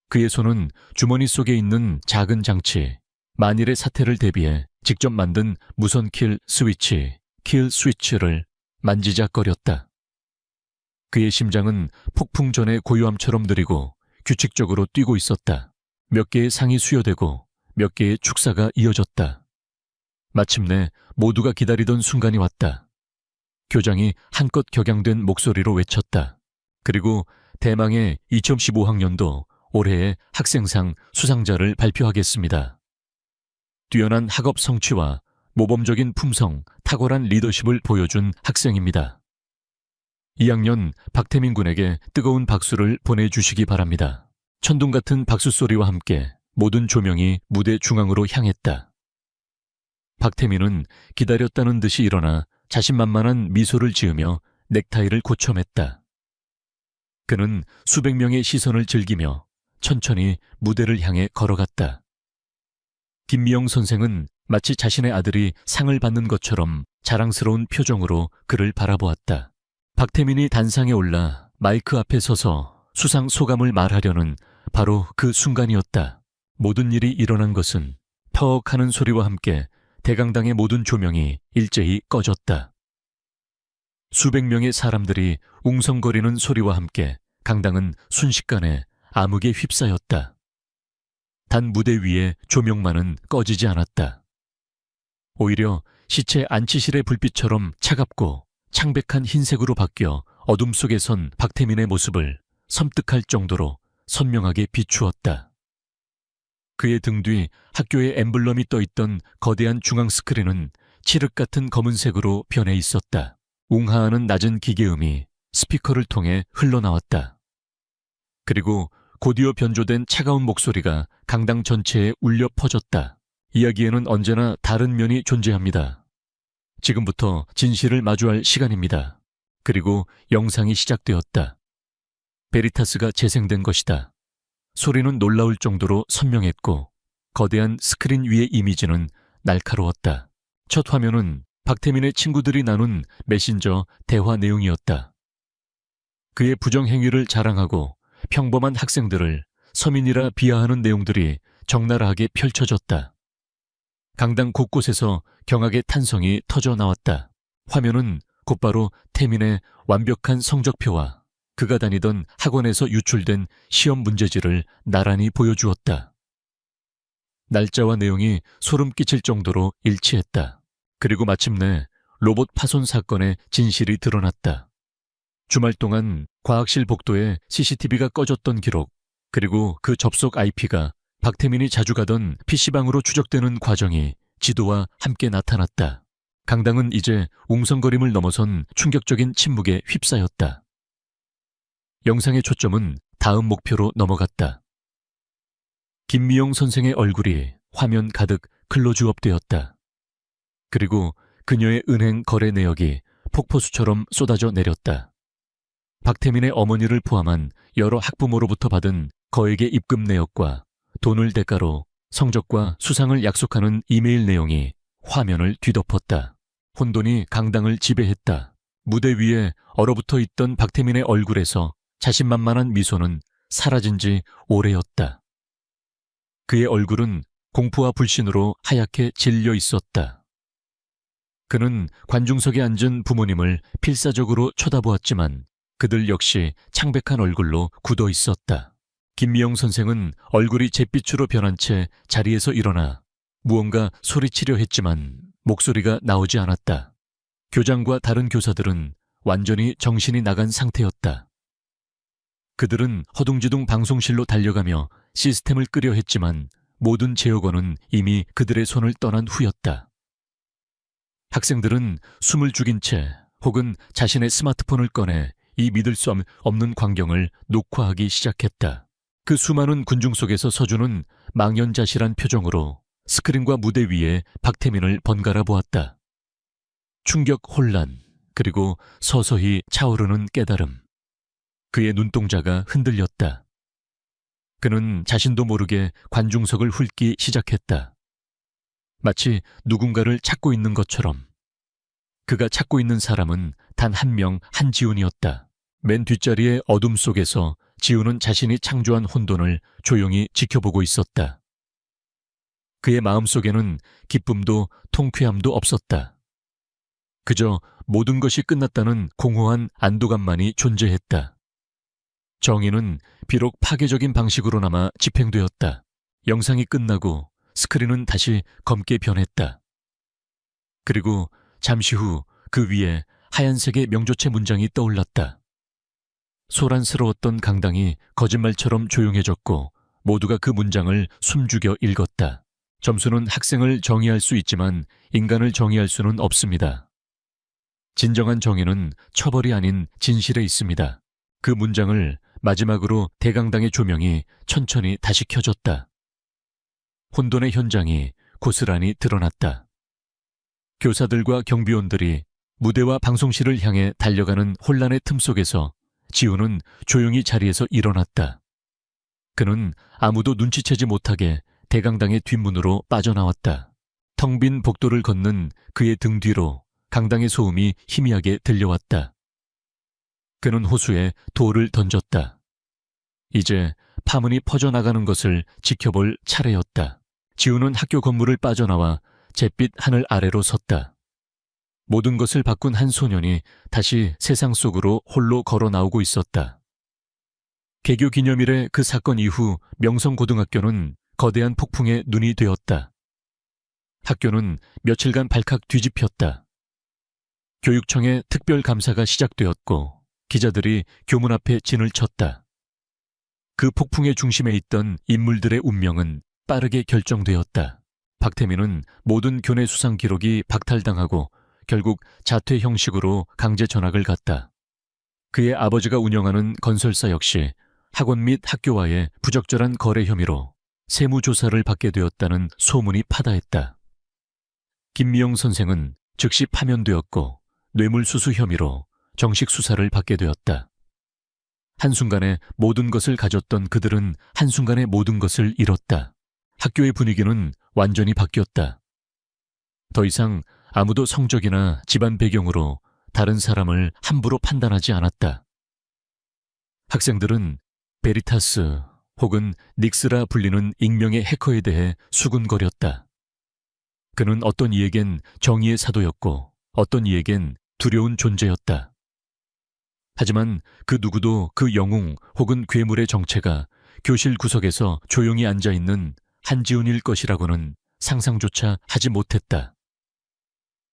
그의 손은 주머니 속에 있는 작은 장치, 만일의 사태를 대비해 직접 만든 무선 킬 스위치를 만지작거렸다. 그의 심장은 폭풍 전의 고요함처럼 느리고 규칙적으로 뛰고 있었다. 몇 개의 상이 수여되고 몇 개의 축사가 이어졌다. 마침내 모두가 기다리던 순간이 왔다. 교장이 한껏 격양된 목소리로 외쳤다. 그리고 대망의 2015학년도 올해의 학생상 수상자를 발표하겠습니다. 뛰어난 학업 성취와 모범적인 품성, 탁월한 리더십을 보여준 학생입니다. 2학년 박태민 군에게 뜨거운 박수를 보내주시기 바랍니다. 천둥 같은 박수 소리와 함께 모든 조명이 무대 중앙으로 향했다. 박태민은 기다렸다는 듯이 일어나 자신만만한 미소를 지으며 넥타이를 고쳐맸다. 그는 수백 명의 시선을 즐기며 천천히 무대를 향해 걸어갔다. 김미영 선생은 마치 자신의 아들이 상을 받는 것처럼 자랑스러운 표정으로 그를 바라보았다. 박태민이 단상에 올라 마이크 앞에 서서 수상 소감을 말하려는 바로 그 순간이었다. 모든 일이 일어난 것은 퍽 하는 소리와 함께 대강당의 모든 조명이 일제히 꺼졌다. 수백 명의 사람들이 웅성거리는 소리와 함께 강당은 순식간에 암흑에 휩싸였다. 단 무대 위에 조명만은 꺼지지 않았다. 오히려 시체 안치실의 불빛처럼 차갑고 창백한 흰색으로 바뀌어 어둠 속에 선 박태민의 모습을 섬뜩할 정도로 선명하게 비추었다. 그의 등 뒤 학교의 엠블럼이 떠있던 거대한 중앙 스크린은 칠흑 같은 검은색으로 변해 있었다. 웅하하는 낮은 기계음이 스피커를 통해 흘러나왔다. 그리고 곧이어 변조된 차가운 목소리가 강당 전체에 울려 퍼졌다. 이야기에는 언제나 다른 면이 존재합니다. 지금부터 진실을 마주할 시간입니다. 그리고 영상이 시작되었다. 베리타스가 재생된 것이다. 소리는 놀라울 정도로 선명했고 거대한 스크린 위의 이미지는 날카로웠다. 첫 화면은 박태민의 친구들이 나눈 메신저 대화 내용이었다. 그의 부정행위를 자랑하고 평범한 학생들을 서민이라 비하하는 내용들이 적나라하게 펼쳐졌다. 강당 곳곳에서 경악의 탄성이 터져 나왔다. 화면은 곧바로 태민의 완벽한 성적표와 그가 다니던 학원에서 유출된 시험 문제지를 나란히 보여주었다. 날짜와 내용이 소름 끼칠 정도로 일치했다. 그리고 마침내 로봇 파손 사건의 진실이 드러났다. 주말 동안 과학실 복도에 CCTV가 꺼졌던 기록, 그리고 그 접속 IP가 박태민이 자주 가던 PC방으로 추적되는 과정이 지도와 함께 나타났다. 강당은 이제 웅성거림을 넘어선 충격적인 침묵에 휩싸였다. 영상의 초점은 다음 목표로 넘어갔다. 김미영 선생의 얼굴이 화면 가득 클로즈업되었다. 그리고 그녀의 은행 거래 내역이 폭포수처럼 쏟아져 내렸다. 박태민의 어머니를 포함한 여러 학부모로부터 받은 거액의 입금 내역과 돈을 대가로 성적과 수상을 약속하는 이메일 내용이 화면을 뒤덮었다. 혼돈이 강당을 지배했다. 무대 위에 얼어붙어 있던 박태민의 얼굴에서 자신만만한 미소는 사라진 지 오래였다. 그의 얼굴은 공포와 불신으로 하얗게 질려 있었다. 그는 관중석에 앉은 부모님을 필사적으로 쳐다보았지만 그들 역시 창백한 얼굴로 굳어 있었다. 김미영 선생은 얼굴이 잿빛으로 변한 채 자리에서 일어나 무언가 소리치려 했지만 목소리가 나오지 않았다. 교장과 다른 교사들은 완전히 정신이 나간 상태였다. 그들은 허둥지둥 방송실로 달려가며 시스템을 끄려 했지만 모든 제어권은 이미 그들의 손을 떠난 후였다. 학생들은 숨을 죽인 채 혹은 자신의 스마트폰을 꺼내 이 믿을 수 없는 광경을 녹화하기 시작했다. 그 수많은 군중 속에서 서준은 망연자실한 표정으로 스크린과 무대 위에 박태민을 번갈아 보았다. 충격, 혼란, 그리고 서서히 차오르는 깨달음. 그의 눈동자가 흔들렸다. 그는 자신도 모르게 관중석을 훑기 시작했다. 마치 누군가를 찾고 있는 것처럼. 그가 찾고 있는 사람은 단 한 명 한지훈이었다. 맨 뒷자리의 어둠 속에서 지훈은 자신이 창조한 혼돈을 조용히 지켜보고 있었다. 그의 마음속에는 기쁨도 통쾌함도 없었다. 그저 모든 것이 끝났다는 공허한 안도감만이 존재했다. 정의는 비록 파괴적인 방식으로나마 집행되었다. 영상이 끝나고 스크린은 다시 검게 변했다. 그리고 잠시 후 그 위에 하얀색의 명조체 문장이 떠올랐다. 소란스러웠던 강당이 거짓말처럼 조용해졌고 모두가 그 문장을 숨죽여 읽었다. 점수는 학생을 정의할 수 있지만 인간을 정의할 수는 없습니다. 진정한 정의는 처벌이 아닌 진실에 있습니다. 그 문장을 마지막으로 대강당의 조명이 천천히 다시 켜졌다. 혼돈의 현장이 고스란히 드러났다. 교사들과 경비원들이 무대와 방송실을 향해 달려가는 혼란의 틈 속에서 지훈은 조용히 자리에서 일어났다. 그는 아무도 눈치채지 못하게 대강당의 뒷문으로 빠져나왔다. 텅 빈 복도를 걷는 그의 등 뒤로 강당의 소음이 희미하게 들려왔다. 그는 호수에 돌을 던졌다. 이제 파문이 퍼져나가는 것을 지켜볼 차례였다. 지훈은 학교 건물을 빠져나와 잿빛 하늘 아래로 섰다. 모든 것을 바꾼 한 소년이 다시 세상 속으로 홀로 걸어 나오고 있었다. 개교 기념일의 그 사건 이후 명성고등학교는 거대한 폭풍에 눈이 되었다. 학교는 며칠간 발칵 뒤집혔다. 교육청의 특별감사가 시작되었고 기자들이 교문 앞에 진을 쳤다. 그 폭풍의 중심에 있던 인물들의 운명은 빠르게 결정되었다. 박태민은 모든 교내 수상 기록이 박탈당하고 결국 자퇴 형식으로 강제 전학을 갔다. 그의 아버지가 운영하는 건설사 역시 학원 및 학교와의 부적절한 거래 혐의로 세무조사를 받게 되었다는 소문이 파다했다. 김미영 선생은 즉시 파면되었고 뇌물수수 혐의로 정식 수사를 받게 되었다. 한순간에 모든 것을 가졌던 그들은 한순간에 모든 것을 잃었다. 학교의 분위기는 완전히 바뀌었다. 더 이상 아무도 성적이나 집안 배경으로 다른 사람을 함부로 판단하지 않았다. 학생들은 베리타스 혹은 닉스라 불리는 익명의 해커에 대해 수군거렸다. 그는 어떤 이에겐 정의의 사도였고 어떤 이에겐 두려운 존재였다. 하지만 그 누구도 그 영웅 혹은 괴물의 정체가 교실 구석에서 조용히 앉아있는 한지훈일 것이라고는 상상조차 하지 못했다.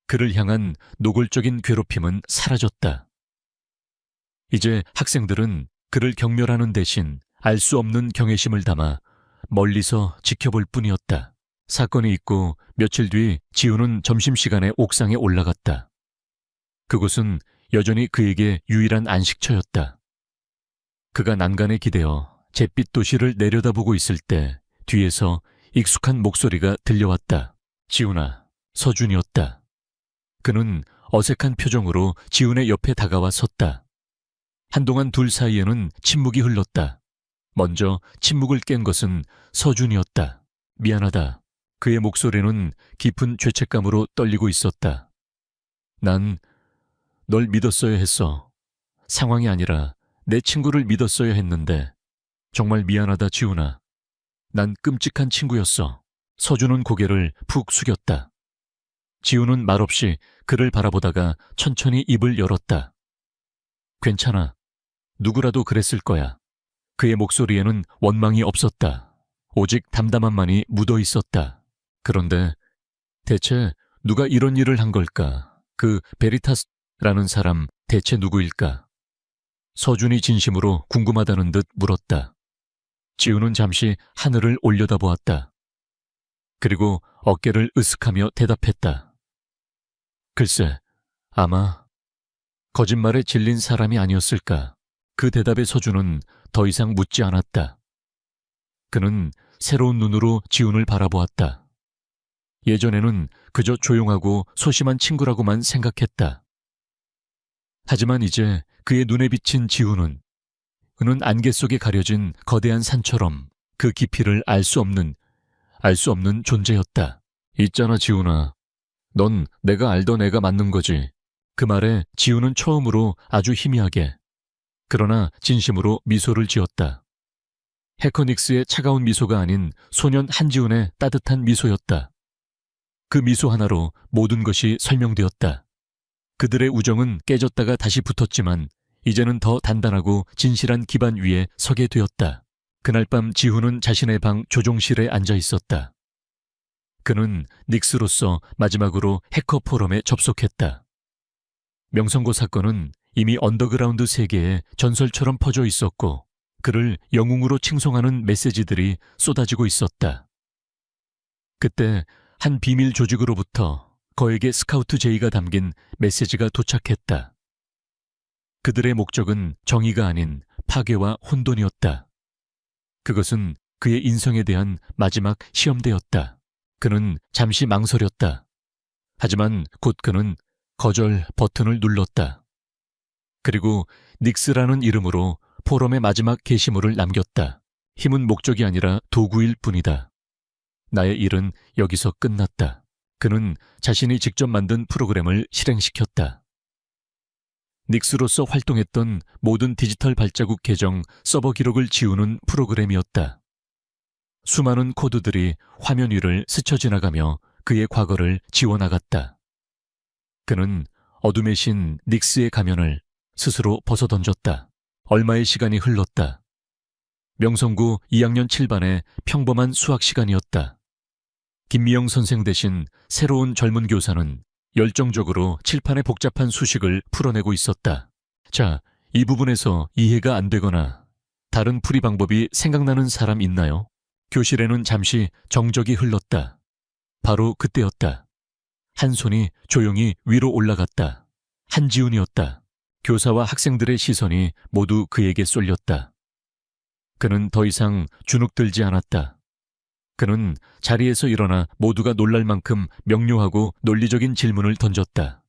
그를 향한 노골적인 괴롭힘은 사라졌다. 이제 학생들은 그를 경멸하는 대신 알 수 없는 경외심을 담아 멀리서 지켜볼 뿐이었다. 사건이 있고 며칠 뒤 지훈은 점심시간에 옥상에 올라갔다. 그곳은 여전히 그에게 유일한 안식처였다. 그가 난간에 기대어 잿빛 도시를 내려다보고 있을 때 뒤에서 익숙한 목소리가 들려왔다. 지훈아, 서준이었다. 그는 어색한 표정으로 지훈의 옆에 다가와 섰다. 한동안 둘 사이에는 침묵이 흘렀다. 먼저 침묵을 깬 것은 서준이었다. 미안하다. 그의 목소리는 깊은 죄책감으로 떨리고 있었다. 난 널 믿었어야 했어. 상황이 아니라 내 친구를 믿었어야 했는데 정말 미안하다, 지훈아. 난 끔찍한 친구였어. 서준은 고개를 푹 숙였다. 지훈은 말없이 그를 바라보다가 천천히 입을 열었다. 괜찮아. 누구라도 그랬을 거야. 그의 목소리에는 원망이 없었다. 오직 담담함만이 묻어 있었다. 그런데 대체 누가 이런 일을 한 걸까? 그 베리타스라는 사람 대체 누구일까? 서준이 진심으로 궁금하다는 듯 물었다. 지훈은 잠시 하늘을 올려다보았다. 그리고 어깨를 으쓱하며 대답했다. 글쎄, 아마 거짓말에 질린 사람이 아니었을까? 그 대답에 서준은 더 이상 묻지 않았다. 그는 새로운 눈으로 지훈을 바라보았다. 예전에는 그저 조용하고 소심한 친구라고만 생각했다. 하지만 이제 그의 눈에 비친 지훈은 그는 안개 속에 가려진 거대한 산처럼 그 깊이를 알 수 없는 존재였다. 있잖아, 지훈아. 넌 내가 알던 애가 맞는 거지. 그 말에 지훈은 처음으로 아주 희미하게 그러나 진심으로 미소를 지었다. 해커닉스의 차가운 미소가 아닌 소년 한지훈의 따뜻한 미소였다. 그 미소 하나로 모든 것이 설명되었다. 그들의 우정은 깨졌다가 다시 붙었지만 이제는 더 단단하고 진실한 기반 위에 서게 되었다. 그날 밤 지훈은 자신의 방 조종실에 앉아 있었다. 그는 닉스로서 마지막으로 해커 포럼에 접속했다. 명성고 사건은 이미 언더그라운드 세계에 전설처럼 퍼져 있었고 그를 영웅으로 칭송하는 메시지들이 쏟아지고 있었다. 그때 한 비밀 조직으로부터 그에게 스카우트 제의가 담긴 메시지가 도착했다. 그들의 목적은 정의가 아닌 파괴와 혼돈이었다. 그것은 그의 인성에 대한 마지막 시험대였다. 그는 잠시 망설였다. 하지만 곧 그는 거절 버튼을 눌렀다. 그리고 닉스라는 이름으로 포럼의 마지막 게시물을 남겼다. 힘은 목적이 아니라 도구일 뿐이다. 나의 일은 여기서 끝났다. 그는 자신이 직접 만든 프로그램을 실행시켰다. 닉스로서 활동했던 모든 디지털 발자국 계정 서버 기록을 지우는 프로그램이었다. 수많은 코드들이 화면 위를 스쳐 지나가며 그의 과거를 지워나갔다. 그는 어둠의 신 닉스의 가면을 스스로 벗어던졌다. 얼마의 시간이 흘렀다. 명성구 2학년 7반의 평범한 수학 시간이었다. 김미영 선생 대신 새로운 젊은 교사는 열정적으로 칠판의 복잡한 수식을 풀어내고 있었다. 자, 이 부분에서 이해가 안 되거나 다른 풀이 방법이 생각나는 사람 있나요? 교실에는 잠시 정적이 흘렀다. 바로 그때였다. 한 손이 조용히 위로 올라갔다. 한지훈이었다. 교사와 학생들의 시선이 모두 그에게 쏠렸다. 그는 더 이상 주눅들지 않았다. 그는 자리에서 일어나 모두가 놀랄 만큼 명료하고 논리적인 질문을 던졌다.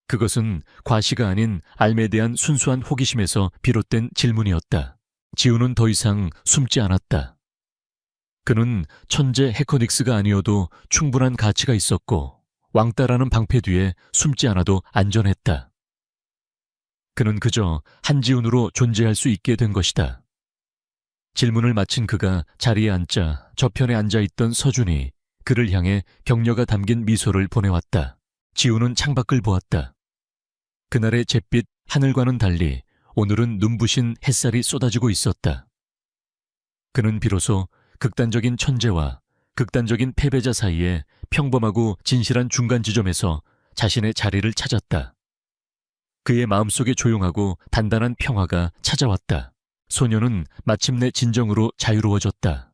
그것은 과시가 아닌 알매에 대한 순수한 호기심에서 비롯된 질문이었다. 지훈은 더 이상 숨지 않았다. 그는 천재 해커닉스가 아니어도 충분한 가치가 있었고 왕따라는 방패 뒤에 숨지 않아도 안전했다. 그는 그저 한지훈으로 존재할 수 있게 된 것이다. 질문을 마친 그가 자리에 앉자 저편에 앉아있던 서준이 그를 향해 격려가 담긴 미소를 보내왔다. 지훈은 창밖을 보았다. 그날의 잿빛 하늘과는 달리 오늘은 눈부신 햇살이 쏟아지고 있었다. 그는 비로소 극단적인 천재와 극단적인 패배자 사이에 평범하고 진실한 중간 지점에서 자신의 자리를 찾았다. 그의 마음속에 조용하고 단단한 평화가 찾아왔다. 소녀는 마침내 진정으로 자유로워졌다.